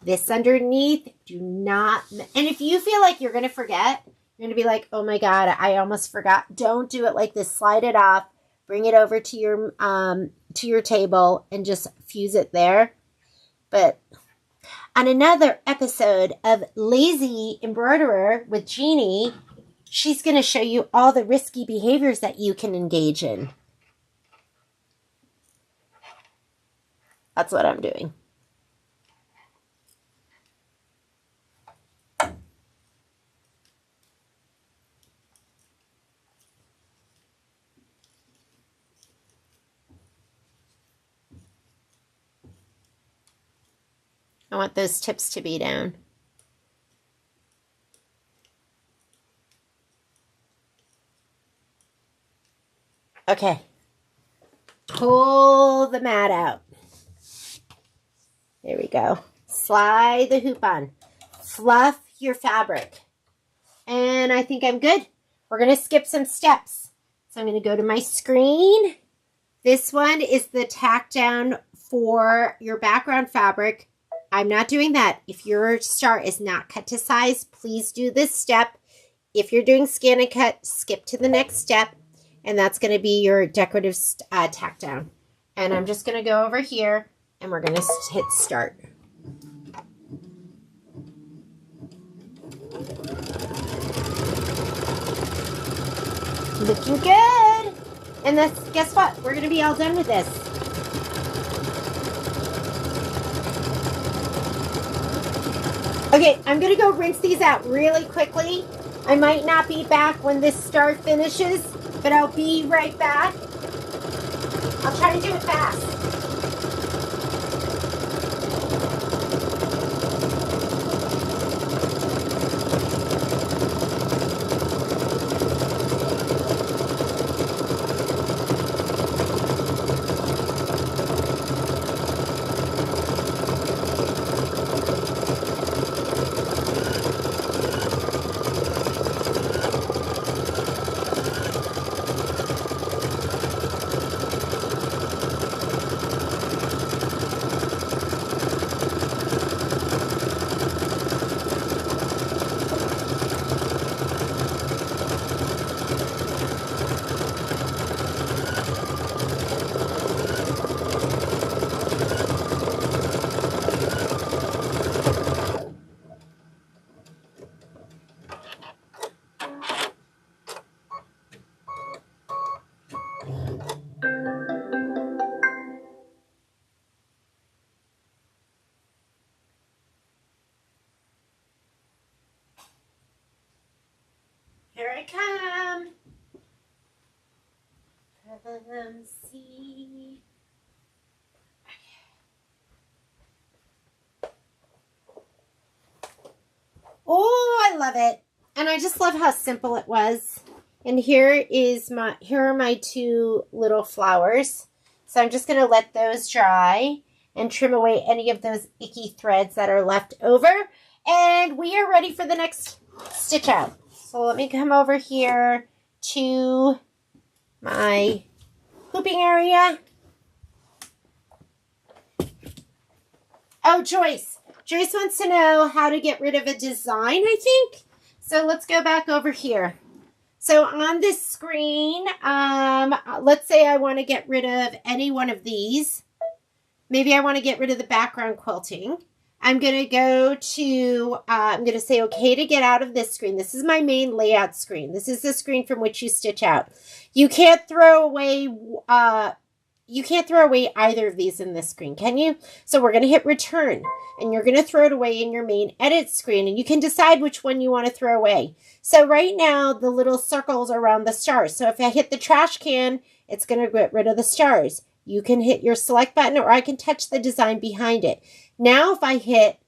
this underneath. Do not, and if you feel like you're going to forget, you're going to be like, oh my God, I almost forgot. Don't do it like this. Slide it off. Bring it over to your table and just fuse it there. But on another episode of Lazy Embroiderer with Jeannie, she's going to show you all the risky behaviors that you can engage in. That's what I'm doing. I want those tips to be down. Okay. Pull the mat out. There we go. Slide the hoop on. Fluff your fabric. And I think I'm good. We're going to skip some steps. So I'm going to go to my screen. This one is the tack down for your background fabric. I'm not doing that. If your start is not cut to size, please do this step. If you're doing scan and cut, skip to the next step. And that's going to be your decorative tack down. And I'm just going to go over here and we're going to hit start. Looking good. And guess what? We're going to be all done with this. Okay, I'm going to go rinse these out really quickly. I might not be back when this start finishes, but I'll be right back. I'll try to do it fast. Here I come. See. Oh, I love it. And I just love how simple it was. And here are my two little flowers. So I'm just going to let those dry and trim away any of those icky threads that are left over. And we are ready for the next stitch out. So let me come over here to my hooping area. Oh, Joyce. Joyce wants to know how to get rid of a design, I think. So let's go back over here. So on this screen, let's say I want to get rid of any one of these. Maybe I want to get rid of the background quilting. I'm going to go to, I'm going to say okay to get out of this screen. This is my main layout screen. This is the screen from which you stitch out. You can't throw away either of these in this screen, can you? So we're going to hit return, and you're going to throw it away in your main edit screen, and you can decide which one you want to throw away. So right now, the little circles are around the stars. So if I hit the trash can, it's going to get rid of the stars. You can hit your select button, or I can touch the design behind it. Now, if I hit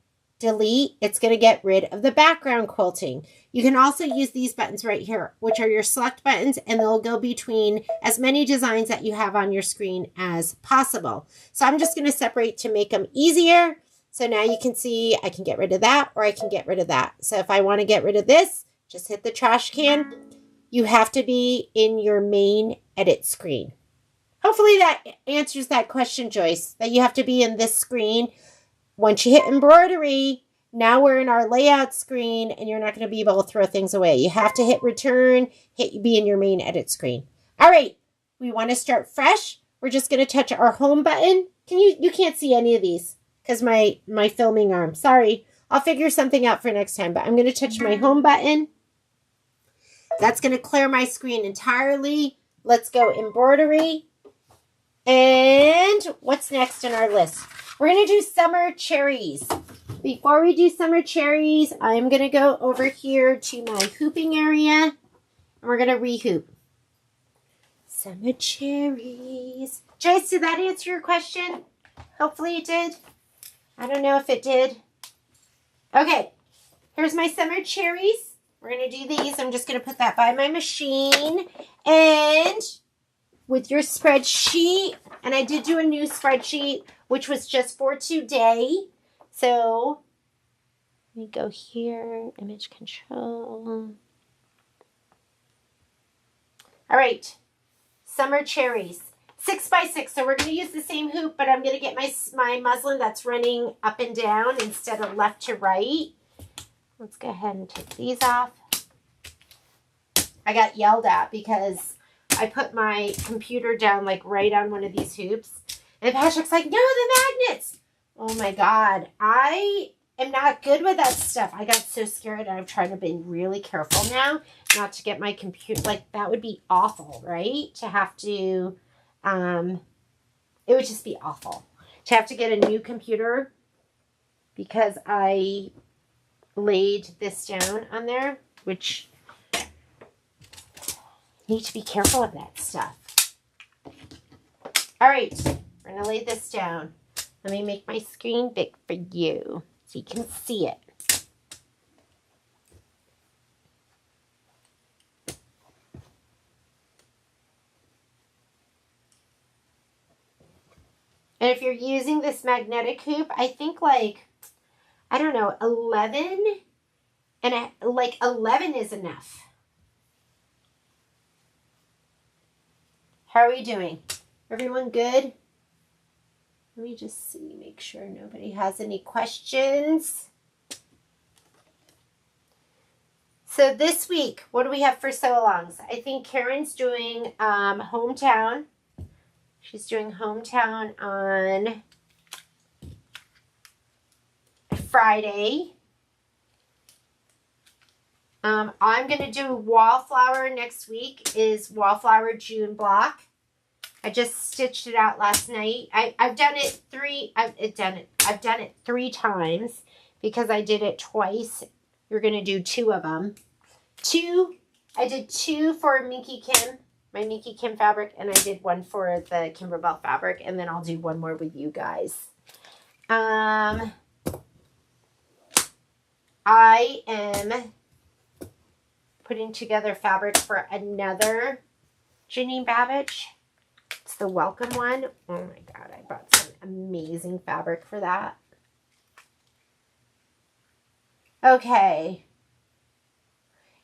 delete, it's going to get rid of the background quilting. You can also use these buttons right here, which are your select buttons, and they'll go between as many designs that you have on your screen as possible. So I'm just going to separate to make them easier. So now you can see I can get rid of that, or I can get rid of that. So if I want to get rid of this, just hit the trash can. You have to be in your main edit screen. Hopefully that answers that question, Joyce, that you have to be in this screen. Once you hit embroidery, now we're in our layout screen, and you're not going to be able to throw things away. You have to hit return, be in your main edit screen. All right, we want to start fresh. We're just going to touch our home button. You can't see any of these because my filming arm. Sorry, I'll figure something out for next time, but I'm going to touch my home button. That's going to clear my screen entirely. Let's go embroidery. And what's next on our list? We're going to do summer cherries. Before we do summer cherries, I'm going to go over here to my hooping area, and we're going to rehoop. Summer cherries. Joyce, did that answer your question? Hopefully it did. I don't know if it did. Okay, here's my summer cherries. We're going to do these. I'm just going to put that by my machine. And with your spreadsheet, and I did do a new spreadsheet, which was just for today. So let me go here, image control. All right, summer cherries, 6x6. So we're going to use the same hoop, but I'm going to get my muslin that's running up and down instead of left to right. Let's go ahead and take these off. I got yelled at because I put my computer down like right on one of these hoops. And Patrick's like, no, the magnets. Oh my God. I am not good with that stuff. I got so scared, and I'm trying to be really careful now not to get my computer. Like, that would be awful, right? To have to, it would just be awful to have to get a new computer because I laid this down on there, which need to be careful of that stuff. All right, we're going to lay this down. Let me make my screen big for you so you can see it. And if you're using this magnetic hoop, I think like, I don't know, 11, and like 11 is enough. How are we doing? Everyone good? Let me just see, make sure nobody has any questions. So this week, what do we have for sew-alongs? I think Karen's doing hometown. She's doing hometown on Friday. I'm going to do wallflower next week, is wallflower June block. I just stitched it out last night. I've done it I've done it 3 times because I did it twice. You're going to do 2 of them. I did 2 for Minky Kim, my Minky Kim fabric, and I did 1 for the Kimberbell fabric, and then I'll do 1 more with you guys. I am putting together fabric for another Jeanne Babbage. It's the welcome one. Oh my God, I bought some amazing fabric for that. Okay.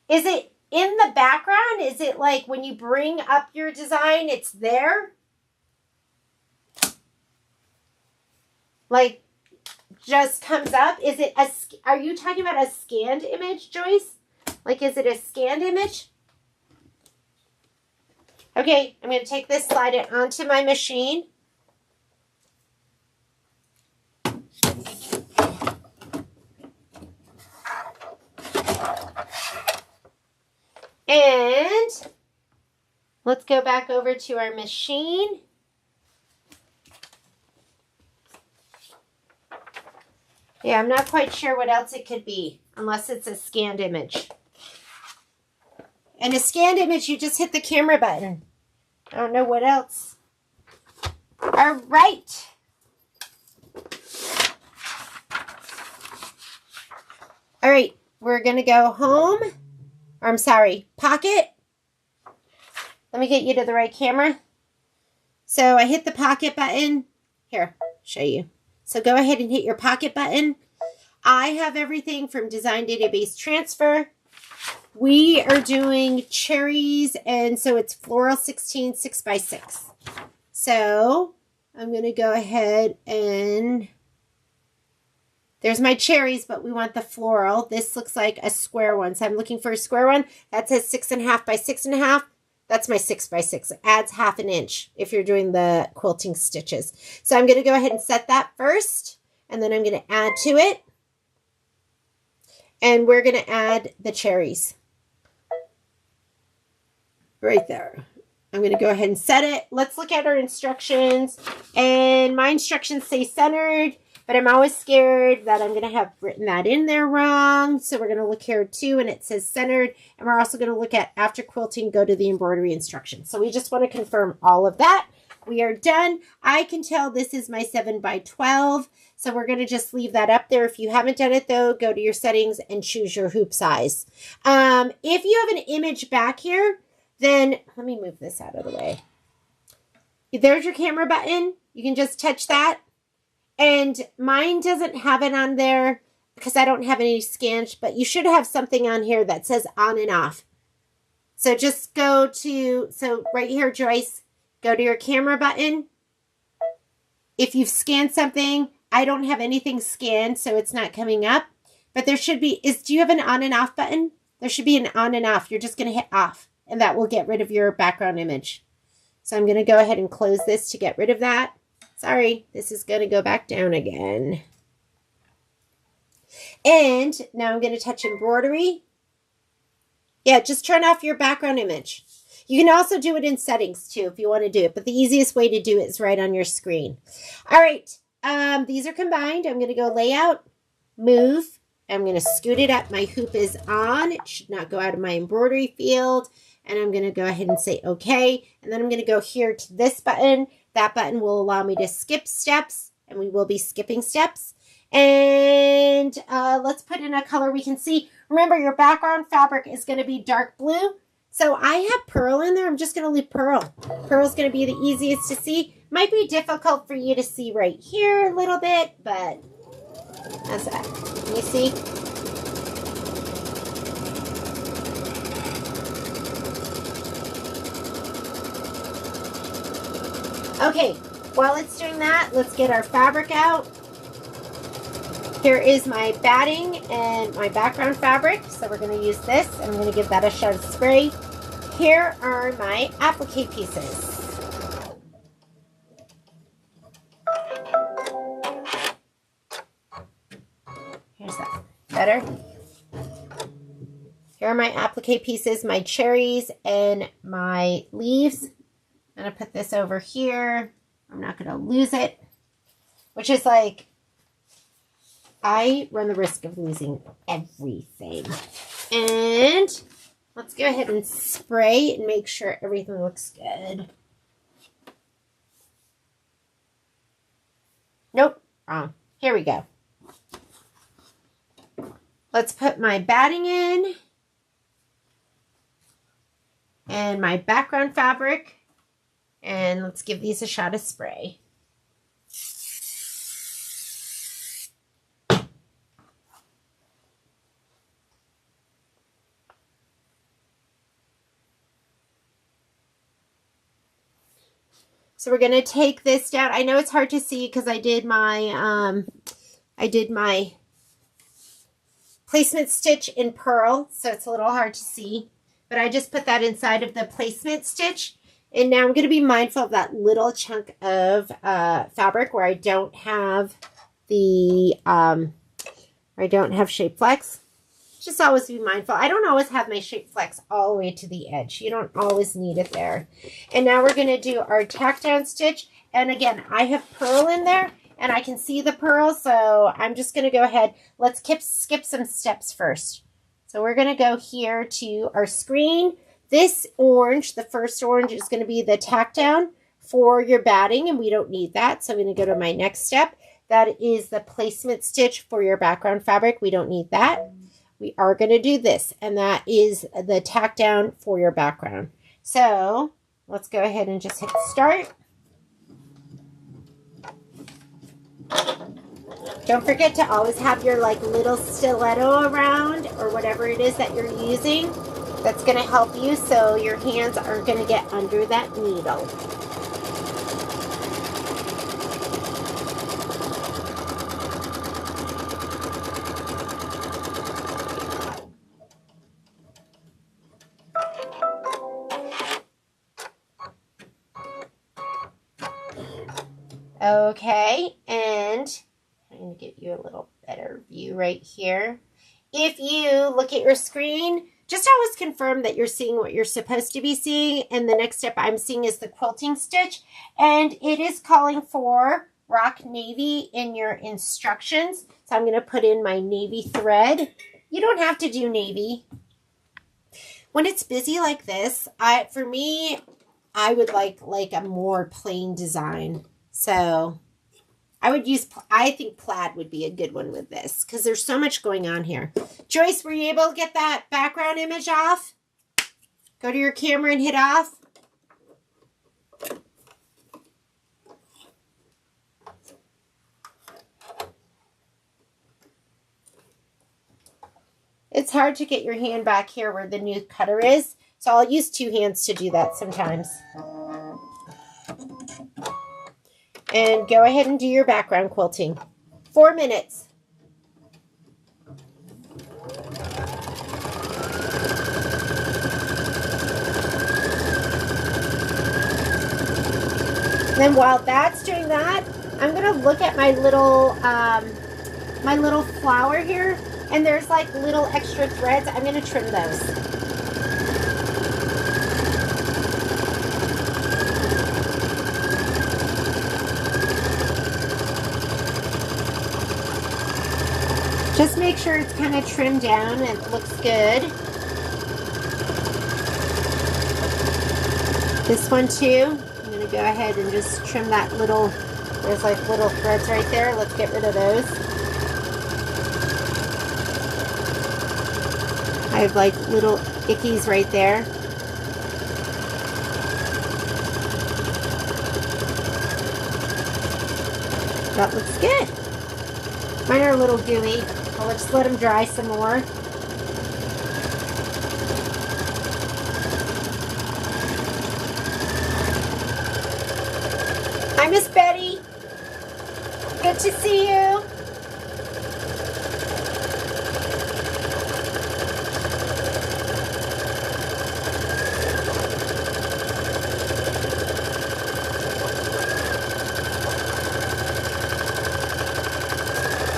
Is it in the background? Is it like when you bring up your design, it's there? Like, just comes up? Is it are you talking about a scanned image, Joyce? Like, is it a scanned image? Okay, I'm going to take this, slide it onto my machine. And let's go back over to our machine. Yeah, I'm not quite sure what else it could be, unless it's a scanned image. And a scanned image, you just hit the camera button. I don't know what else. All right. All right, we're going to go home. Or I'm sorry, pocket. Let me get you to the right camera. So I hit the pocket button. Here, show you. So go ahead and hit your pocket button. I have everything from design database transfer. We are doing cherries, and so it's floral 16 6x6. So I'm going to go ahead and there's my cherries, but we want the floral. This looks like a square one, so I'm looking for a square one. That says 6.5 by 6.5. That's my 6x6. It adds 1/2 inch if you're doing the quilting stitches. So I'm going to go ahead and set that first, and then I'm going to add to it. And we're going to add the cherries. Right there. I'm going to go ahead and set it. Let's look at our instructions. And my instructions say centered, but I'm always scared that I'm going to have written that in there wrong. So we're going to look here too, and it says centered. And we're also going to look at after quilting, go to the embroidery instructions. So we just want to confirm all of that. We are done. I can tell this is my 7x12. So we're going to just leave that up there. If you haven't done it though, go to your settings and choose your hoop size. If you have an image back here, then let me move this out of the way. There's your camera button. You can just touch that. And mine doesn't have it on there because I don't have any scans, but you should have something on here that says on and off. So just go to, so right here, Joyce, go to your camera button. If you've scanned something, I don't have anything scanned, so it's not coming up. But there should be, do you have an on and off button? There should be an on and off. You're just going to hit off, and that will get rid of your background image. So I'm going to go ahead and close this to get rid of that. Sorry, this is going to go back down again. And now I'm going to touch embroidery. Yeah, just turn off your background image. You can also do it in settings too if you want to do it, but the easiest way to do it is right on your screen. All right, these are combined. I'm going to go layout, move. I'm going to scoot it up. My hoop is on. It should not go out of my embroidery field. And I'm going to go ahead and say okay. And then I'm going to go here to this button. That button will allow me to skip steps, and we will be skipping steps. And let's put in a color we can see. Remember, your background fabric is going to be dark blue. So I have pearl in there. I'm just going to leave pearl. Pearl is going to be the easiest to see. Might be difficult for you to see right here a little bit, but how's that? Can you see? Okay, while it's doing that, let's get our fabric out. Here is my batting and my background fabric. So we're going to use this. I'm going to give that a shot of spray. Here are my applique pieces. Here's that. Better? Here are my applique pieces, my cherries and my leaves. I'm going to put this over here. I'm not going to lose it, which is like, I run the risk of losing everything. And let's go ahead and spray and make sure everything looks good. Nope, wrong. Here we go. Let's put my batting in and my background fabric. And let's give these a shot of spray. So we're going to take this down. I know it's hard to see because I did my placement stitch in pearl, so it's a little hard to see. But I just put that inside of the placement stitch. And now I'm going to be mindful of that little chunk of fabric where I don't have the, I don't have shape flex. Just always be mindful. I don't always have my shape flex all the way to the edge. You don't always need it there. And now we're going to do our tack down stitch. And again, I have pearl in there and I can see the pearl. So I'm just going to go ahead. Let's skip some steps first. So we're going to go here to our screen. This orange, the first orange, is going to be the tack down for your batting, and we don't need that. So I'm going to go to my next step. That is the placement stitch for your background fabric. We don't need that. We are going to do this, and that is the tack down for your background. So let's go ahead and just hit start. Don't forget to always have your like little stiletto around or whatever it is that you're using. That's going to help you so your hands aren't going to get under that needle. Okay, and I'm going to give you a little better view right here. If you look at your screen, just always confirm that you're seeing what you're supposed to be seeing. And the next step I'm seeing is the quilting stitch. And it is calling for rock navy in your instructions. So I'm going to put in my navy thread. You don't have to do navy. When it's busy like this, for me, I would like a more plain design. So I would use, I think plaid would be a good one with this because there's so much going on here. Joyce, were you able to get that background image off? Go to your camera and hit off. It's hard to get your hand back here where the new cutter is, so I'll use two hands to do that sometimes. And go ahead and do your background quilting. 4 minutes. Then while that's doing that, I'm going to look at my little flower here, and there's like little extra threads. I'm going to trim those. Just make sure it's kind of trimmed down and it looks good. This one too, I'm going to go ahead and just trim that little, there's like little threads right there. Let's get rid of those. I have like little ickies right there. That looks good. Mine are a little gooey. I'll just let them dry some more. Hi, Miss Betty. Good to see you.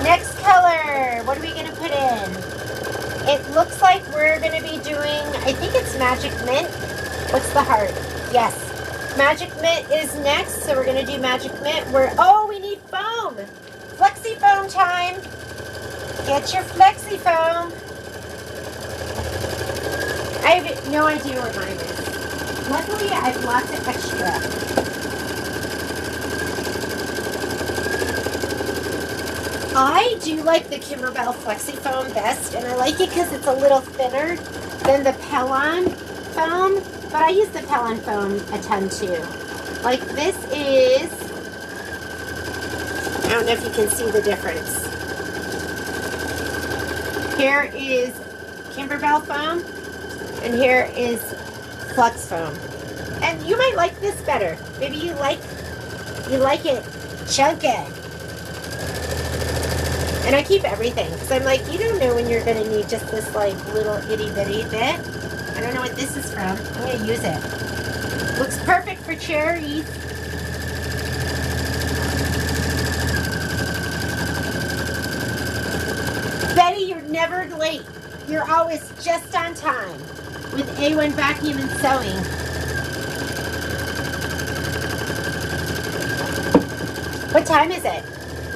Next color, what are we going to put in? It looks like we're going to be doing, I think it's Magic Mint. What's the heart? Yes. Magic Mint is next, so we're going to do Magic Mint. Oh, we need foam. Flexi foam time. Get your flexi foam. I have no idea what mine is. Luckily, I have lots of extra. I do like the Kimberbell Flexi Foam best, and I like it because it's a little thinner than the Pellon foam, but I use the Pellon foam a ton too. Like this is, I don't know if you can see the difference. Here is Kimberbell foam, and here is Flex foam. And you might like this better. Maybe you like it chunky. And I keep everything because I'm like, you don't know when you're going to need just this like little itty bitty bit. I don't know what this is from. I'm going to use it. Looks perfect for cherries. Betty, you're never late. You're always just on time with A1 Vacuum and Sewing. What time is it?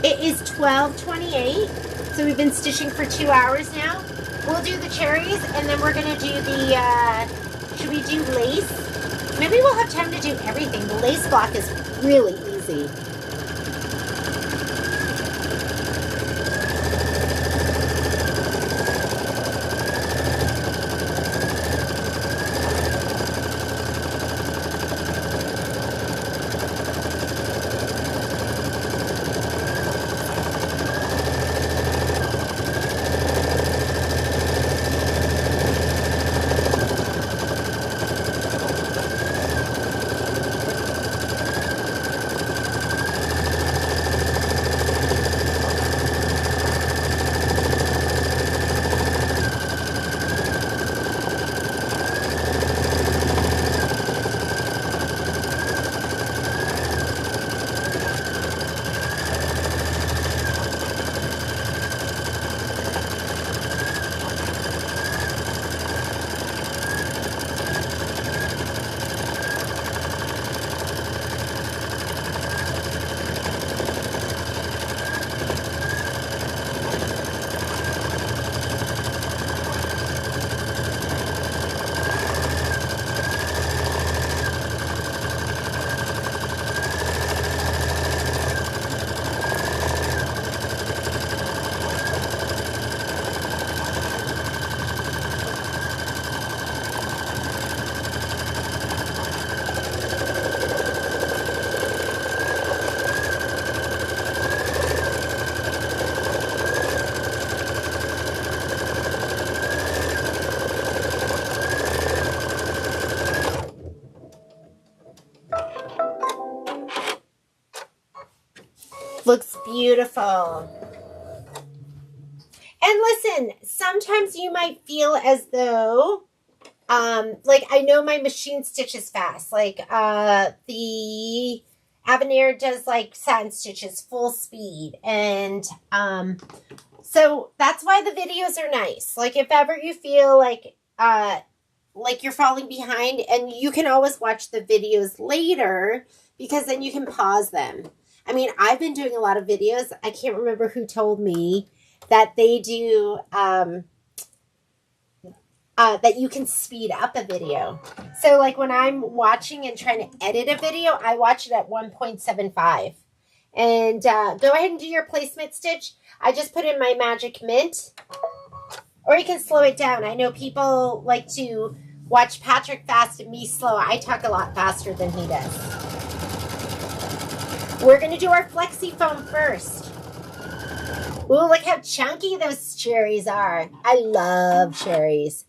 It is 12:28. So we've been stitching for 2 hours now. We'll do the cherries and then we're gonna do the, should we do lace? Maybe we'll have time to do everything. The lace block is really easy. Looks beautiful. And listen, sometimes you might feel as though, like I know my machine stitches fast. Like the Avenir does like satin stitches full speed. And so that's why the videos are nice. Like if ever you feel like you're falling behind, and you can always watch the videos later because then you can pause them. I mean, I've been doing a lot of videos. I can't remember who told me that they do, that you can speed up a video. So like when I'm watching and trying to edit a video, I watch it at 1.75. And go ahead and do your placement stitch. I just put in my magic mint. Or you can slow it down. I know people like to watch Patrick fast and me slow. I talk a lot faster than he does. We're going to do our flexi foam first. Ooh, look how chunky those cherries are. I love cherries.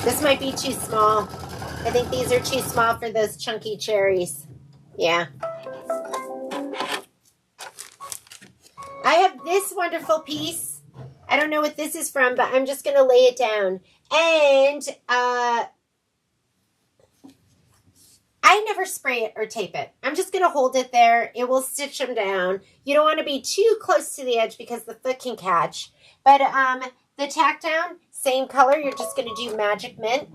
This might be too small. I think these are too small for those chunky cherries. Yeah. I have this wonderful piece. I don't know what this is from, but I'm just going to lay it down. And I never spray it or tape it. I'm just going to hold it there. It will stitch them down. You don't want to be too close to the edge because the foot can catch. But the tack down, same color. You're just going to do magic mint.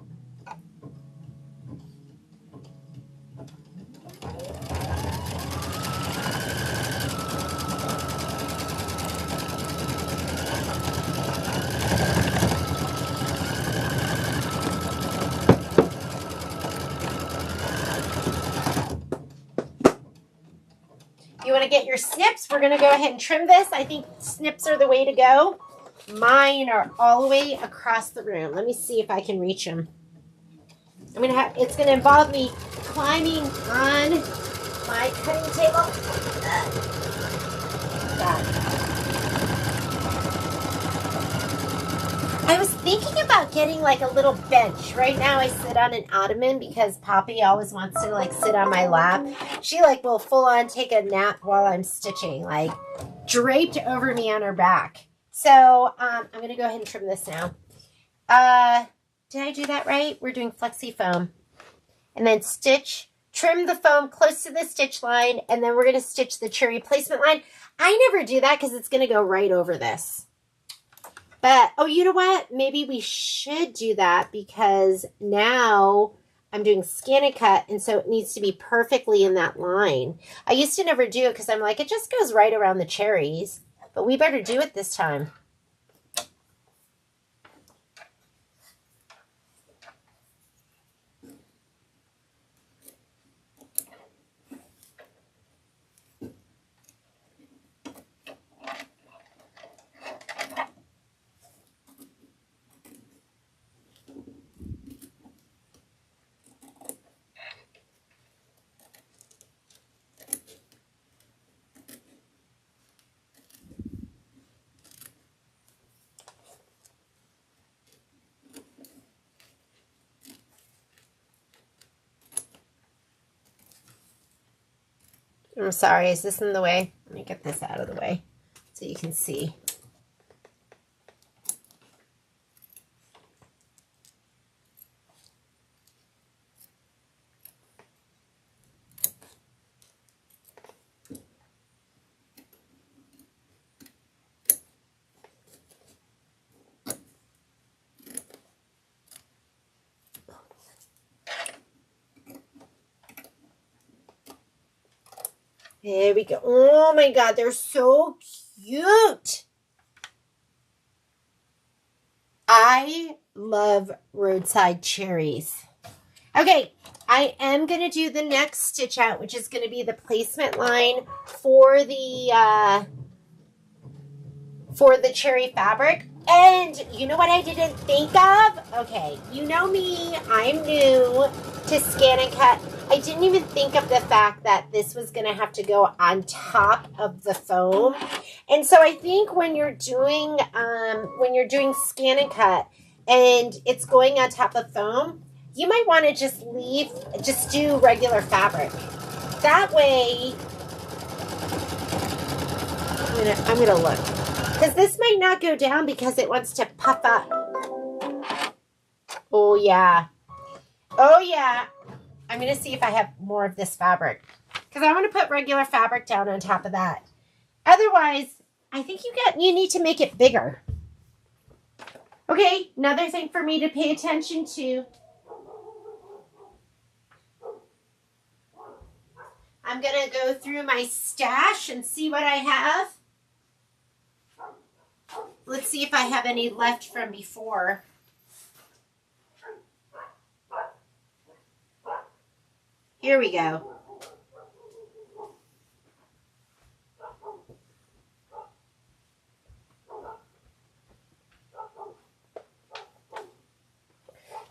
You want to get your snips? We're going to go ahead and trim this. I think snips are the way to go. Mine are all the way across the room. Let me see if I can reach them. It's going to involve me climbing on my my cutting table. God. I was thinking about getting like a little bench. Right now I sit on an ottoman because Poppy always wants to like sit on my lap. She like will full on take a nap while I'm stitching, like draped over me on her back. So I'm going to go ahead and trim this now. Did I do that right? We're doing flexi foam. And then stitch, trim the foam close to the stitch line, and then we're going to stitch the cherry placement line. I never do that because it's going to go right over this. But, oh, you know what? Maybe we should do that because now I'm doing scan and cut, and so it needs to be perfectly in that line. I used to never do it because I'm like, it just goes right around the cherries. But we better do it this time. I'm sorry, is this in the way? Let me get this out of the way so you can see. There we go. Oh my God, they're so cute. I love roadside cherries. Okay, I am going to do the next stitch out, which is going to be the placement line for the cherry fabric. And you know what I didn't think of? Okay, you know me, I'm new to scan and cut. I didn't even think of the fact that this was going to have to go on top of the foam. And so I think when you're doing scan and cut and it's going on top of foam, you might want to just do regular fabric. That way, I'm gonna look. Because this might not go down because it wants to puff up. Oh yeah. Oh yeah. I'm going to see if I have more of this fabric. Because I want to put regular fabric down on top of that. Otherwise, I think you need to make it bigger. Okay, another thing for me to pay attention to. I'm going to go through my stash and see what I have. Let's see if I have any left from before. Here we go.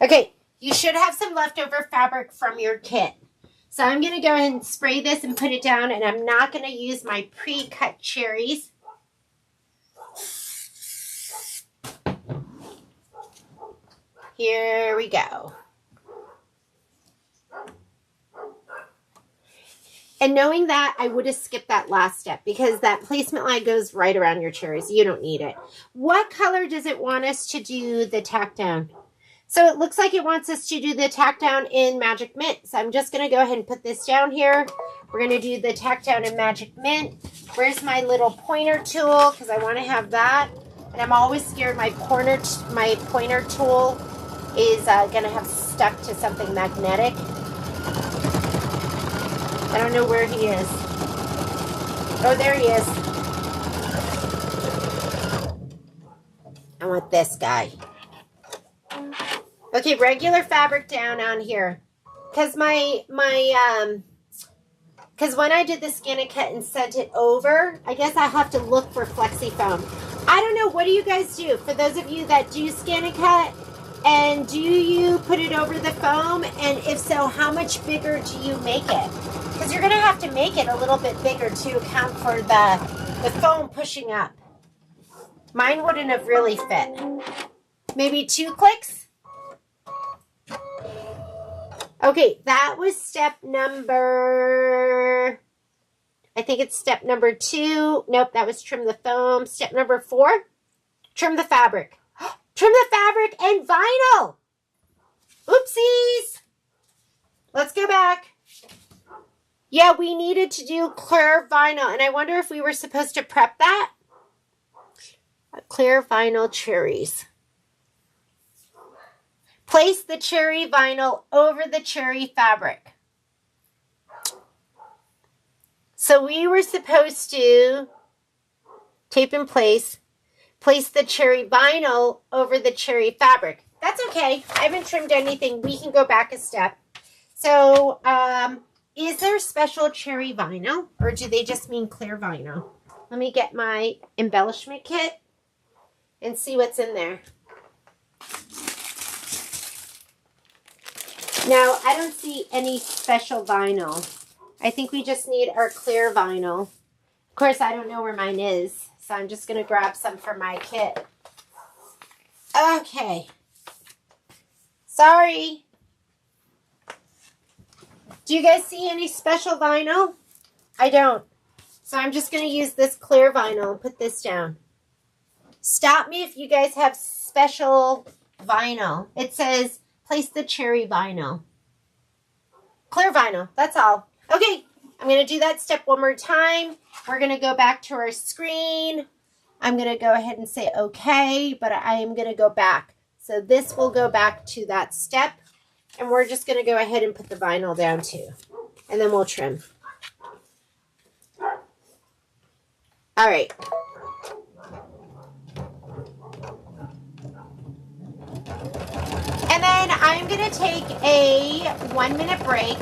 Okay, you should have some leftover fabric from your kit. So I'm going to go ahead and spray this and put it down, and I'm not going to use my pre-cut cherries. Here we go. And knowing that, I would have skipped that last step because that placement line goes right around your cherries. You don't need it. What color does it want us to do the tack down? So it looks like it wants us to do the tack down in Magic Mint. So I'm just going to go ahead and put this down here. We're going to do the tack down in Magic Mint. Where's my little pointer tool? Because I want to have that. And I'm always scared my pointer tool is going to have stuck to something magnetic. I don't know where he is. Oh, there he is. I want this guy. Okay, regular fabric down on here. Because because when I did the scan and cut and sent it over, I guess I have to look for flexi foam. I don't know, what do you guys do? For those of you that do scan and cut, and do you put it over the foam? And if so, how much bigger do you make it? Because you're going to have to make it a little bit bigger to account for the foam pushing up. Mine wouldn't have really fit. Maybe 2 clicks? Okay, that was step number... I think it's step number 2. Nope, that was trim the foam. Step number 4, trim the fabric. Trim the fabric and vinyl. Oopsies. Let's go back. Yeah, we needed to do clear vinyl, and I wonder if we were supposed to prep that. Clear vinyl cherries. Place the cherry vinyl over the cherry fabric. So we were supposed to tape in place the cherry vinyl over the cherry fabric. That's okay. I haven't trimmed anything. We can go back a step. So, is there special cherry vinyl, or do they just mean clear vinyl? Let me get my embellishment kit and see what's in there. Now, I don't see any special vinyl. I think we just need our clear vinyl. Of course, I don't know where mine is, so I'm just going to grab some for my kit. Okay. Sorry. Do you guys see any special vinyl? I don't. So I'm just going to use this clear vinyl and put this down. Stop me if you guys have special vinyl. It says, place the cherry vinyl. Clear vinyl, that's all. Okay, I'm going to do that step one more time. We're going to go back to our screen. I'm going to go ahead and say okay, but I am going to go back. So this will go back to that step, and we're just going to go ahead and put the vinyl down too, and then we'll trim. All right. And then I'm going to take a 1-minute break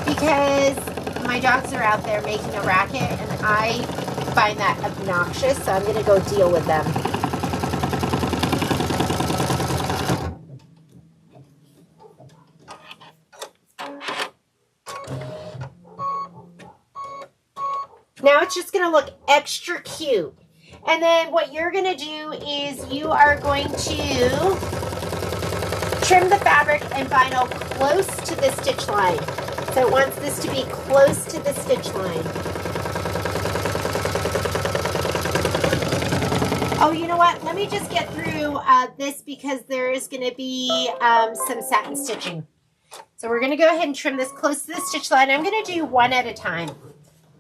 because my dogs are out there making a racket and I find that obnoxious, so I'm going to go deal with them. Now it's just going to look extra cute. And then what you're going to do is you are going to trim the fabric and vinyl close to the stitch line. So it wants this to be close to the stitch line. Oh, you know what? Let me just get through this because there is going to be some satin stitching. So we're going to go ahead and trim this close to the stitch line. I'm going to do one at a time.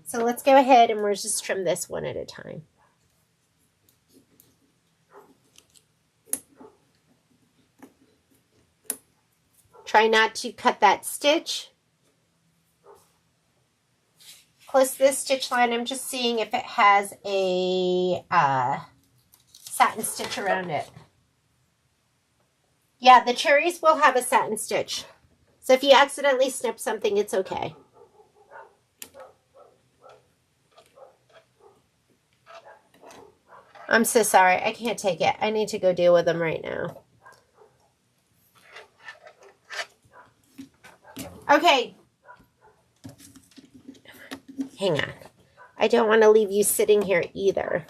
So let's go ahead and we'll just trim this one at a time. Try not to cut that stitch. Close to this stitch line, I'm just seeing if it has a satin stitch around it. Yeah, the cherries will have a satin stitch. So if you accidentally snip something, it's okay. I'm so sorry. I can't take it. I need to go deal with them right now. Okay. Hang on. I don't want to leave you sitting here either.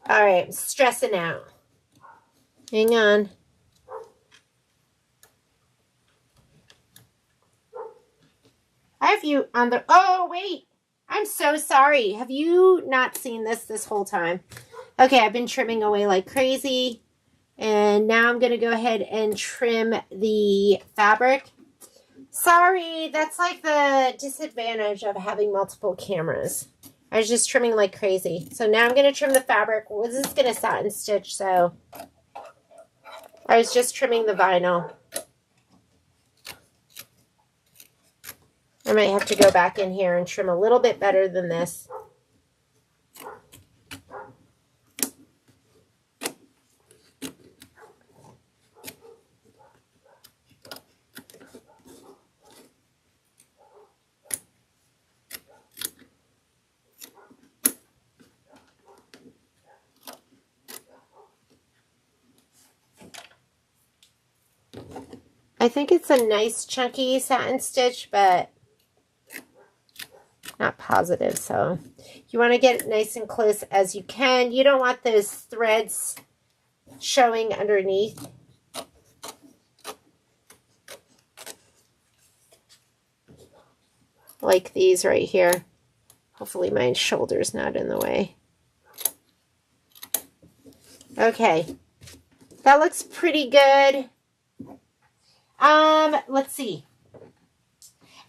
All right, I'm stressing out. Hang on. I have you on the... Oh, wait. I'm so sorry. Have you not seen this whole time? Okay, I've been trimming away like crazy. And now I'm going to go ahead and trim the fabric. Sorry, that's like the disadvantage of having multiple cameras. I was just trimming like crazy. So now I'm going to trim the fabric. This is going to satin stitch, so I was just trimming the vinyl. I might have to go back in here and trim a little bit better than this. I think it's a nice chunky satin stitch, but not positive. So you want to get it nice and close as you can. You don't want those threads showing underneath. Like these right here. Hopefully my shoulder's not in the way. Okay. That looks pretty good. Let's see.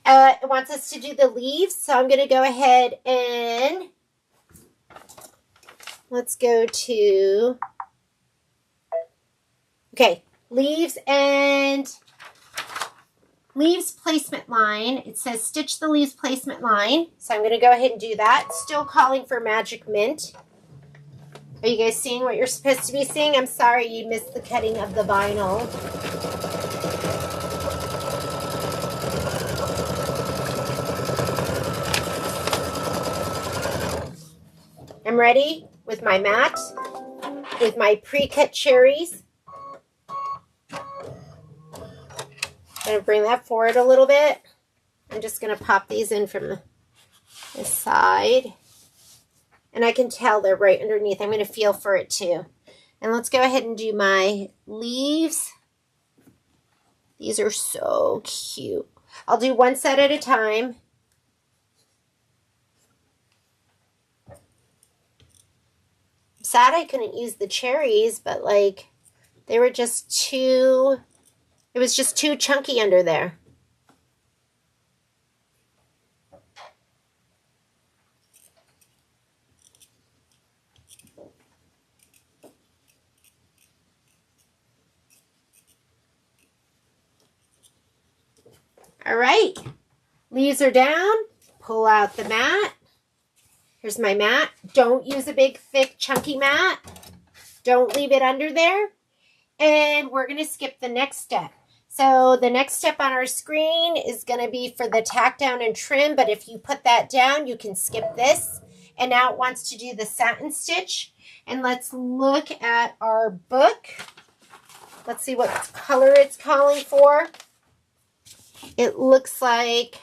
It wants us to do the leaves, so I'm going to go ahead and let's go to, okay, leaves and leaves placement line. It says stitch the leaves placement line, so I'm going to go ahead and do that. Still calling for magic mint. Are you guys seeing what you're supposed to be seeing? I'm sorry you missed the cutting of the vinyl. I'm ready with my mat, with my pre-cut cherries. I'm going to bring that forward a little bit. I'm just going to pop these in from the side. And I can tell they're right underneath. I'm going to feel for it too. And let's go ahead and do my leaves. These are so cute. I'll do one set at a time. Sad I couldn't use the cherries, but like they were just too, it was just too chunky under there. All right, leaves are down, pull out the mat. Here's my mat. Don't use a big, thick, chunky mat. Don't leave it under there. And we're going to skip the next step. So the next step on our screen is going to be for the tack down and trim. But if you put that down, you can skip this. And now it wants to do the satin stitch. And let's look at our book. Let's see what color it's calling for. It looks like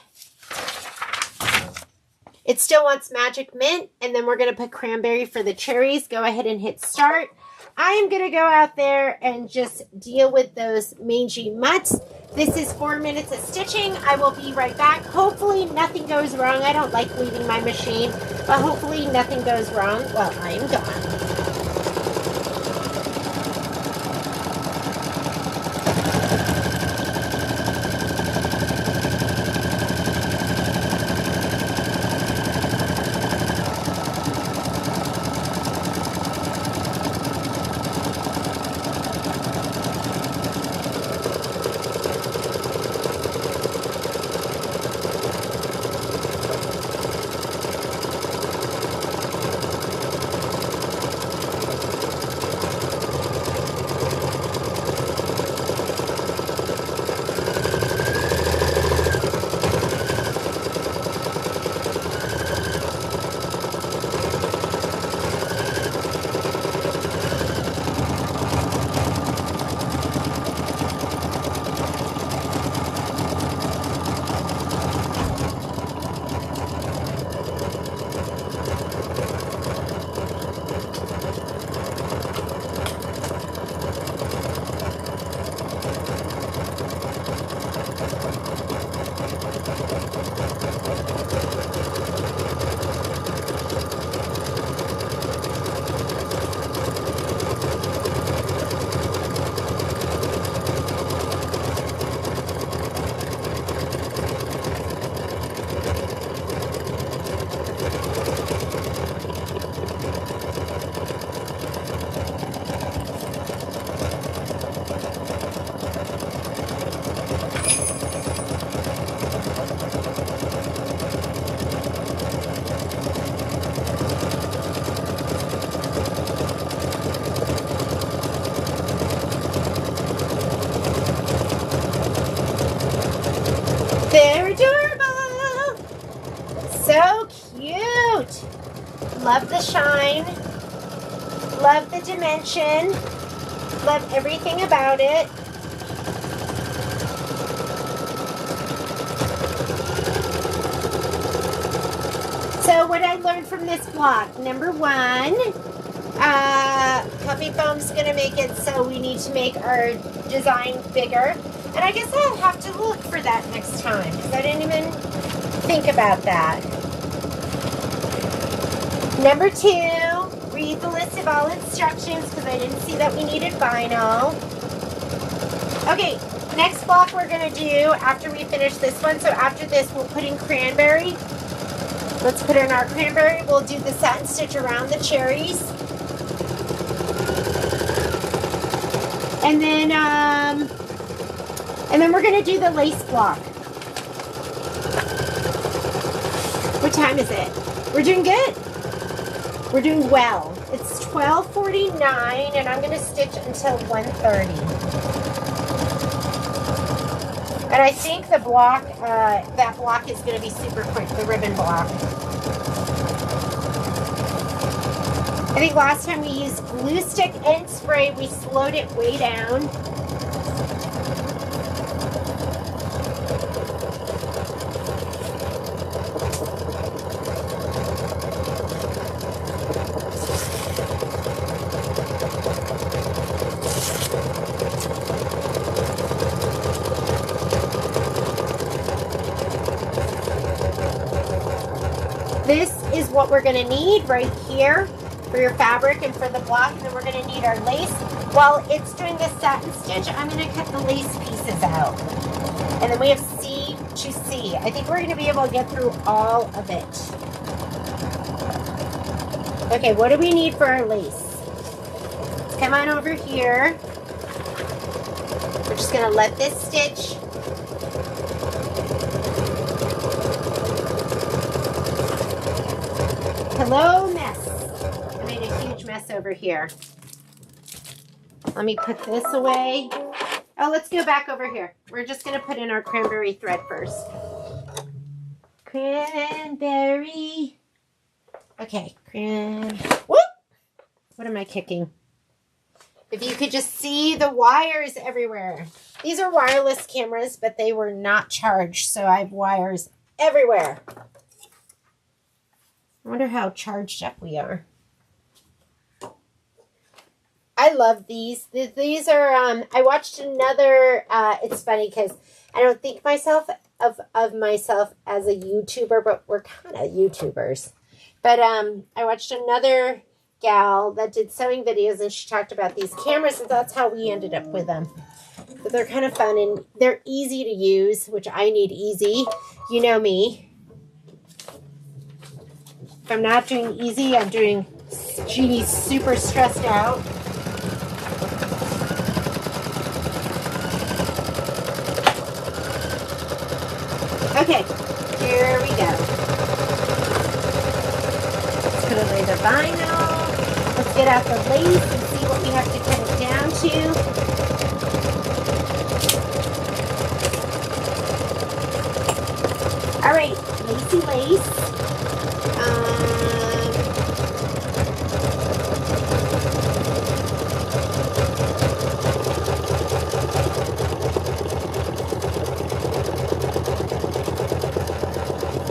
it still wants magic mint, and then we're going to put cranberry for the cherries. Go ahead and hit start. I am going to go out there and just deal with those mangy mutts. This is 4 minutes of stitching. I will be right back. Hopefully nothing goes wrong. I don't like leaving my machine, but hopefully nothing goes wrong while I am gone. out. Love the shine. Love the dimension. Love everything about it. So what I learned from this block, number one, puppy foam's gonna make it so we need to make our design bigger. And I guess I'll have to look for that next time because I didn't even think about that. Number two, read the list of all instructions because I didn't see that we needed vinyl. Okay, next block we're gonna do after we finish this one. So after this, we'll put in cranberry. Let's put in our cranberry. We'll do the satin stitch around the cherries. And then we're gonna do the lace block. What time is it? We're doing good? We're doing well. It's 12:49 and I'm gonna stitch until 1:30. And I think the block, that block is gonna be super quick, the ribbon block. I think last time we used glue stick and spray, we slowed it way down. This is what we're gonna need right here for your fabric and for the block, and then we're gonna need our lace. While it's doing the satin stitch, I'm gonna cut the lace pieces out. And then we have C to C. I think we're gonna be able to get through all of it. Okay, what do we need for our lace? Let's come on over here. We're just gonna let this stitch. Hello, mess. I made a huge mess over here. Let me put this away. Oh, let's go back over here. We're just going to put in our cranberry thread first. Cranberry. Okay, whoop! What am I kicking? If you could just see the wires everywhere. These are wireless cameras, but they were not charged, so I have wires everywhere. I wonder how charged up we are. I love these. These are, I watched another, it's funny because I don't think of myself as a YouTuber, but we're kind of YouTubers. But I watched another gal that did sewing videos and she talked about these cameras and that's how we ended up with them. But they're kind of fun and they're easy to use, which I need easy. You know me. If I'm not doing easy, I'm doing Jeannie's super stressed out. Okay, here we go. Let's put away the vinyl. Let's get out the lace and see what we have to cut it down to. All right, lacy lace.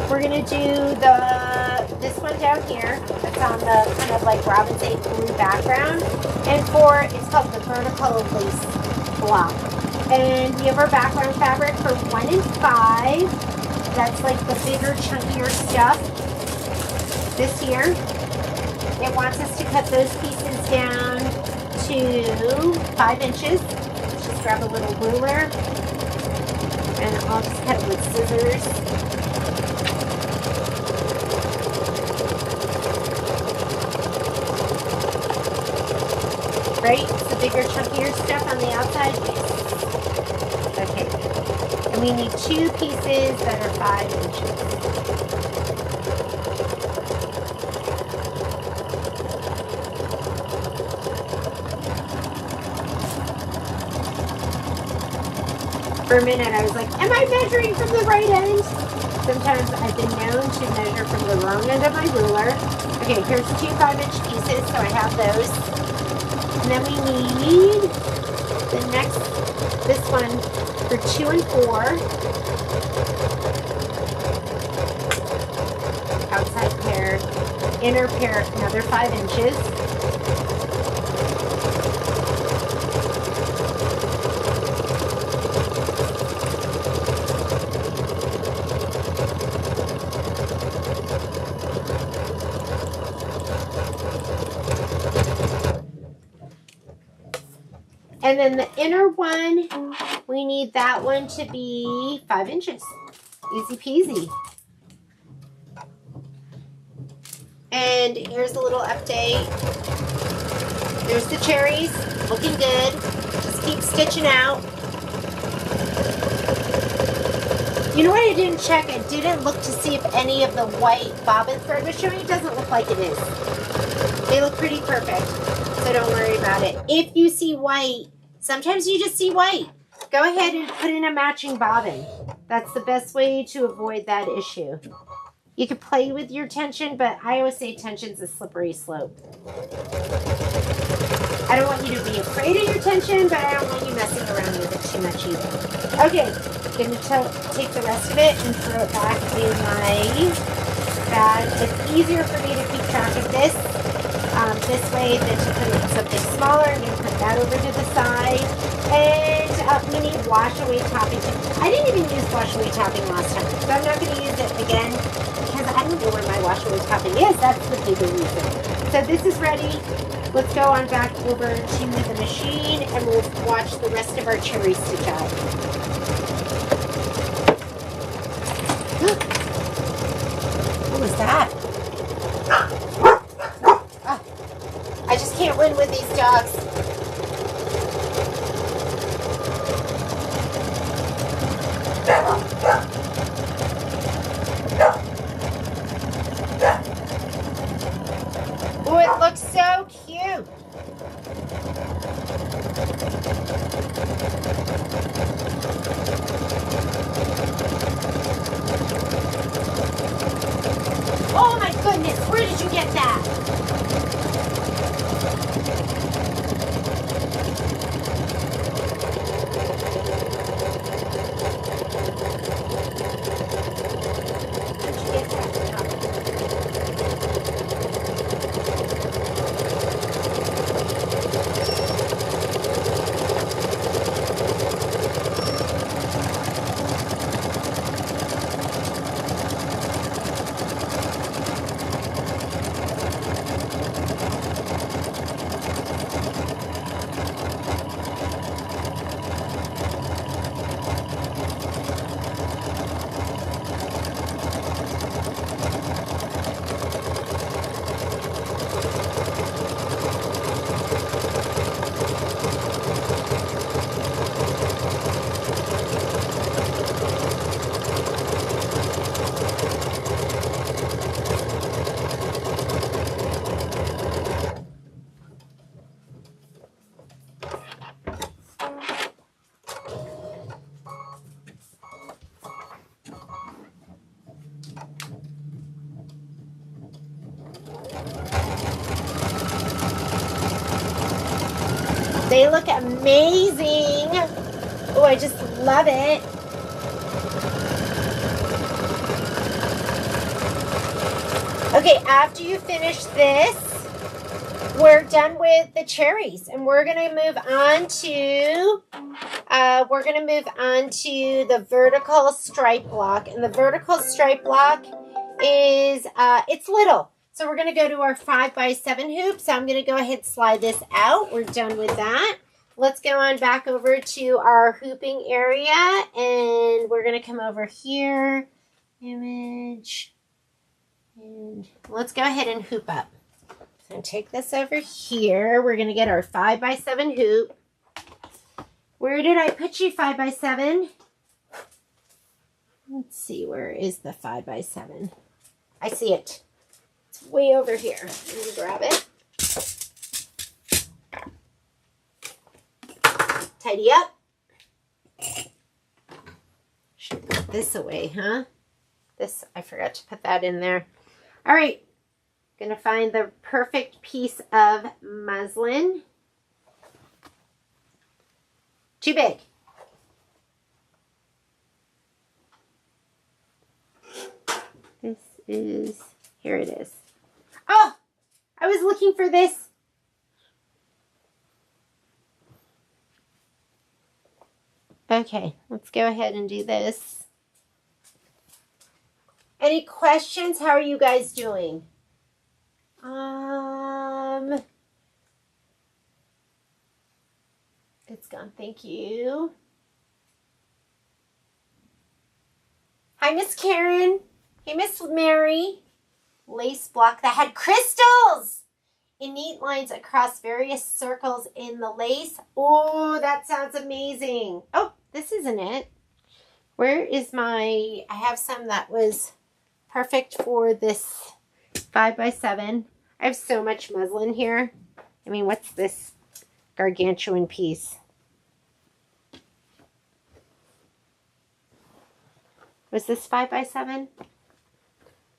We're gonna do this one down here. That's on the kind of like Robin's 8 blue background, and it's called the vertical lace block. And we have our background fabric for 1 and 5. That's like the bigger, chunkier stuff. This here, it wants us to cut those pieces down to 5 inches. Let's just grab a little ruler, and I'll just cut it with scissors. Right? It's the bigger, chunkier stuff on the outside. Yes. Okay. And we need 2 pieces that are 5 inches. For a minute, I was like, am I measuring from the right end? sometimes I've been known to measure from the wrong end of my ruler. Okay, here's 2 5-inch pieces, so I have those. And then we need this one for 2 and 4. Outside pair, inner pair, another 5 inches. And then the inner one, we need that one to be 5 inches. Easy peasy. And here's a little update. There's the cherries, looking good. Just keep stitching out. You know what I didn't check? I didn't look to see if any of the white bobbin thread was showing. It doesn't look like it is. They look pretty perfect, so don't worry about it. If you see white, sometimes you just see white. Go ahead and put in a matching bobbin. That's the best way to avoid that issue. You can play with your tension, but I always say tension's a slippery slope. I don't want you to be afraid of your tension, but I don't want you messing around with it too much either. Okay, I'm going to take the rest of it and throw it back in my bag. It's easier for me to keep track of this way than to put in something smaller. I'm going to put that over to the side. And we need wash away topping. I didn't even use wash away topping last time, so I'm not going to use it again because I don't know where my wash away topping is. That's the bigger reason. So this is ready. Let's go on back over to the machine and we'll watch the rest of our cherry stitch out. What was that? Oh, I just can't win with these dogs. Oh, it looks so cute. Oh my goodness, where did you get that? They look amazing. Oh, I just love it. Okay, after you finish this, we're done with the cherries, and we're gonna move on to the vertical stripe block. And the vertical stripe block is it's little. So we're going to go to our 5x7 hoop. So I'm going to go ahead and slide this out. We're done with that. Let's go on back over to our hooping area. And we're going to come over here. Image. And let's go ahead and hoop up. So take this over here. We're going to get our 5x7 hoop. Where did I put you, 5x7? Let's see. Where is the 5x7? I see it. Way over here. Let me grab it. Tidy up. Should put this away, huh? This, I forgot to put that in there. All right. Gonna find the perfect piece of muslin. Too big. This is, here it is. Oh, I was looking for this. Okay, let's go ahead and do this. Any questions? How are you guys doing? It's gone. Thank you. Hi, Miss Karen. Hey, Miss Mary. Lace block that had crystals in neat lines across various circles in the lace. Oh, that sounds amazing. Oh, this isn't it. Where is my, I have some that was perfect for this 5x7. I have so much muslin here. I mean, what's this gargantuan piece? Was this 5x7?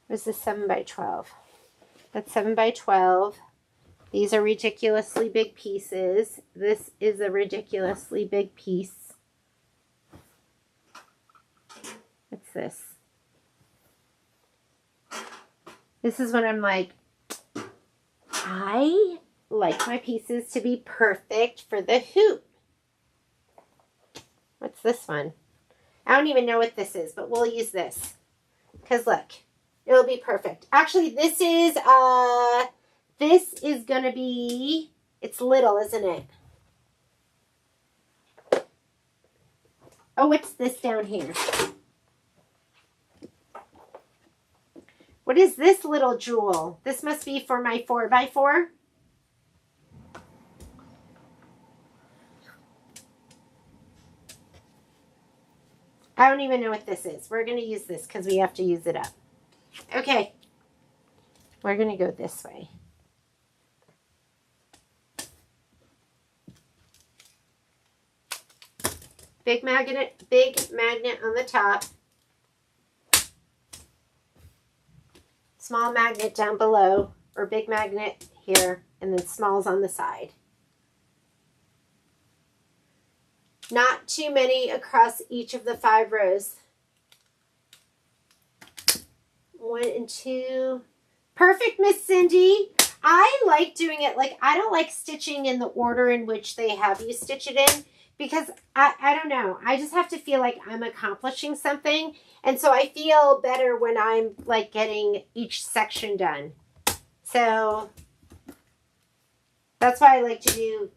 Was this 7x12? That's 7x12. These are ridiculously big pieces. This is a ridiculously big piece. What's this? This is when I'm like, I like my pieces to be perfect for the hoop. What's this one? I don't even know what this is, but we'll use this. Because look, it'll be perfect. Actually, this is going to be, it's little, isn't it? Oh, what's this down here? What is this little jewel? This must be for my 4x4. I don't even know what this is. We're going to use this because we have to use it up. Okay. We're going to go this way. Big magnet on the top. Small magnet down below, or big magnet here, and then smalls on the side. Not too many across each of the 5 rows. 1 and 2. Perfect, Miss Cindy. I like doing it, like, I don't like stitching in the order in which they have you stitch it in, because I don't know. I just have to feel like I'm accomplishing something. And so I feel better when I'm like getting each section done. So that's why I like to do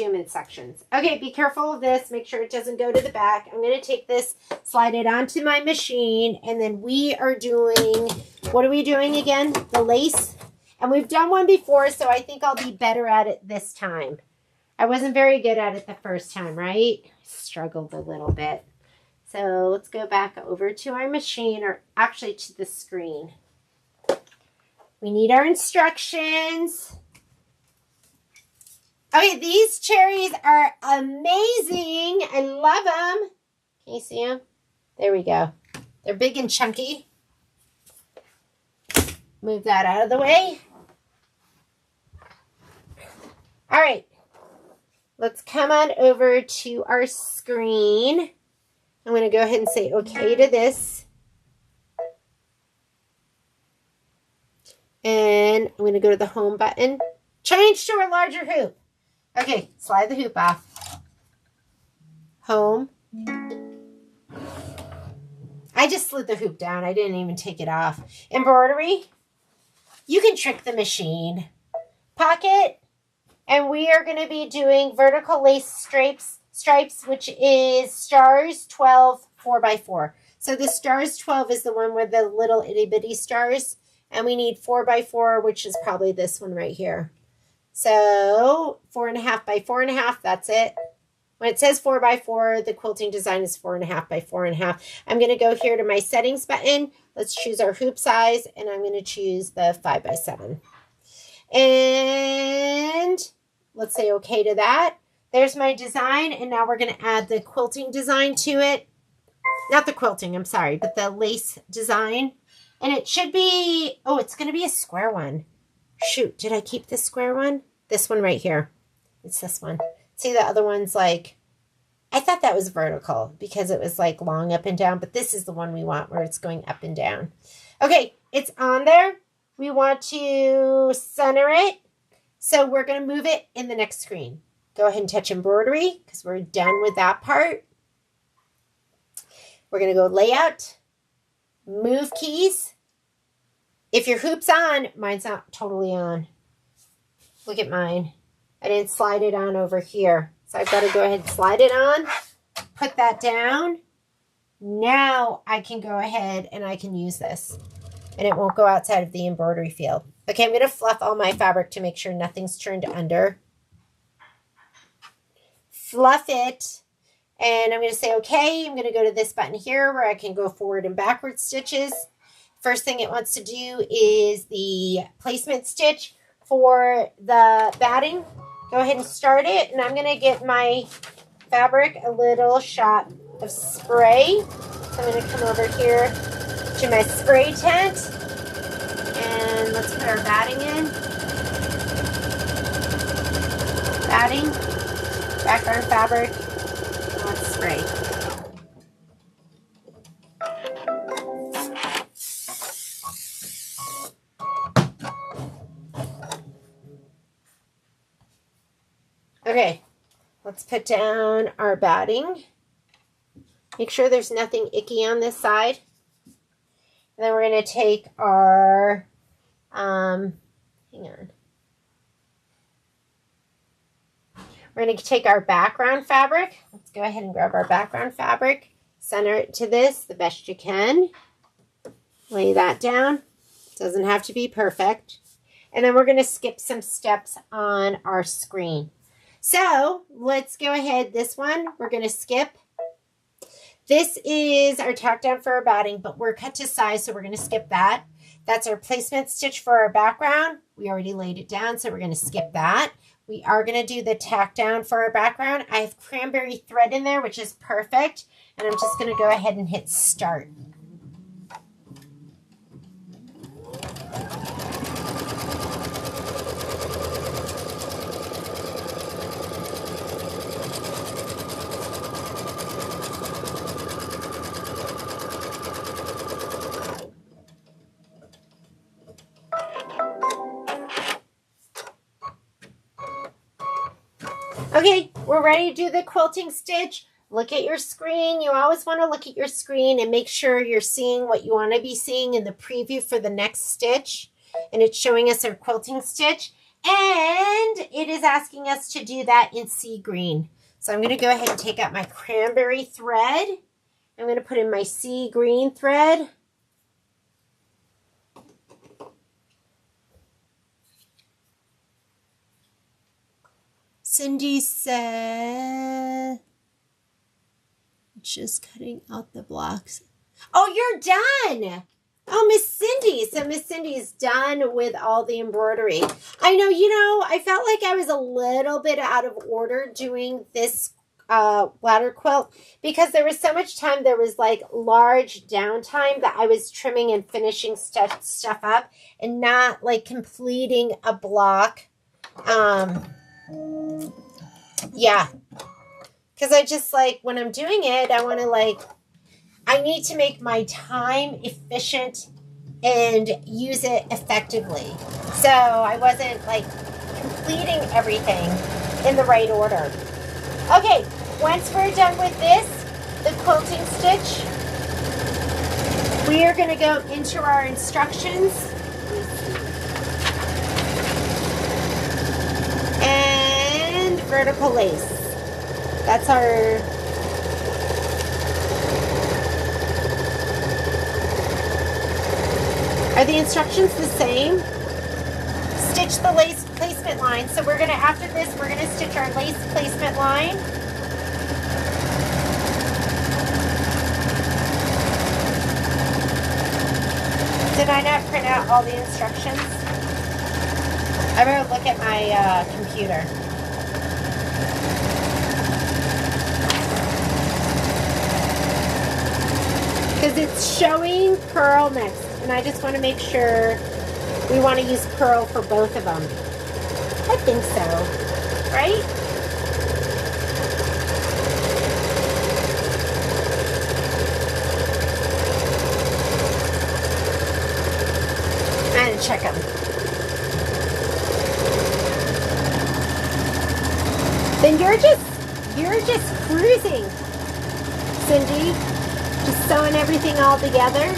them in sections. Okay, be careful of this. Make sure it doesn't go to the back. I'm going to take this, slide it onto my machine, and then we are doing, what are we doing again? The lace. And we've done one before, so I think I'll be better at it this time. I wasn't very good at it the first time, right? I struggled a little bit. So let's go back over to our machine, or actually to the screen. We need our instructions. Okay, these cherries are amazing. I love them. Can you see them? There we go. They're big and chunky. Move that out of the way. All right. Let's come on over to our screen. I'm going to go ahead and say okay to this. And I'm going to go to the home button. Change to a larger hoop. Okay, slide the hoop off. Home. I just slid the hoop down. I didn't even take it off. Embroidery. You can trick the machine. Pocket. And we are going to be doing vertical lace stripes, which is stars 12 4x4. So the stars 12 is the one with the little itty bitty stars. And we need 4x4, which is probably this one right here. So 4.5 by 4.5, that's it. When it says 4x4, the quilting design is 4.5 by 4.5. I'm going to go here to my settings button. Let's choose our hoop size, and I'm going to choose the 5x7. And let's say okay to that. There's my design, and now we're going to add the quilting design to it. not the quilting, I'm sorry, but the lace design. And it should be, oh, it's going to be a square one. Shoot, did I keep this square one? This one right here. It's this one. See, the other one's like, I thought that was vertical because it was like long up and down, but this is the one we want where it's going up and down. Okay, it's on there. We want to center it. So we're going to move it in the next screen. Go ahead and touch embroidery because we're done with that part. We're going to go layout, move keys. If your hoop's on, mine's not totally on. Look at mine. I didn't slide it on over here. So I've got to go ahead and slide it on, put that down. Now I can go ahead and I can use this and it won't go outside of the embroidery field. Okay, I'm going to fluff all my fabric to make sure nothing's turned under. Fluff it. And I'm going to say, okay, I'm going to go to this button here where I can go forward and backward stitches. First thing it wants to do is the placement stitch for the batting. Go ahead and start it. And I'm going to get my fabric a little shot of spray. So I'm going to come over here to my spray tent. And let's put our batting in. Batting, background fabric. Let's spray. Okay, let's put down our batting. Make sure there's nothing icky on this side. And then we're going to take our, hang on. We're going to take our background fabric. Let's go ahead and grab our background fabric. Center it to this the best you can. Lay that down. Doesn't have to be perfect. And then we're going to skip some steps on our screen. So let's go ahead. This one we're going to skip. This is our tack down for our batting, but we're cut to size, so we're going to skip that. That's our placement stitch for our background. We already laid it down, so we're going to skip that. We are going to do the tack down for our background. I have cranberry thread in there, which is perfect. And I'm just going to go ahead and hit start. Okay, we're ready to do the quilting stitch. Look at your screen. You always want to look at your screen and make sure you're seeing what you want to be seeing in the preview for the next stitch. And it's showing us our quilting stitch. And it is asking us to do that in sea green. So I'm going to go ahead and take out my cranberry thread. I'm going to put in my sea green thread. Cindy said, just cutting out the blocks. Oh, you're done. Oh, Miss Cindy. So Miss Cindy's done with all the embroidery. I know, I felt like I was a little bit out of order doing this ladder quilt because there was so much time. There was like large downtime that I was trimming and finishing stuff up and not like completing a block. Yeah, because I just like when I'm doing it, I want to I need to make my time efficient and use it effectively. So I wasn't like completing everything in the right order. Okay, once we're done with this, the quilting stitch, we are going to go into our instructions. And vertical lace. That's our... Are the instructions the same? Stitch the lace placement line. So we're going to, after this, we're going to stitch our lace placement line. Did I not print out all the instructions? I'm going to look at my computer. because it's showing pearl next, and I just want to make sure we want to use pearl for both of them. I think so, right? And check them. Then you're just cruising, Cindy. Just sewing everything all together.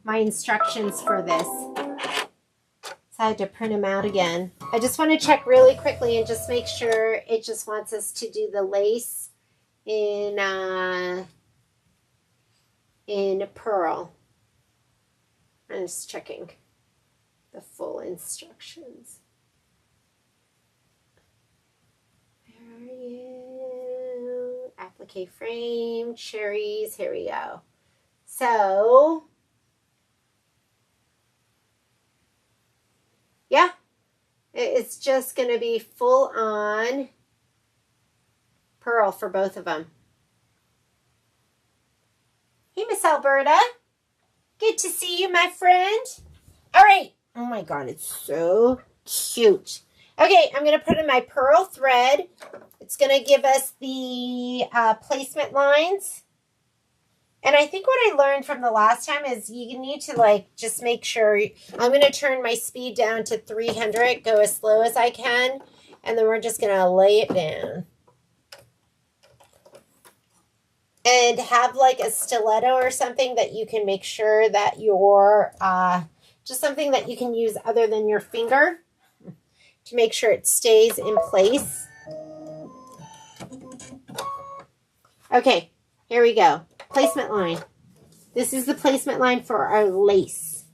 My instructions for this, so I had to print them out again. I just want to check really quickly and just make sure it just wants us to do the lace in pearl. I'm just checking the full instructions. Where are you? Applique frame, cherries. Here we go. So, yeah, it's just going to be full on pearl for both of them. Hey, Miss Alberta. Good to see you, my friend. All right. Oh, my God. It's so cute. Okay, I'm going to put in my pearl thread. It's going to give us the placement lines. And I think what I learned from the last time is you need to, like, just make sure. I'm going to turn my speed down to 300, go as slow as I can, and then we're just going to lay it down. And have, like, a stiletto or something that you can make sure that you're, just something that you can use other than your finger to make sure it stays in place. Okay, here we go. Placement line. This is the placement line for our lace.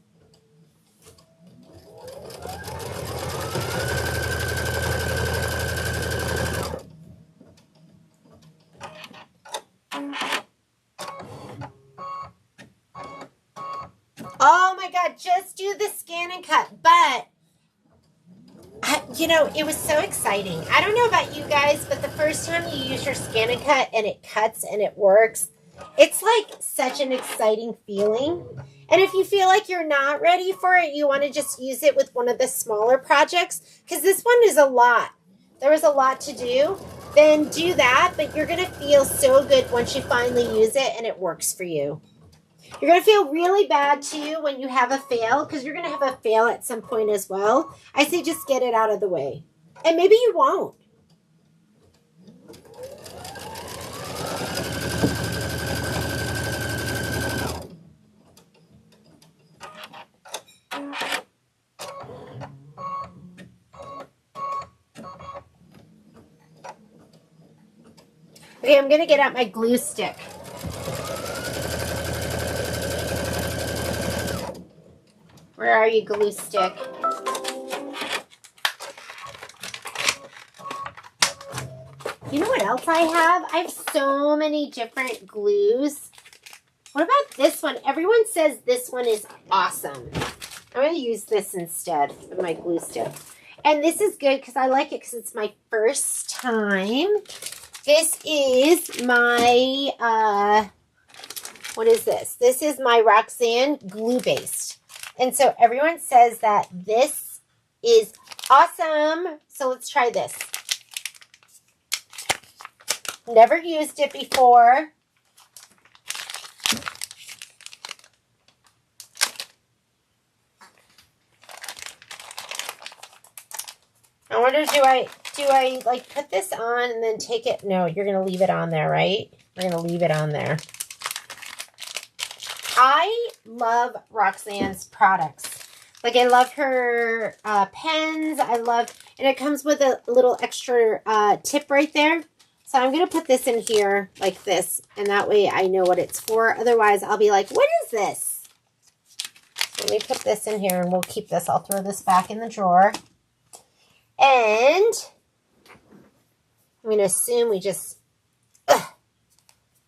Oh my God, just do the scan and cut. But, you know, it was so exciting. I don't know about you guys, but the first time you use your scan and cut and it cuts and it works, it's like such an exciting feeling. And if you feel like you're not ready for it, you want to just use it with one of the smaller projects, because this one is a lot. There was a lot to do. Then do that, but you're going to feel so good once you finally use it and it works for you. You're going to feel really bad too when you have a fail, because you're going to have a fail at some point as well. I say just get it out of the way. And maybe you won't. Okay, I'm going to get out my glue stick. Where are you, glue stick? You know what else I have? I have so many different glues. What about this one? Everyone says this one is awesome. I'm going to use this instead of my glue stick. And this is good because I like it because it's my first time. This is my, what is this? This is my Roxanne glue based. And so everyone says that this is awesome. So let's try this. Never used it before. I wonder, do I like put this on and then take it? No, you're going to leave it on there, right? We're going to leave it on there. I love Roxanne's products. Like, I love her pens. I love, and it comes with a little extra tip right there. So So I'm going to put this in here like this, and that way I know what it's for. Otherwise, I'll be like, what is this? Let me put this in here, and we'll keep this. I'll throw this back in the drawer. And I'm going to assume we just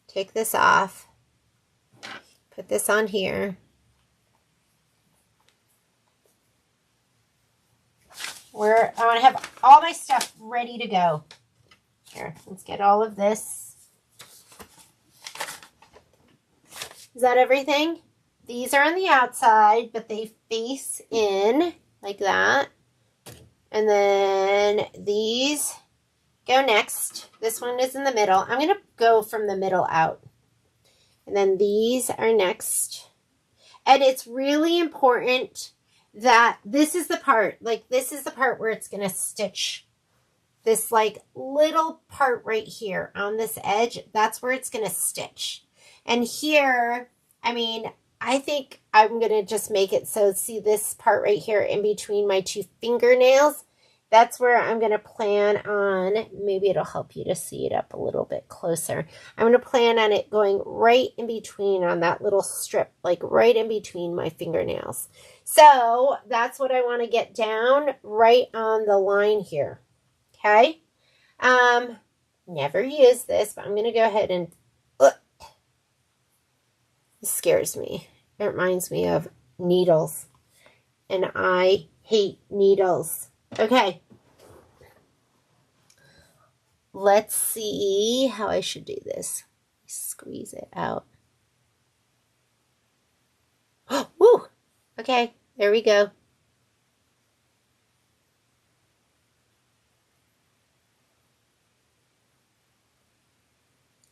take this off. Put this on here. I want to have all my stuff ready to go. Here, let's get all of this. Is that everything? These are on the outside, but they face in like that. And then these go next. This one is in the middle. I'm going to go from the middle out. And then these are next. And it's really important that this is the part, like this is the part where it's going to stitch. This like little part right here on this edge, that's where it's going to stitch. And here, I mean, I think I'm going to just make it so, see this part right here in between my two fingernails? That's where I'm going to plan on, maybe it'll help you to see it up a little bit closer. I'm going to plan on it going right in between on that little strip, like right in between my fingernails. So that's what I want to get down right on the line here. Okay. Never use this, but I'm going to go ahead and, this scares me. It reminds me of needles, and I hate needles. Okay. Let's see how I should do this. Squeeze it out. Woo! Okay, there we go.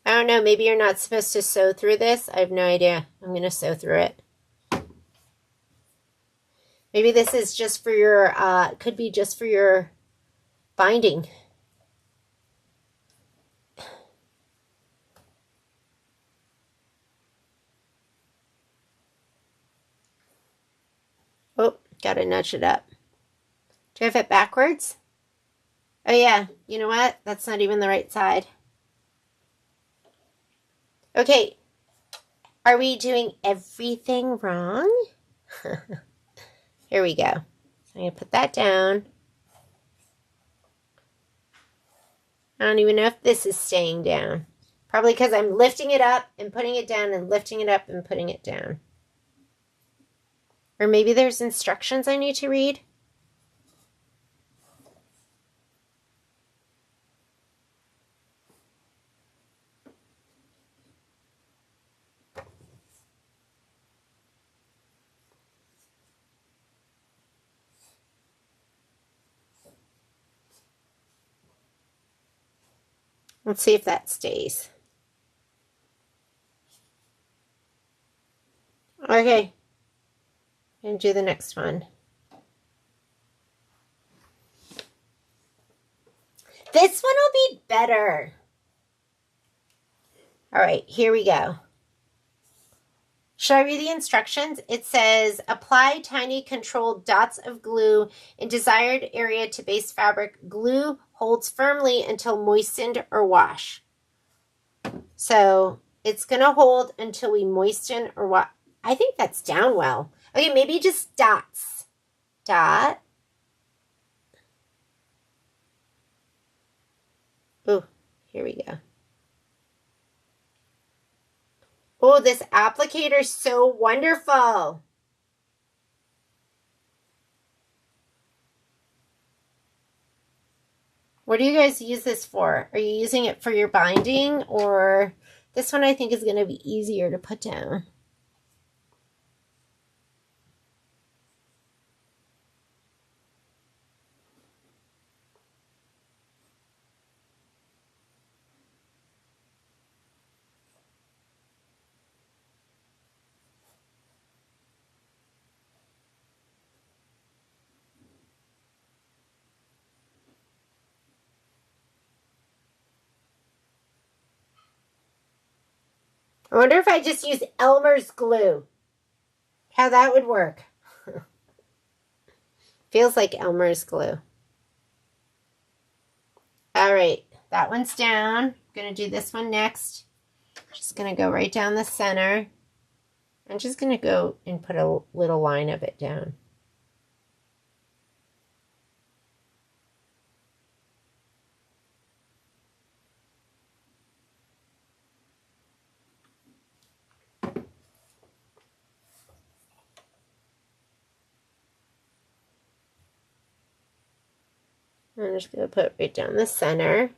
I don't know, maybe you're not supposed to sew through this. I have no idea. I'm going to sew through it. Maybe this is just for your, could be just for your binding. Oh, gotta nudge it up. Do I have it backwards? Oh yeah, you know what? That's not even the right side. Okay, are we doing everything wrong? Here we go. I'm going to put that down. I don't even know if this is staying down. Probably because I'm lifting it up and putting it down and lifting it up and putting it down. Or maybe there's instructions I need to read. Let's see if that stays. Okay. And do the next one. This one will be better. All right, here we go. Should I read the instructions? It says, apply tiny controlled dots of glue in desired area to base fabric. Glue holds firmly until moistened or wash. So it's going to hold until we moisten or wash. I think that's down well. Okay, maybe just dots. Dot. Oh, here we go. Oh, this applicator is so wonderful. What do you guys use this for? Are you using it for your binding, or this one I think is going to be easier to put down? I wonder if I just use Elmer's glue. How that would work. Feels like Elmer's glue. All right, that one's down. going to do this one next. Just going to go right down the center. I'm just going to go and put a little line of it down. I'm just going to put it right down the center.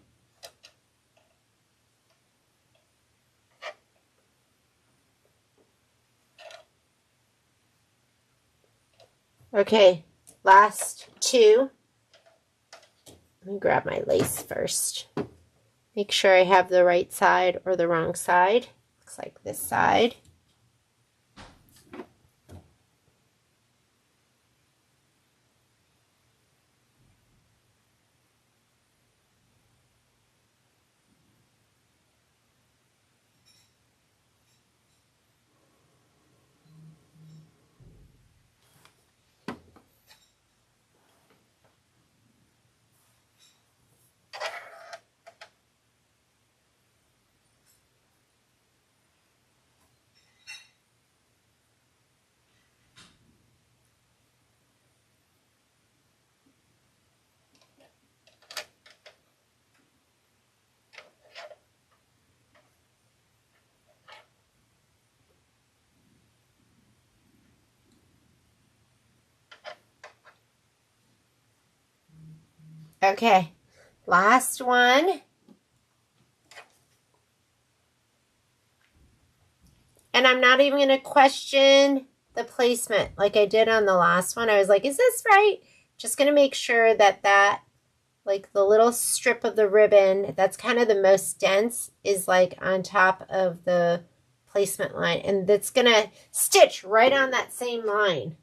Okay, last two. Let me grab my lace first. Make sure I have the right side or the wrong side. Looks like this side. Okay, last one. And I'm not even going to question the placement like I did on the last one. I was like, is this right? Just going to make sure that like the little strip of the ribbon that's kind of the most dense is like on top of the placement line. And that's going to stitch right on that same line.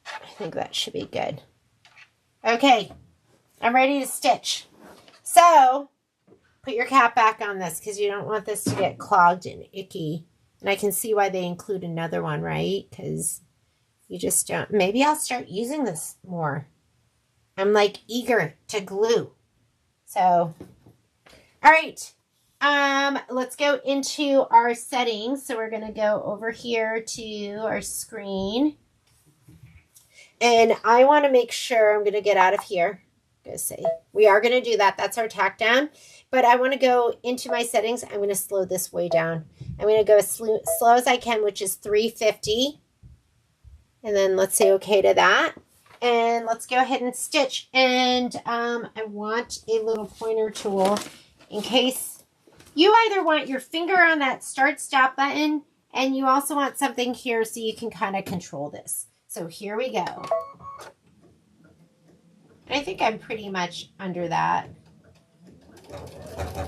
I think that should be good. Okay, I'm ready to stitch. So, put your cap back on this because you don't want this to get clogged and icky. And I can see why they include another one, right? Because you just don't. Maybe I'll start using this more. I'm like eager to glue. So, all right. Let's go into our settings. So we're going to go over here to our screen. And I want to make sure, I'm going to get out of here. Go see. We are going to do that. That's our tack down. But I want to go into my settings. I'm going to slow this way down. I'm going to go as slow as I can, which is 350. And then let's say okay to that. And let's go ahead and stitch. And I want a little pointer tool in case you either want your finger on that start-stop button and you also want something here so you can kind of control this. So here we go. I think I'm pretty much under that.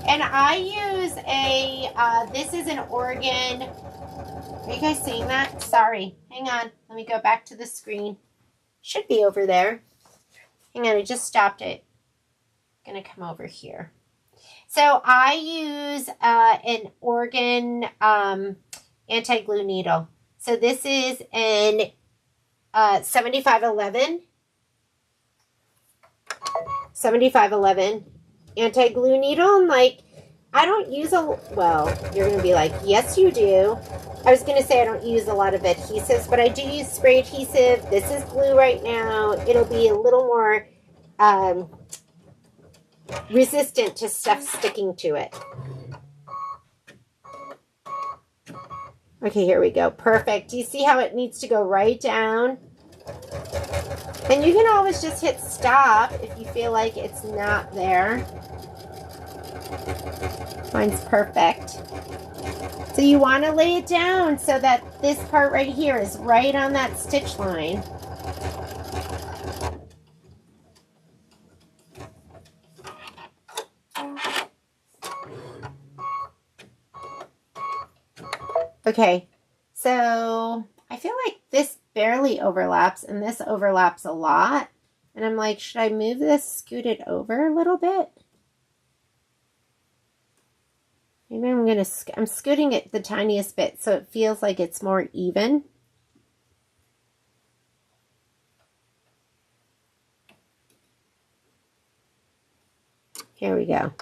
And I use a, this is an Oregon, are you guys seeing that? Sorry, hang on. Let me go back to the screen. Should be over there. Hang on, I just stopped it. I'm gonna come over here. So I use an Oregon anti-glue needle. So this is an 7511 anti-glue needle. And like, I don't use well, you're going to be like, yes, you do. I was going to say I don't use a lot of adhesives, but I do use spray adhesive. This is glue right now. It'll be a little more resistant to stuff sticking to it. Okay, here we go. Perfect. Do you see how it needs to go right down? And you can always just hit stop if you feel like it's not there. Mine's perfect. So you want to lay it down so that this part right here is right on that stitch line. Okay, so I I feel like this barely overlaps and this overlaps a lot. And I'm like, should I move this, scoot it over a little bit? Maybe I'm scooting it the tiniest bit so it feels like it's more even. Here we go.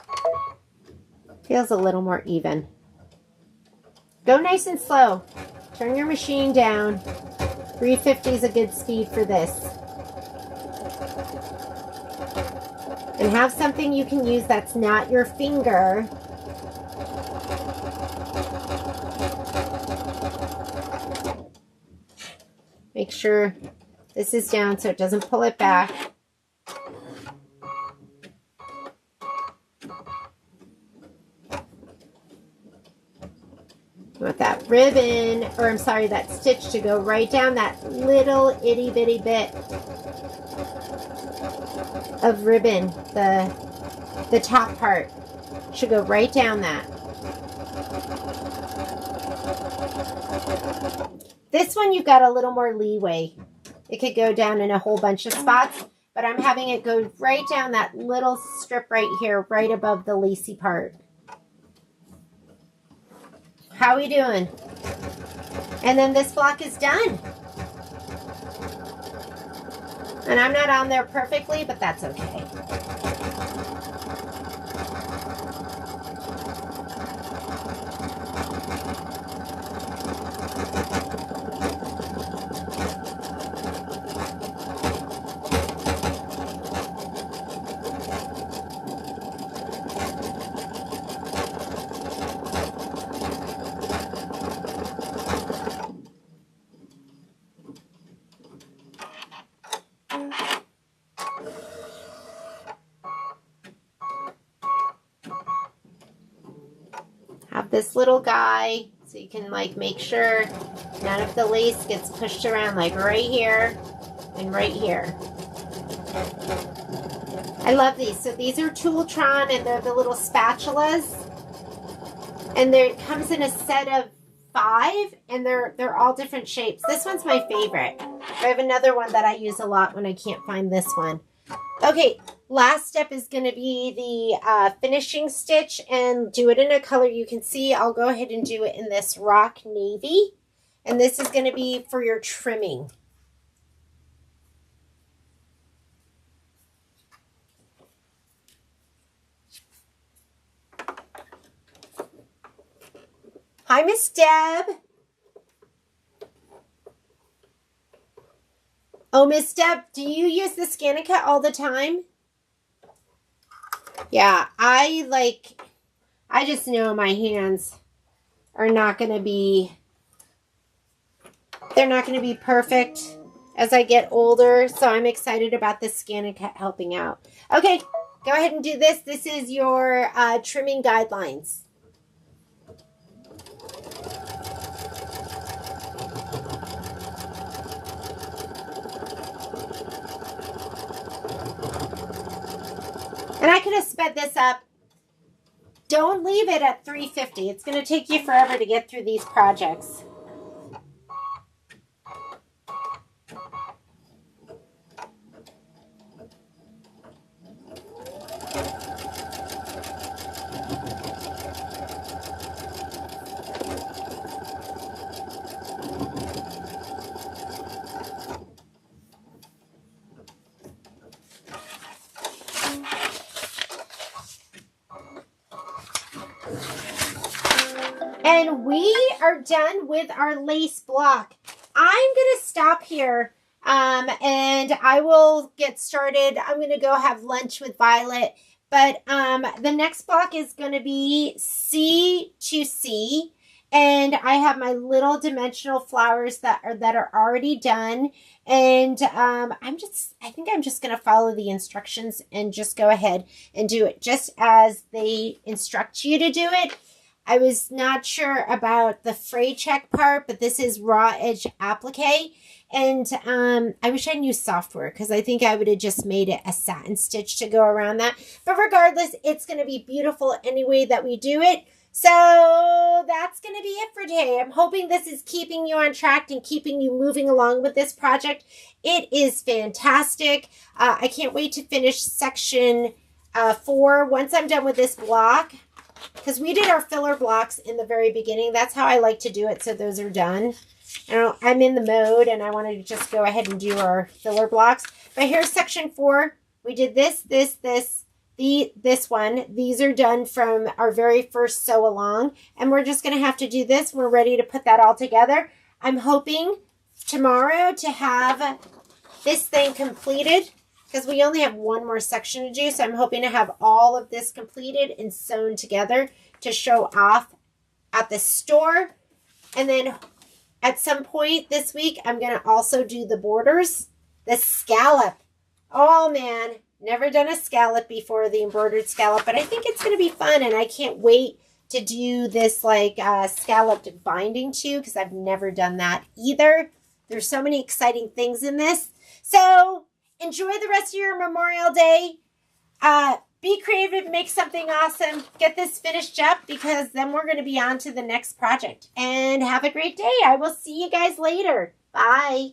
Feels a little more even. Go nice and slow. Turn your machine down. 350 is a good speed for this. And have something you can use that's not your finger. Make sure this is down so it doesn't pull it back. You want that ribbon, or I'm sorry, that stitch to go right down that little itty bitty bit of ribbon. The top part should go right down that. This one you've got a little more leeway. It could go down in a whole bunch of spots, but I'm having it go right down that little strip right here, right above the lacy part. How we doing? And then this block is done. And I'm not on there perfectly, but that's okay. This little guy, so you can like make sure none of the lace gets pushed around, like right here and right here. I love these. So these are Tooltron, and they're the little spatulas, and it comes in a set of 5, and they're all different shapes. This one's my favorite. I have another one that I use a lot when I can't find this one. Okay, last step is going to be the finishing stitch, and do it in a color you can see. I'll go ahead and do it in this rock navy, and this is going to be for your trimming. Hi, Miss Deb. Oh, Miss Deb, do you use the Scan-A-Cut all the time? Yeah, I just know my hands are not going to be, they're not going to be perfect as I get older, so I'm excited about this Scan-A-Cut helping out. Okay, go ahead and do this. This is your trimming guidelines. And I could have sped this up. Don't leave it at 350. It's going to take you forever to get through these projects. And we are done with our lace block. I'm going to stop here and I will get started. I'm going to go have lunch with Violet. But the next block is going to be C to C. And I have my little dimensional flowers that are already done. And I think I'm just going to follow the instructions and just go ahead and do it just as they instruct you to do it. I was not sure about the fray check part, but this is raw edge applique. And I wish I knew software, because I think I would have just made it a satin stitch to go around that. But regardless, it's going to be beautiful any way that we do it. So that's going to be it for today. I'm hoping this is keeping you on track and keeping you moving along with this project. It is fantastic. I can't wait to finish section 4 once I'm done with this block, because we did our filler blocks in the very beginning. That's how I like to do it, so those are done. I'm in the mode and I wanted to just go ahead and do our filler blocks. But here's section 4. We did this one. These are done from our very first sew along, and we're just going to have to do this. We're ready to put that all together. I'm hoping tomorrow to have this thing completed, because we only have one more section to do. So I'm hoping to have all of this completed and sewn together to show off at the store. And then at some point this week, I'm going to also do the borders, the scallop. Oh man, never done a scallop before, the embroidered scallop, but I think it's going to be fun, and I can't wait to do this like scalloped binding too, because I've never done that either. There's so many exciting things in this. So enjoy the rest of your Memorial Day. Be creative, make something awesome, get this finished up, because then we're going to be on to the next project. And have a great day. I will see you guys later. Bye.